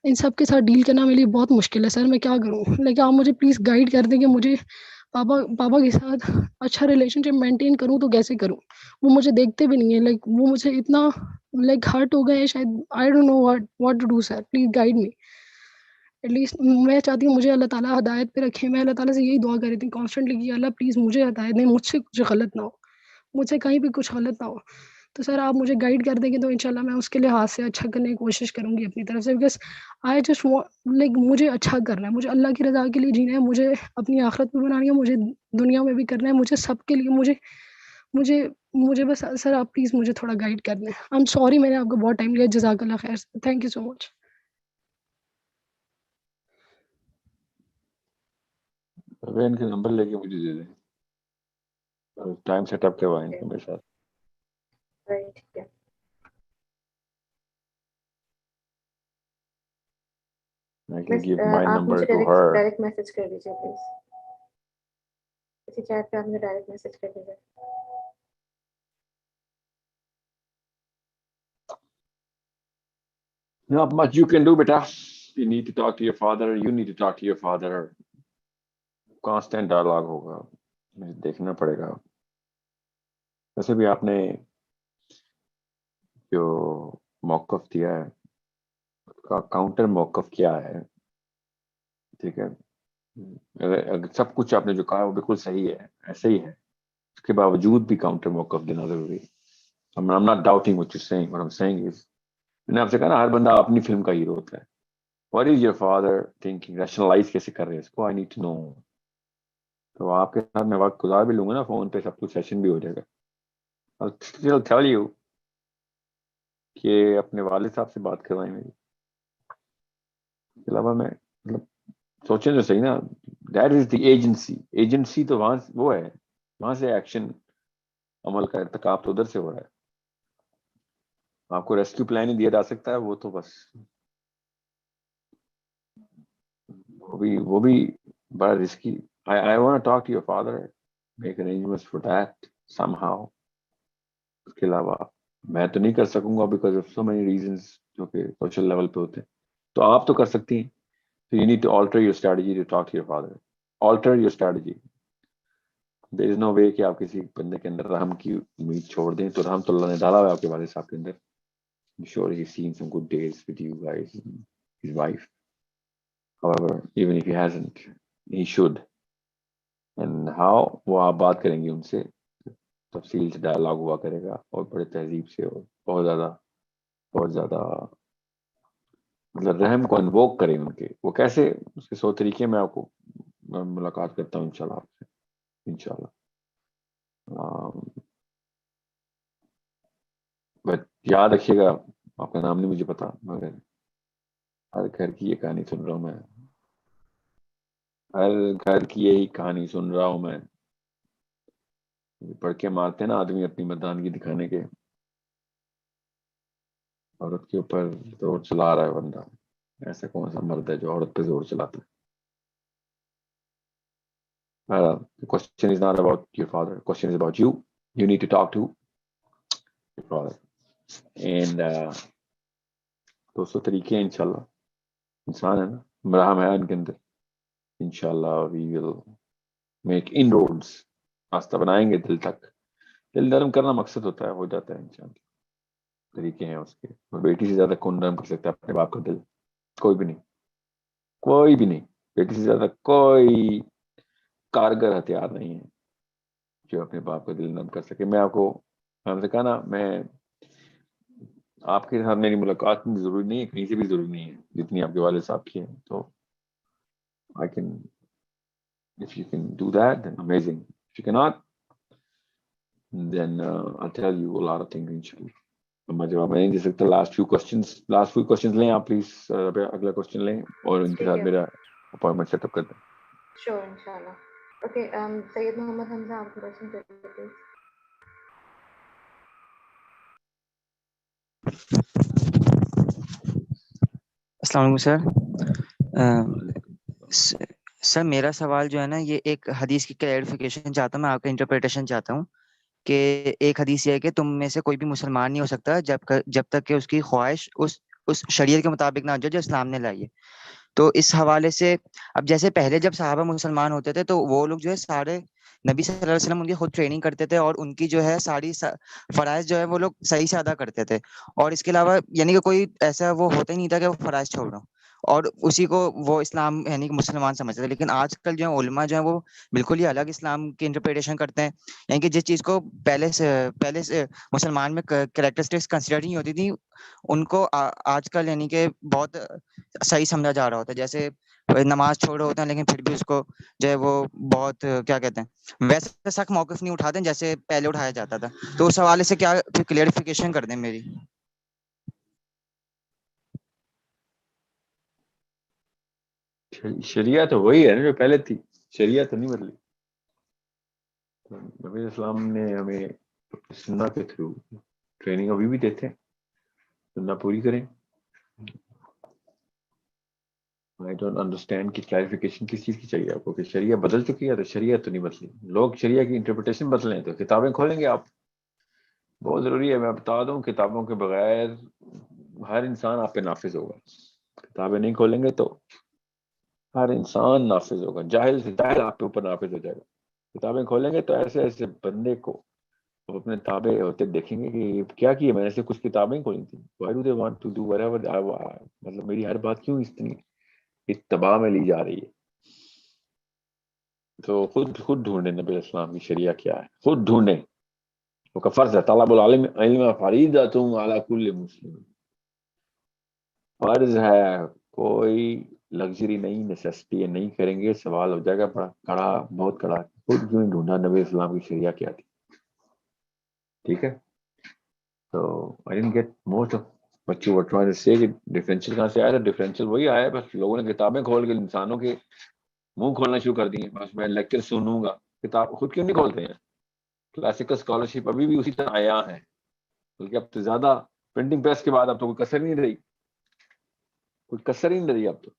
ان سب کے ساتھ ڈیل کرنا میرے لیے بہت مشکل ہے. سر میں کیا کروں, لائک آپ مجھے پلیز گائیڈ کر دیں کہ مجھے پاپا کے ساتھ اچھا ریلیشن شپ مینٹین کروں تو کیسے کروں. وہ مجھے دیکھتے بھی نہیں ہیں, لائک وہ مجھے اتنا لائک ہرٹ ہو گئے ہیں شاید. I don't know what to do. Sir please guide me. At least میں چاہتی ہوں مجھے اللہ تعالیٰ ہدایت پہ رکھے. میں اللہ تعالیٰ سے یہی دعا کر رہی تھی کانسٹنٹلی کہ اللہ پلیز مجھے ہدایت دیں, مجھ سے کچھ غلط نہ ہو, مجھ سے کہیں بھی کچھ غلط نہ ہو. تو سر آپ مجھے گائیڈ کر دیں گے تو انشاءاللہ میں اس کے لحاظ سے اچھا کرنے کی کوشش کروں گی اپنی طرف سے. بیکاز آئی جسٹ لائک مجھے اچھا کرنا ہے, مجھے اللہ کی رضا کے لیے جینا ہے, مجھے اپنی آخرت بھی بنانی ہے, مجھے دنیا میں بھی کرنا ہے, مجھے سب کے لیے مجھے بس سر آپ پلیز مجھے تھوڑا گائیڈ کر دیں. آئی ایم سوری میں نے آپ کو بہت ٹائم لیا. جزاک اللہ خیر. تھینک یو سو مچ. ان کے نمبر لے کے مجھے دے دیں, ٹائم سیٹ اپ کروائیں میرے ساتھ. ٹھیک ہے. I can give my آپ number مجھے to her. ڈائریکٹ میسج کر دیجیے پلیز. اسی چیٹ پہ آپ مجھے ڈائریکٹ میسج کر دیجیے. Not much you can do, beta. You need to talk to your father. You need to talk to your father. Constant dialogue ہوگا, مجھے دیکھنا پڑے گا. ویسے بھی آپ نے جو موقف دیا ہے اس کا کاؤنٹر موقف کیا ہے, ٹھیک ہے. اگر سب کچھ آپ نے جو کہا وہ بالکل صحیح ہے, ایسے ہی ہے, اس کے باوجود بھی کاؤنٹر موقف دینا ضروری ہے. I'm not doubting what you're saying. What I'm saying is, میں نے آپ سے کہا نا ہر بندہ اپنی فلم کا ہیرو ہوتا ہے. What is your father thinking? Rationalize کیسے کر رہے ہیں اس کو? I need to know. تو آپ کے ساتھ میں وقت گزار بھی لوں گا نا فون پہ, سب کچھ سیشن بھی ہو جائے گا. I'll still tell you کہ اپنے والد صاحب سے بات کروائیں میری. اس کے علاوہ میں مطلب سوچیں تو صحیح نا, that is the agency. Agency تو وہاں وہ ہے, وہاں سے ایکشن عمل کا ارتکاب تو ادھر سے ہو رہا ہے. آپ کو ریسکیو پلان ہی دیا جا سکتا ہے, وہ تو بس وہ بھی بڑا risky. I want to talk to your father, make arrangements for that somehow. اس کے علاوہ میں تو نہیں کر سکوں گا because of so many reasons جو کہ سوشل لیول پہ ہوتے ہیں. تو آپ تو کر سکتی ہیں. So you need to alter your strategy to talk to your father. Alter your strategy. There is no way کہ آپ کسی بندے کے اندر رحم کی امید چھوڑ دیں. تو رحم تو اللہ نے ڈالا ہوا ہے آپ کے والد صاحب کے اندر. I'm sure he's seen some good days with you guys, his wife. However, even if he hasn't, he should. And how? وہ آپ بات کریں گے ان سے, تفصیل سے ڈائلاگ ہوا کرے گا اور بڑے تہذیب سے, اور بہت زیادہ مطلب رحم کو انووک کریں ان کے. وہ کیسے, اس کے 100 طریقے میں آپ کو ملاقات کرتا ہوں انشاءاللہ آپ سے, انشاءاللہ. بٹ یاد رکھیے گا, آپ کا نام نہیں مجھے پتا, مگر ہر گھر کی یہ کہانی سن رہا ہوں میں, ہر گھر کی یہی کہانی سن رہا ہوں میں. پڑھ کے مارتے ہیں نا آدمی اپنی مردانگی دکھانے کے, عورت کے اوپر زور چلا رہا ہے بندہ. ایسا کون سا مرد ہے جو عورت پہ زور چلاتا ہے؟ The question is not about your father. The question is about you. You need to talk to your father. And 200 طریقے ہیں انشاءاللہ. انسان ہے نا, مرحم ہے ان کے اندر. انشاءاللہ we will make inroads. راستہ بنائیں گے دل تک. دل نرم کرنا مقصد ہوتا ہے, ہو جاتا ہے انشاءاللہ. طریقے ہیں اس کے. بیٹی سے زیادہ کون نرم کر سکتا ہے اپنے باپ کا دل؟ کوئی بھی نہیں, کوئی بھی نہیں. بیٹی سے زیادہ کوئی کارگر ہتھیار نہیں ہے جو اپنے باپ کا دل نرم کر سکے. میں آپ کو نے کہا نا, میں آپ کے ساتھ میری ملاقات میں ضروری نہیں ہے, کہیں سے بھی ضروری نہیں ہے جتنی آپ کے والد صاحب کی ہے. تو I can, if you can do that, then amazing. If you cannot, then I'll tell you a lot of things inshallah. میں جواب میں نہیں دے سکتا. لاسٹ فیو کوشچنز لیں آپ پلیز. اگلا کوشچن لیں اور ان کے ساتھ میرا اپوائنٹمنٹ سیٹ اپ کر دیں. شیور انشاءاللہ. اوکے, سید محمد حمزہ, آپ کو کوشچن کریے. السلام علیکم سر میرا سوال جو ہے نا, یہ ایک حدیث کی کلیریفیکیشن چاہتا ہوں, میں آپ کا انٹرپریٹیشن چاہتا ہوں کہ ایک حدیث یہ ہے کہ تم میں سے کوئی بھی مسلمان نہیں ہو سکتا جب تک کہ اس کی خواہش اس شریعت کے مطابق نہ ہو جائے جو اسلام نے لائی ہے. تو اس حوالے سے اب جیسے پہلے جب صحابہ مسلمان ہوتے تھے تو وہ لوگ جو ہے سارے نبی صلی اللہ علیہ وسلم ان کی خود ٹریننگ کرتے تھے اور ان کی جو ہے ساری فرائض جو ہے وہ لوگ صحیح سے ادا کرتے تھے, اور اس کے علاوہ یعنی کہ کوئی ایسا وہ ہوتا ہی نہیں تھا کہ وہ فرائض چھوڑ رہا ہوں, اور اسی کو وہ اسلام یعنی کہ مسلمان سمجھتے تھے. لیکن آج کل جو ہے علماء جو ہیں وہ بالکل ہی الگ اسلام کی انٹرپریٹیشن کرتے ہیں, یعنی کہ جس چیز کو پہلے سے مسلمان میں کریکٹرسٹکس کنسیڈر نہیں ہوتی تھی ان کو آج کل یعنی کہ بہت صحیح سمجھا جا رہا ہوتا ہے. جیسے نماز چھوڑ رہے ہوتے ہیں لیکن پھر بھی اس کو جو ہے وہ بہت کیا کہتے ہیں ویسے سخت موقف نہیں اٹھاتے جیسے پہلے اٹھایا جاتا تھا. تو اس حوالے سے کیا کلیئرفیکیشن کر دیں میری. شریعت تو وہی ہے نا جو پہلے تھی, شریعت تو نہیں بدلی. نبی اسلام نے ہمیں سنت کے تھرو ٹریننگ ابھی بھی دیتے ہیں, سننا پوری کریں. I don't understand کہ کلیریفیکیشن کس چیز کی چاہیے آپ کو, کہ شریعت بدل چکی ہے. تو شریعت تو نہیں بدلی, لوگ شریعت کی انٹرپریٹیشن بدلیں. تو کتابیں کھولیں گے آپ, بہت ضروری ہے. میں بتا دوں, کتابوں کے بغیر ہر انسان آپ پہ نافذ ہوگا. کتابیں نہیں کھولیں گے تو ہر انسان نافذ ہوگا, جاہل سے جاہل آپ کے اوپر نافذ ہو جائے گا. کتابیں کھولیں گے تو ایسے ایسے بندے کو وہ اپنے تابع ہوتے دیکھیں گے کہ کیا کیا میں نے, سے کچھ کتابیں کھولی تھیں. Why do they want to do whatever مطلب میری ہر بات کیوں اتنی اتباع میں لی جا رہی ہے. تو خود ڈھونڈیں نبی اسلام کی شریعت کیا ہے, خود ڈھونڈیں. وہ کا فرض ہے طلب العلم علم فریضۃ علی کل مسلم. فرض ہے, کوئی لگژری نہیں, نیسیسٹی نہیں کریں گے. سوال ہو جائے گا بڑا کڑا, بہت کڑا, خود کیوں ڈھونڈا نبی اسلام کی شریعہ کیا تھی. ٹھیک ہے, تو I didn't get most of what you were trying to say. Differential کہاں سے آیا تھا؟ ڈفرینشیل وہی آیا, بس لوگوں نے کتابیں کھول کے انسانوں کے منہ کھولنا شروع کر دیے. بس میں لیکچر سنوں گا, کتاب خود کیوں نہیں کھولتے ہیں؟ کلاسیکل اسکالرشپ ابھی بھی اسی طرح آیا ہے, بلکہ اب تو زیادہ پرنٹنگ پریس کے بعد اب تو کوئی کسر نہیں رہی, کوئی کسر ہی نہیں رہی اب تو.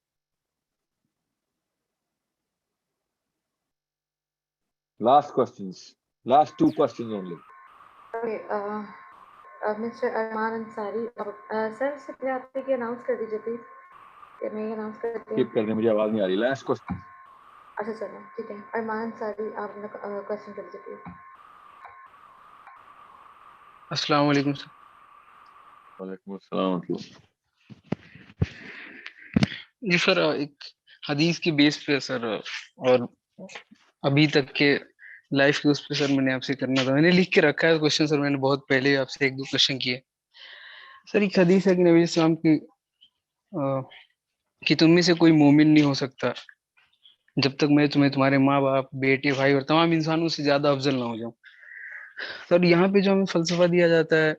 Last questions, last 2 questions only. Mister Arman Ansari, sir سے پہلے آپ یہ اناؤنس کر دیجیے پلیز, کہ میں یہ اناؤنس کرتی ہوں. اسکپ کر دیں, مجھے آواز نہیں آ رہی. Last question. اچھا چلو ٹھیک ہے, ارمان انصاری آپ کوشچن کر دیجیے پلیز. السلام علیکم سر. وعلیکم السلام. جی سر, ایک حدیث کی بیس پہ سر, اور ابھی تک کے لائف کے اس پہ سر میں نے آپ سے کرنا تھا. میں نے لکھ کے رکھا ہے کوشچن سر, میں نے بہت پہلے آپ سے 1-2 کوشچن کیے. سر ایک حدیث ہے کہ نبی السلام کی کہ تم میں سے کوئی مومن نہیں ہو سکتا جب تک میں تمہیں تمہارے ماں باپ, بیٹے, بھائی اور تمام انسانوں سے زیادہ افضل نہ ہو جاؤں. سر یہاں پہ جو ہمیں فلسفہ دیا جاتا ہے,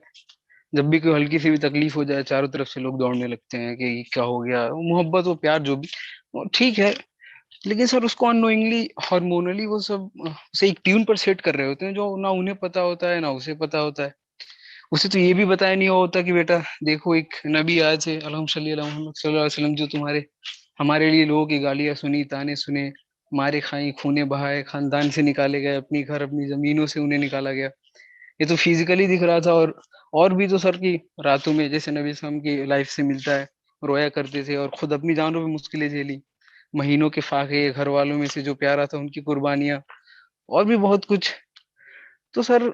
جب بھی کوئی ہلکی سی بھی تکلیف ہو جائے چاروں طرف سے لوگ دوڑنے لگتے ہیں کہ کیا ہو گیا. محبت و پیار جو بھی ٹھیک ہے, لیکن سر اس کو ان نوئنگلی ہارمونلی وہ سب اسے ایک ٹیون پر سیٹ کر رہے ہوتے ہیں جو نہ انہیں پتا ہوتا ہے نہ اسے پتا ہوتا ہے. اسے تو یہ بھی بتایا نہیں ہوتا کہ بیٹا دیکھو ایک نبی آئے تھے اللہم صلی اللہ محمد صلی اللہ علیہ وسلم, جو ہمارے لیے لوگوں کی گالیاں سنی, تانے سنے, مارے کھائیں, خونے بہائے, خاندان سے نکالے گئے, اپنی گھر اپنی زمینوں سے انہیں نکالا گیا. یہ تو فزیکلی دکھ رہا تھا, اور بھی تو سر کی راتوں میں جیسے نبی اسلام کی لائف سے ملتا ہے رویا کرتے تھے, اور خود اپنی جانوں پہ مشکلیں جھیلی, مہینوں کے فاقے, گھر والوں میں سے جو پیارا تھا ان کی قربانیاں, اور بھی بہت کچھ. تو سر,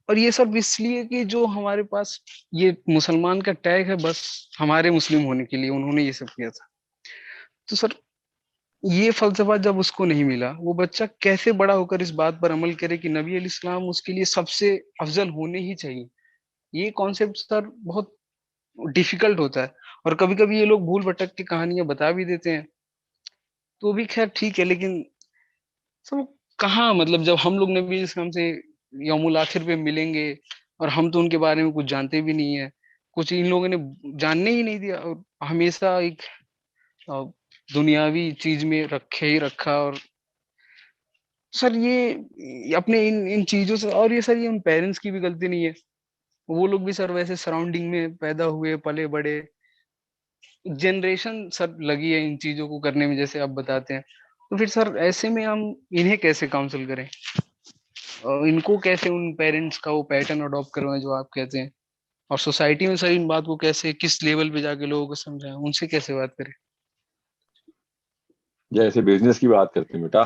اور یہ سب اس لیے کہ جو ہمارے پاس یہ مسلمان کا ٹیگ ہے بس ہمارے مسلم ہونے کے لیے انہوں نے یہ سب کیا تھا. تو سر یہ فلسفہ جب اس کو نہیں ملا, وہ بچہ کیسے بڑا ہو کر اس بات پر عمل کرے کہ نبی علیہ السلام اس کے لیے سب سے افضل ہونے ہی چاہیے. یہ کانسیپٹ سر بہت ڈیفیکلٹ ہوتا ہے, اور کبھی کبھی یہ لوگ بھول بھٹک کے کہانیاں بتا بھی دیتے ہیں, تو بھی خیر ٹھیک ہے. لیکن سر کہاں, مطلب جب ہم لوگ نبی علیہ السلام سے یوم الاخر پہ ملیں گے, اور ہم تو ان کے بارے میں کچھ جانتے بھی نہیں ہیں, کچھ ان لوگوں نے جاننے ہی نہیں دیا, اور ہمیشہ ایک دنیاوی چیز میں رکھے ہی رکھا. اور سر یہ اپنے ان چیزوں سے, اور یہ سر یہ ان پیرنٹس کی بھی غلطی نہیں ہے, وہ لوگ بھی سر ویسے سراؤنڈنگ میں پیدا ہوئے پلے بڑے, جنریشن سر لگی ہے ان چیزوں کو کرنے میں جیسے آپ بتاتے ہیں. تو پھر سر ایسے میں ہم انہیں کیسے کاؤنسل کریں, اور ان کو کیسے ان پیرنٹس کا وہ پیٹرن اڈاپٹ کروائیں جو آپ کہتے ہیں, اور سوسائٹی میں سر ان بات کو کیسے کس لیول پہ جا کے لوگوں کو سمجھائیں, ان سے کیسے بات کریں. جیسے بزنس کی بات کرتے ہیں بیٹا,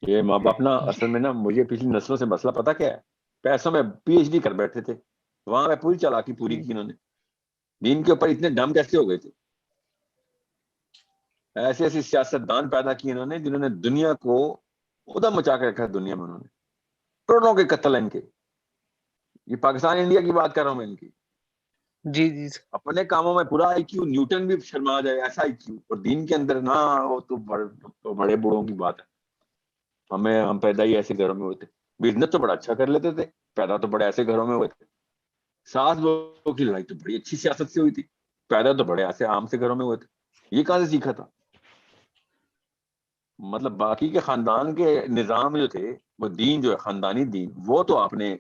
یہ ماں باپ نا اصل میں نا, مجھے پچھلی نسلوں سے مسئلہ پتا کیا ہے, پیسوں میں PhD کر بیٹھے تھے, وہاں میں پوری چالاکی پوری کی انہوں نے, دین کے اوپر اتنے ڈم کیسے ہو گئے تھے. ایسی ایسی سیاست دان پیدا کی انہوں نے جنہوں نے دنیا کو ادھم مچا کے رکھا ہے. دنیا میں انہوں نے کروڑوں کے قتل ہیں ان کے, یہ پاکستان انڈیا کی بات کر رہا ہوں میں ان کی. جی جی اپنے کاموں میں پورا IQ, نیوٹن بھی شرما جائے ایسا IQ, اور دین کے اندر نہ ہو تو بڑے بوڑھوں کی بات ہے. ہم پیدا ہی ایسے گھروں میں ہوئے تھے, بزنس تو بڑا اچھا کر لیتے تھے, پیدا تو بڑے ایسے گھروں میں ہوئے تھے. ساس بہو کی لڑائی تو بڑی اچھی سیاست سے ہوئی تھی, پیدا تو بڑے ایسے عام سے گھروں میں ہوئے تھے. یہ کہاں سے سیکھا تھا؟ مطلب باقی کے خاندان کے نظام جو تھے, وہ دین جو ہے خاندانی دین, وہ تو آپ نے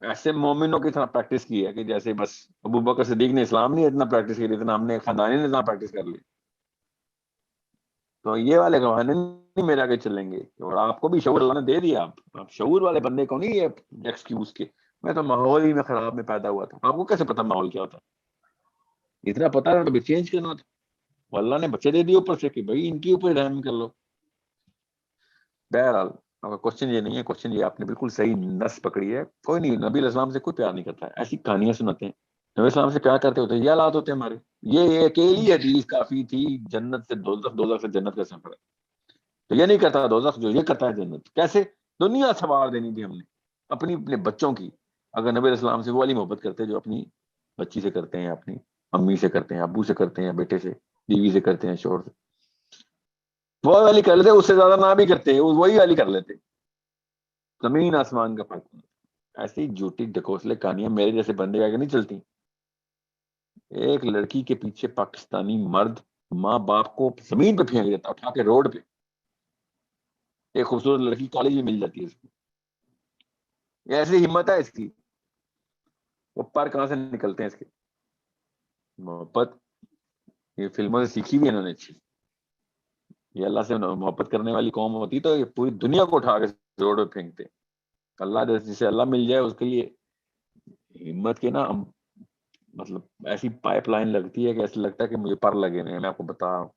ایسے مومنوں کی طرح پریکٹس کی ہے کہ جیسے بس ابو بکر صدیق نے اسلام نہیں اتنا پریکٹس کی, اتنا ہم نے خاندانی نظام پریکٹس کر لی. تو یہ والے گوانے نہیں میرا کہ چلیں گے, اور آپ کو بھی شعور اللہ نے دے دیا. آپ شعور والے بندے کو نہیں یہ ایکسکیوز کے میں تو ماحول ہی میں خراب میں پیدا ہوا تھا. آپ کو کیسے پتا ماحول کیا ہوتا؟ اتنا پتا تھا تو چینج کرنا تھا. اللہ نے بچے دے دیے اوپر سے کہ بھائی ان کے اوپر رحم کر لو. بہرحال آپ کا کوشچن یہ نہیں ہے, کوشچن یہ آپ نے بالکل صحیح نس پکڑی ہے. کوئی نہیں, نبی علیہ السلام سے کوئی پیار نہیں کرتا ہے, ایسی کہانیاں سناتے ہیں. نبی علیہ السلام سے پیار کرتے ہوتے یہ حالات ہوتے ہیں ہمارے. یہ اکیلی حدیث کافی تھی جنت سے دوزخ, دوزخ سے جنت کا سفر. تو یہ نہیں کرتا دوزخ جو یہ کرتا ہے جنت. کیسے؟ دنیا سوار دینی تھی ہم نے, اپنے بچوں کی, اگر نبی علیہ السلام سے وہ والی محبت کرتے جو اپنی بچی سے کرتے ہیں، اپنی امی سے کرتے ہیں، ابو سے کرتے ہیں، بیٹے سے، بیوی سے کرتے ہیں، شوہر سے، وہ والی کر لیتے، اس سے زیادہ نہ بھی کرتے، وہی والی کر لیتے، زمین آسمان کا فرق ہوتا۔ ایسی جھوٹی ڈکوسلے کہانیاں میرے جیسے بندے آگے نہیں چلتی۔ ایک لڑکی کے پیچھے پاکستانی مرد ماں باپ کو زمین پہ پھینک دیتا، اٹھا کے روڈ پہ، ایک خوبصورت لڑکی کالج میں مل جاتی ہے اس کو، یہ ایسی ہمت ہے اس کی، وہ پر کہاں سے نکلتے ہیں اس کے؟ محبت یہ فلموں سے سیکھی بھی انہوں نے اچھی، یہ اللہ سے محبت کرنے والی قوم ہوتی تو یہ پوری دنیا کو اٹھا کے روڈ پہ پھینکتے۔ اللہ جسے اللہ مل جائے اس کے لیے ہمت کے نا مطلب ایسی پائپ لائن لگتی ہے کہ ایسا لگتا ہے کہ مجھے پر لگے ہوئے ہیں، میں آپ کو بتا رہا ہوں۔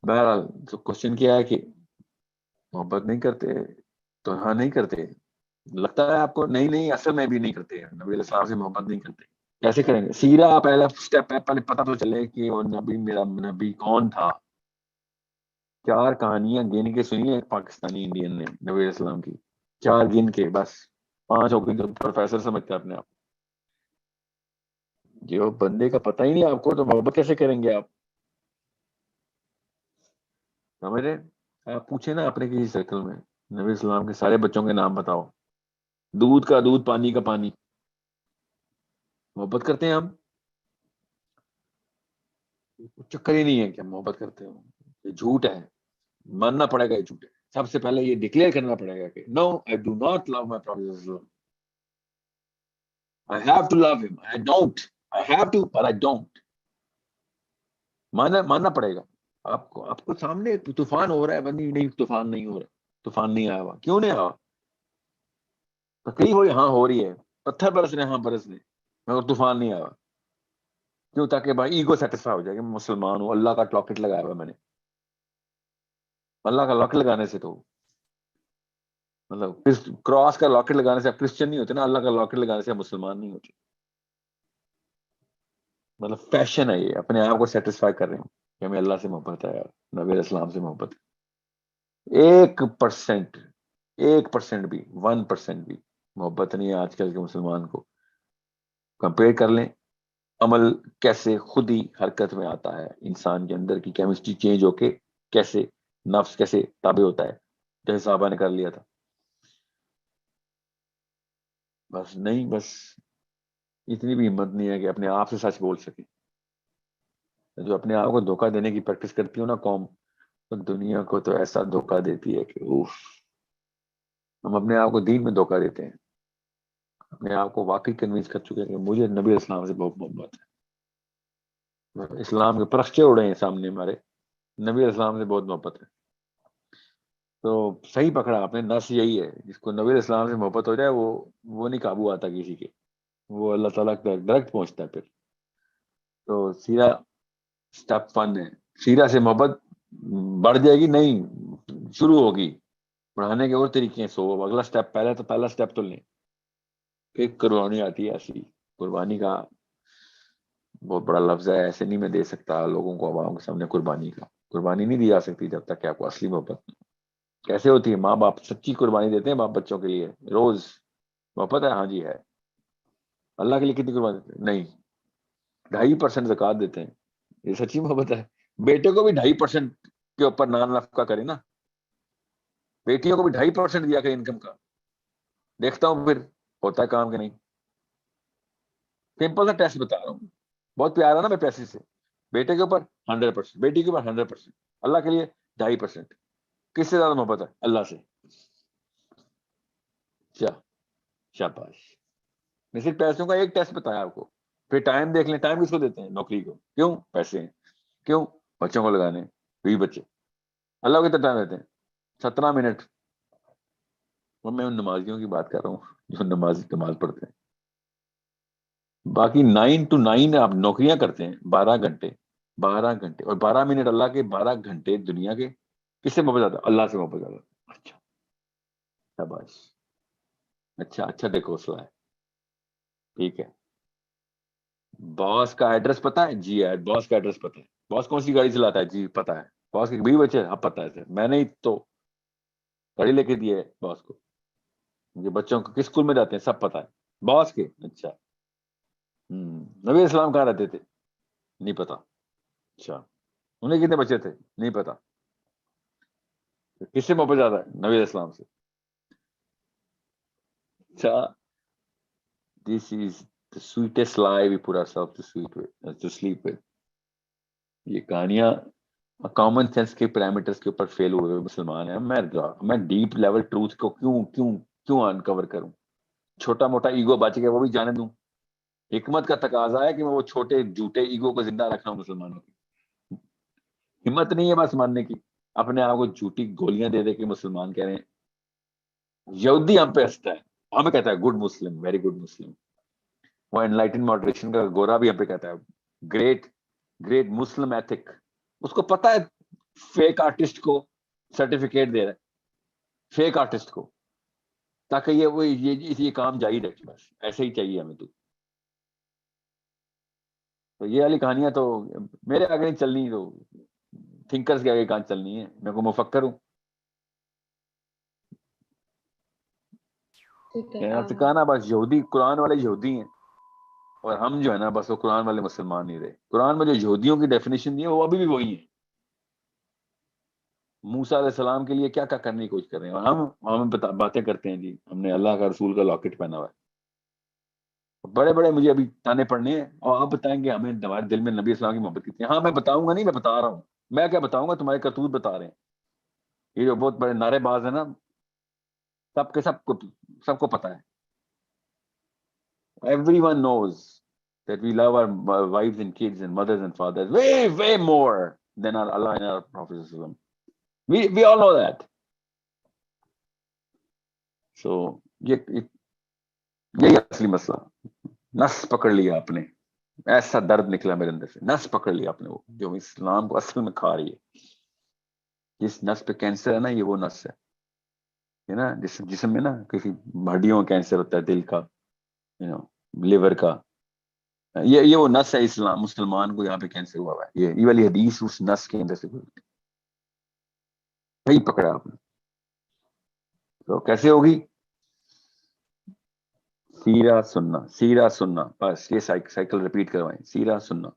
بہرحال تو کوشچن کیا ہے کہ محبت نہیں کرتے تو ہاں نہیں کرتے، لگتا ہے آپ کو نہیں اصل میں بھی نہیں کرتے، نبی علیہ السلام سے محبت نہیں کرتے، کیسے کریں گے؟ سیرہ پہلا سٹیپ ہے، پہلے پتہ تو چلے کہ وہ نبی میرا نبی کون تھا۔ 4 کہانیاں گن کے سنی ہے پاکستانی انڈین نے نبی علیہ السلام کی، 4 گن کے، بس 5 ہو گئی تو پروفیسر سمجھتے اپنے آپ۔ جو بندے کا پتہ ہی نہیں آپ کو تو محبت کیسے کریں گے آپ؟ سمجھ رہے؟ آپ پوچھیں نا اپنے کسی سرکل میں، نبی اسلام کے سارے بچوں کے نام بتاؤ، دودھ کا دودھ، پانی کا پانی، محبت کرتے ہیں ہم؟ چکر ہی نہیں ہے کہ ہم محبت کرتے ہوں، یہ جھوٹ ہے، ماننا پڑے گا یہ جھوٹ ہے، سب سے پہلے یہ ڈکلیئر کرنا پڑے گا کہ no I do not love my professor, I have to love him. I don't. I have to, but I don't. ماننا پڑے گا آپ کو سامنے طوفان ہو رہا ہے، نہیں طوفان نہیں ہو رہا، طوفان نہیں آیا ہوا، کیوں نہیں آیا؟ تکلیف ہو ہاں ہو رہی ہے، پتھر برس رہے ہاں برس رہے، مگر طوفان نہیں آیا، کیوں؟ تاکہ بھائی ایگو سیٹسفائی ہو جائے کہ مسلمان ہوں، اللہ کا لاکٹ لگایا ہوا میں نے، اللہ کا لاکٹ لگانے سے تو مطلب کراس کا لاکٹ لگانے سے آپ کرسچن نہیں ہوتے نا، اللہ کا لاکٹ لگانے سے آپ مسلمان نہیں ہوتے، مطلب فیشن ہے یہ، اپنے آپ کو سیٹسفائی کر رہے ہیں کہ ہمیں اللہ سے محبت ہے، نبی علیہ السلام سے محبت ہے۔ 1% بھی 1% بھی محبت نہیں ہے آج کل کے مسلمان کو۔ کمپیئر کر لیں عمل کیسے خود ہی حرکت میں آتا ہے، انسان کے اندر کی کیمسٹری چینج ہو کے کیسے نفس کیسے تابع ہوتا ہے، جیسے صحابہ نے کر لیا تھا۔ بس نہیں، بس اتنی بھی ہمت نہیں ہے کہ اپنے آپ سے سچ بول سکے۔ جو اپنے آپ کو دھوکہ دینے کی پریکٹس کرتی ہو نا قوم، تو دنیا کو تو ایسا دھوکہ دیتی ہے کہ اوف، ہم اپنے آپ کو دین میں دھوکہ دیتے ہیں، اپنے آپ کو واقعی کنوینس کر چکے ہیں کہ مجھے نبی اسلام سے بہت محبت ہے، اسلام کے پرخچے اڑے ہیں سامنے ہمارے، نبی اسلام سے بہت محبت ہے۔ تو صحیح پکڑا آپ نے، نس یہی ہے، جس کو نبی اسلام سے محبت ہو جائے وہ نہیں قابو آتا کسی کے، وہ اللہ تعالیٰ ڈائریکٹ پہنچتا ہے۔ پھر تو سیرہ سٹیپ 1 ہے، سیرہ سے محبت بڑھ جائے گی نہیں، شروع ہوگی، بڑھانے کے اور طریقے ہیں 100۔ اگلا سٹیپ پہلا سٹیپ تو لیں، پھر قربانی آتی ہے۔ ایسی قربانی کا بہت بڑا لفظ ہے، ایسے نہیں میں دے سکتا لوگوں کو عوام کے سامنے قربانی نہیں دی جا سکتی جب تک کہ آپ کو اصلی محبت کیسے ہوتی ہے۔ ماں باپ سچی قربانی دیتے ہیں باپ بچوں کے لیے، روز محبت ہے، ہاں جی ہے۔ اللہ کے لیے کتنی قربانی دیتے ہیں؟ نہیں، 2.5% زکوٰۃ دیتے ہیں، یہ سچی محبت ہے۔ بیٹے کو بھی 2.5% کے اوپر نان نفقہ کرے نا، بیٹیوں کو بھی 2.5% دیا کرے انکم کا، دیکھتا ہوں پھر ہوتا ہے کام کہ نہیں۔ سمپل سا ٹیسٹ بتا رہا ہوں، بہت پیارا نا میں پیسے سے، بیٹے کے اوپر 100%، بیٹی کے اوپر 100%، اللہ کے لیے 2.5%۔ کس سے زیادہ محبت ہے؟ اللہ سے۔ شاباش، میں صرف پیسوں کا ایک ٹیسٹ بتایا آپ کو، پھر ٹائم دیکھ لیں، ٹائم کس کو دیتے ہیں؟ نوکری کو، کیوں؟ پیسے ہیں، کیوں؟ بچوں کو لگانے، 20 بچے۔ اللہ کو کتنا ٹائم دیتے ہیں؟ 17 منٹ۔ اور میں ان نمازیوں کی بات کر رہا ہوں جو نماز پڑھتے ہیں، باقی 9 to 9 آپ نوکریاں کرتے ہیں، 12 گھنٹے اور 12 منٹ اللہ کے، 12 گھنٹے دنیا کے۔ کس سے محبت زیادہ؟ اللہ سے محبت زیادہ۔ اچھا شاباش، اچھا دیکھو حوصلہ ہے، ٹھیک ہے۔ باس کا ایڈریس پتا ہے؟ جی باس کا ایڈریس پتا ہے۔ باس کون سی گاڑی چلاتا ہے؟ جی پتا ہے۔ باس کے 20 بچے؟ ہاں پتا ہے سر، میں نے تو گاڑی لے کے دی ہے باس کو۔ مجھے بچوں کو کس اسکول میں جاتے ہیں سب پتا ہے. باس کے؟ اچھا. نبی اسلام کہاں رہتے تھے؟ نہیں پتا. اچھا. انہیں کتنے بچے تھے؟ نہیں پتا. کس سے محبت زیادہ ہے؟ نبی اسلام سے. اچھا. دس از the sweetest lie we put ourselves to sleep with. یہ کہانیاں کامن سینس کے پیرامیٹرز کے اوپر فیل ہوئے مسلمان ہیں. میں ڈیپ لیول ٹروتھ کو کیوں انکور کروں؟ چھوٹا موٹا ایگو بچ گیا وہ بھی جانے دوں. حکمت کا تقاضا ہے کہ میں وہ چھوٹے جھوٹے ایگو کو زندہ رکھنا ہوں مسلمانوں کی. ہمت نہیں ہے بس ماننے کی. اپنے آپ کو جھوٹی گولیاں دے دے کے مسلمان کہہ رہے ہیں. یہودی ہم پہ ہنستا ہے, ہمیں کہتا ہے good Muslim, very good Muslim. وہ انلائٹن ماڈریشن کا گورا بھی ہم پہ کہتا ہے گریٹ مسلم ایتھک. اس کو پتا ہے فیک آرٹسٹ کو سرٹیفکیٹ دے رہا ہے, فیک آرٹسٹ کو, تاکہ یہ کام جاری رکھے. بس ایسے ہی چاہیے ہمیں. تو یہ والی کہانیاں تو میرے آگے نہیں چلنی, تو تھنکرز کے آگے کہاں چلنی ہے. میں کو مفکر ہوں. آپ سے کہا نا بس یہودی, قرآن والے یہودی ہیں, اور ہم جو ہے نا بس وہ قرآن والے مسلمان نہیں رہے. قرآن میں جو یہودیوں کی ڈیفینیشن دی ہے وہ ابھی بھی وہی ہے. موسیٰ علیہ السلام کے لیے کیا کیا کرنے کی کوشش کر رہے ہیں, اور ہم باتیں کرتے ہیں جی ہم نے اللہ کا رسول کا لاکٹ پہنا ہوا ہے. بڑے بڑے مجھے ابھی تانے پڑنے ہیں, اور آپ بتائیں گے ہمیں ہمارے دل میں نبی اسلام کی محبت کتنی ہے. ہاں میں بتاؤں گا نہیں, میں بتا رہا ہوں. میں کیا بتاؤں گا, تمہارے کرتوت بتا رہے ہیں. یہ جو بہت بڑے نعرے باز ہیں نا, سب کو پتا ہے. Everyone knows that we love our wives and kids and mothers and fathers way more than our Allah and our Prophet. We all know that. So یہی اصلی مسئلہ. نس پکڑ لیا آپ نے, ایسا درد نکلا میرے اندر سے. نس پکڑ لیا آپ نے, وہ جو اسلام کو اصل میں کھا رہی ہے. جس نس پہ کینسر ہے نا, یہ وہ نس ہے نا, جسم میں نا کسی ہڈیوں کا کینسر ہوتا ہے, دل کا, لیور کا, یہ وہ نس ہے. اسلام مسلمان کو یہاں پہ کینسر ہوا ہے. یہ والی حدیث اس نس کے اندر سے گزرتی, وہی پکڑا آپ نے. تو کیسے ہوگی؟ سیرا سننا, بس یہ سائیکل ریپیٹ کروائیں. سیرا سننا.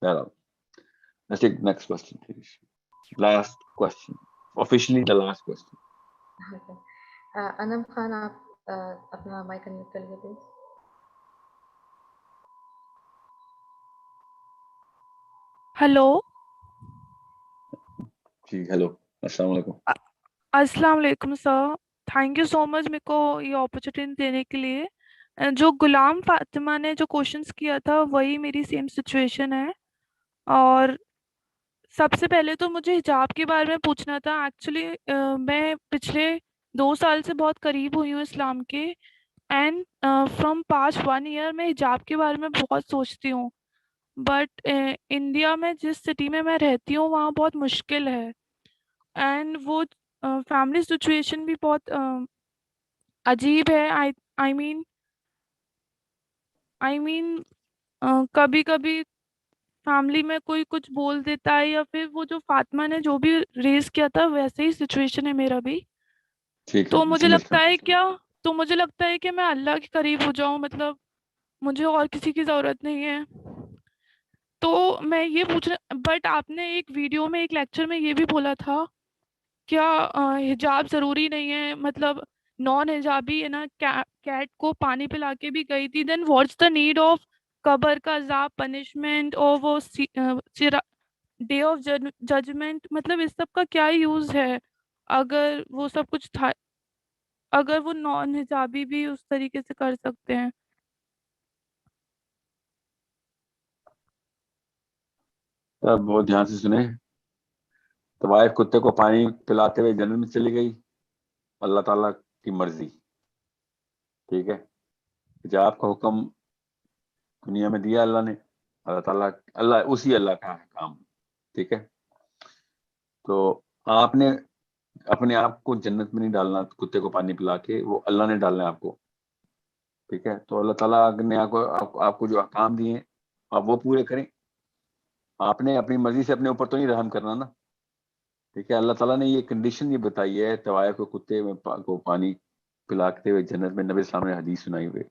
Let's take the next question, please. Last question. Officially the last question. انم خان, آپ اپنا مائک انمیوٹ کر لیجیے پلیز. ہیلو. جی ہیلو, السلام علیکم. السلام علیکم سر, تھینک یو سو مچ میرے کو یہ اپرچونیٹی دینے کے لیے. جو غلام فاطمہ نے جو کوشچنس کیا تھا وہی میری سیم سچویشن ہے. اور سب سے پہلے تو مجھے حجاب کے بارے میں پوچھنا تھا. ایکچولی میں پچھلے 2 سال سے بہت قریب ہوئی ہوں اسلام کے, اینڈ فرام پاسٹ 1 ایئر میں حجاب کے بارے میں بہت سوچتی ہوں. بٹ انڈیا میں جس سٹی میں رہتی ہوں وہاں بہت مشکل ہے, اینڈ وہ فیملی سچویشن بھی بہت عجیب ہے. آئی مین کبھی کبھی فیملی میں کوئی کچھ بول دیتا ہے, یا پھر وہ جو فاطمہ نے جو بھی ریز کیا تھا ویسے ہی سچویشن ہے میرا بھی. تو مجھے لگتا ہے کہ میں اللہ کے قریب ہو جاؤں, مطلب مجھے اور کسی کی ضرورت نہیں ہے. تو میں یہ پوچھنا, بٹ آپ نے ایک ویڈیو میں ایک لیکچر میں یہ بھی بولا تھا کیا حجاب ضروری نہیں ہے, مطلب نان حجابی ہے نا کیٹ کو پانی پلا کے بھی گئی تھی. Then what's the need of قبر کا عذاب, پنشمنٹ, اور وہ ڈے آف ججمنٹ, مطلب اس سب کا کیا یوز ہے اگر وہ سب کچھ تھا, اگر وہ نان حجابی بھی اس طریقے سے کر سکتے ہیں. بہت دھیان سے سنیں. طوائف کتے کو پانی پلاتے ہوئے جنت میں چلی گئی, اللہ تعالیٰ کی مرضی. ٹھیک ہے, حجاب کا حکم دنیا میں دیا اللہ نے, اللہ اسی اللہ کا ہے کام. ٹھیک ہے, تو آپ نے اپنے آپ کو جنت میں نہیں ڈالنا کتے کو پانی پلا کے, وہ اللہ نے ڈالنا ہے آپ کو. ٹھیک ہے, تو اللہ تعالیٰ نے آپ کو جو احکام دیے ہیں آپ وہ پورے کریں. آپ نے اپنی مرضی سے اپنے اوپر تو نہیں رحم کرنا نا. ٹھیک ہے. اللہ تعالیٰ نے یہ کنڈیشن یہ بتائی ہے طوائف کو کتے میں کو پانی پلاتے ہوئے جنت میں، نبی السلام نے حدیث سنائی ہوئے،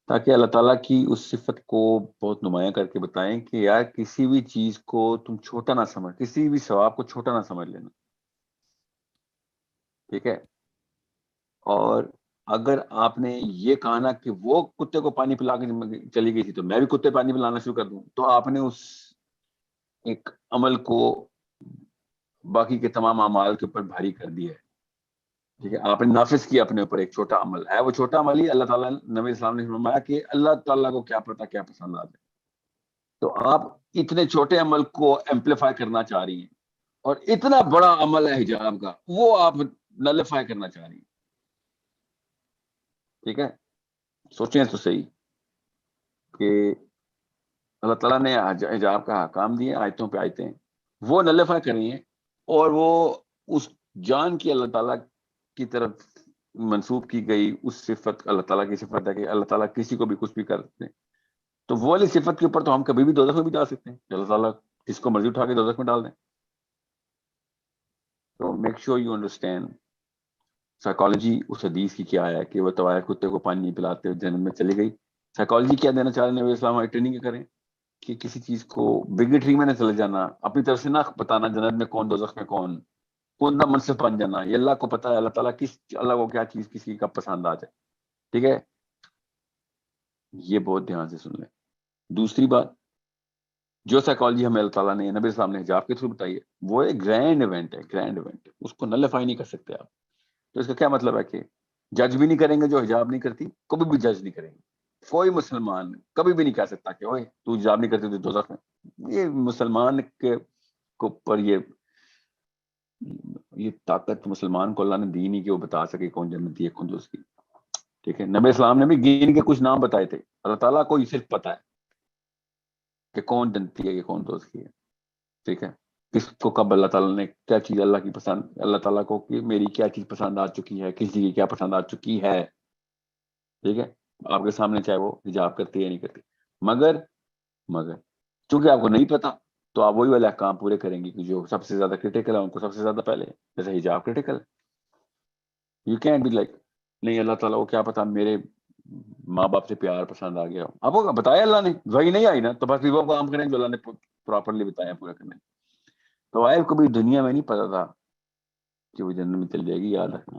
تاکہ اللہ تعالیٰ کی اس صفت کو بہت نمایاں کر کے بتائیں کہ یار کسی بھی چیز کو تم چھوٹا نہ سمجھ، کسی بھی ثواب کو چھوٹا نہ سمجھ لینا. ٹھیک ہے. اور اگر آپ نے یہ کہا نا کہ وہ کتے کو پانی پلا کے چلی گئی تھی تو میں بھی کتے پانی پلانا شروع کر دوں، تو آپ نے اس ایک عمل کو باقی کے تمام اعمال کے اوپر بھاری کر دیا ہے. ٹھیک ہے. آپ نے نافذ کیا اپنے اوپر ایک چھوٹا عمل ہے، وہ چھوٹا عمل ہی اللہ تعالیٰ نبی اسلام نے فرمایا کہ اللہ تعالیٰ کو کیا پتا کیا پسند آ جائے. تو آپ اتنے چھوٹے عمل کو ایمپلیفائی کرنا چاہ رہی ہیں، اور اتنا بڑا عمل ہے حجاب کا وہ آپ نلیفائی کرنا چاہ رہی ہیں. ٹھیک ہے. سوچیں تو صحیح کہ اللہ تعالیٰ نے حجاب کا حکام دیے، آیتوں پہ آیتیں وہ نلیفائی کر رہی ہیں، اور وہ اس جان کی اللہ تعالیٰ کی طرف منسوب کی گئی اس صفت، اللہ تعالیٰ کی صفت ہے کہ اللہ تعالیٰ کسی کو بھی کچھ بھی کر سکتے ہیں. تو وہ والی صفت کے اوپر تو ہم کبھی بھی دوزخ میں بھی جا سکتے ہیں، اللہ تعالیٰ کس کو مرضی اٹھا کے دوزخ میں ڈال دیں. تو make sure you understand psychology اس حدیث کی کیا ہے کہ وہ طوائف کتے کو پانی نہیں پلاتے ہوئے جنت میں چلی گئی. سائیکالوجی کیا دینا چاہ رہے ہیں نبی اسلام ہماری ٹریننگ کریں کہ کسی چیز کو بگیٹری میں نہ چلے جانا، اپنی طرف سے نہ بتانا جنت میں کون دوزخ میں کون نہ منصف بن جانا. یہ اللہ کو پتا ہے، اللہ تعالیٰ اللہ کو کیا چیز کسی کا پسند آ جائے. ٹھیک ہے. یہ بہت دھیان سے سن لیں. دوسری بات، جو سائیکالوجی ہمیں اللہ تعالیٰ نے نبی اسلام نے حجاب کے تھرو بتائی ہے وہ ایک گرینڈ ایونٹ ہے، گرینڈ ایونٹ ہے، اس کو نلیفائی نہیں کر سکتے آپ. تو اس کا کیا مطلب ہے کہ جج بھی نہیں کریں گے جو حجاب نہیں کرتی، کبھی بھی جج نہیں کریں گے. کوئی مسلمان کبھی بھی نہیں کہہ سکتا کہ اوئے تو حجاب نہیں کرتی تو دوزخ میں. یہ مسلمان کے اوپر یہ طاقت مسلمان کو اللہ نے دی نہیں کہ وہ بتا سکے کون جنتی ہے کون دوزخی. ٹھیک ہے. نبی اسلام نے بھی گن کے کچھ نام بتائے تھے. اللہ تعالیٰ کو یہ صرف پتا ہے کہ کون جنتی ہے کہ کون دوزخی ہے. ٹھیک ہے. کس کو کب اللہ تعالیٰ نے کیا چیز اللہ کی پسند، اللہ تعالیٰ کو کہ میری کیا چیز پسند آ چکی ہے، کسی کی کیا پسند آ چکی ہے. ٹھیک ہے. آپ کے سامنے چاہے وہ حجاب کرتی ہے یا نہیں کرتی، مگر چونکہ آپ کو نہیں پتا تو آپ وہی والے احکام پورے کریں گے کہ جو سب سے زیادہ کریٹیکل ہے ان کو سب سے زیادہ پہلے، جیسے حجاب critical. You can't be like نہیں اللہ تعالیٰ کو کیا پتا میرے ماں باپ سے پیار پسند آ گیا. آپ کو بتایا اللہ نے، وہی نہیں آئی نا تو بس وہ کام کریں جو اللہ نے پراپرلی بتایا پورا کرنے. تو آئے کو بھی دنیا میں نہیں پتا تھا کہ وہ جنت میں چل جائے گی. یاد رکھنا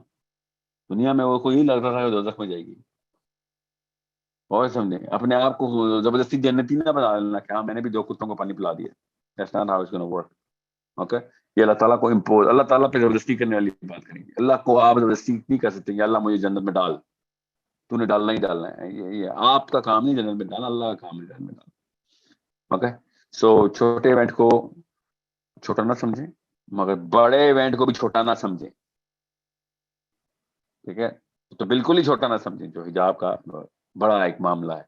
دنیا میں وہ کوئی نہیں لگتا تھا کہ دوزخ میں جائے گی. اور سمجھیں اپنے آپ کو زبردستی جنتی نہ بنا لینا کہ ہاں میں نے بھی 2 کتوں کو پانی پلا دیا. That's not how it's going to work. Okay? یہ اللہ تعالیٰ کو امپوز، اللہ تعالیٰ پہ زبردستی کرنے والی بات کریں گے. اللہ کو آپ زبردستی نہیں کر سکتے کہ اللہ مجھے جنت میں ڈال، تو نے ڈالنا ہی ڈالنا ہے. یہ آپ کا کام نہیں جنت میں ڈالنا، اللہ کا کام ہے جنت میں ڈالنا. اوکے. سو چھوٹے ایونٹ کو چھوٹا نہ سمجھیں، مگر بڑے ایونٹ کو بھی چھوٹا نہ سمجھیں. ٹھیک ہے. تو بالکل ہی چھوٹا نہ سمجھیں جو حجاب کا بڑا ایک معاملہ ہے.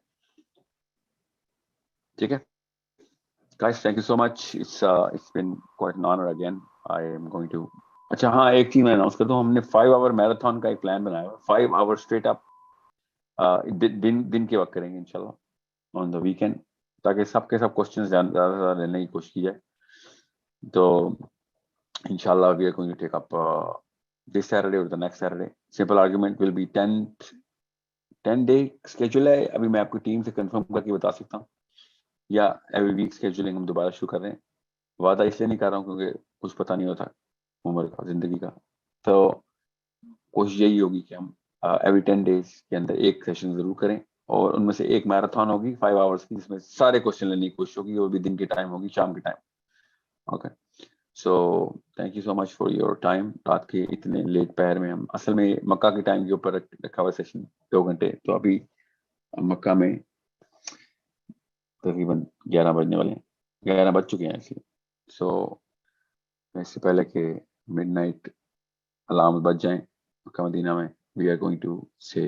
ٹھیک ہے. Guys, thank you so much. It's been quite an honor again. I am going to اچھا ہاں ایک چیز میں اناؤنس کر دوں، ہم نے 5 hour میراتھن کا ایک پلان بنایا ہوا. 5 hour اسٹریٹ اپ دن کے وقت کریں گے انشاءاللہ آن دا ویکینڈ، تاکہ سب کے سب کوشچن زیادہ سے زیادہ لینے کی کوشش کی جائے. تو انشاءاللہ we are going to take up this Saturday or the next Saturday. Simple argument will be 10 day schedule ہے. ابھی میں آپ کی ٹیم سے کنفرم کر کے بتا سکتا ہوں، یا ایوری ویک اسکیجولنگ ہم دوبارہ شروع کر رہے ہیں. وعدہ اس لیے نہیں کر رہا ہوں کیونکہ کچھ پتہ نہیں ہوتا عمر کا، زندگی کا. تو کوشش یہی ہوگی کہ ہم ایوری 10 days کے اندر ایک سیشن ضرور کریں، اور ان میں سے ایک میراتھن ہوگی 5 hours کی، جس میں سارے کوشچن لینے کی کوشش ہوگی، اور بھی دن کے ٹائم ہوگی، شام کے time. Okay. So thank you so much for your time. رات کے اتنے لیٹ پہر میں، ہم اصل میں مکہ کے ٹائم کے اوپر رکھا ہوا سیشن 2 گھنٹے، تو ابھی مکہ میں تقریباً 11 بجنے والے ہیں، 11 بج چکے ہیں ایسے. سو اس سے پہلے کہ مڈ نائٹ الارم بج جائیں مکہ مدینہ میں، وی آر گوئنگ ٹو سے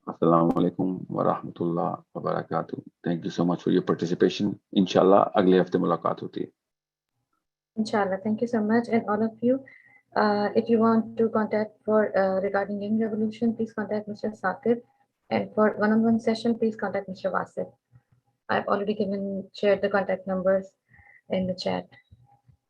السلام علیکم ورحمۃ اللہ وبرکاتہ. Thank you so much for your participation. انشاءاللہ اگلے ہفتے ملاقات ہوتی ہے. Inshallah. Thank you so much. And all of you, if you want to contact for regarding Young Revolution, please contact Mr. Sakir. And for one-on-one session, please contact Mr. Wasif. I've already shared the contact numbers in the chat.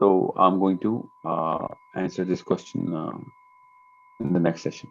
so I'm going to answer this question in the next session.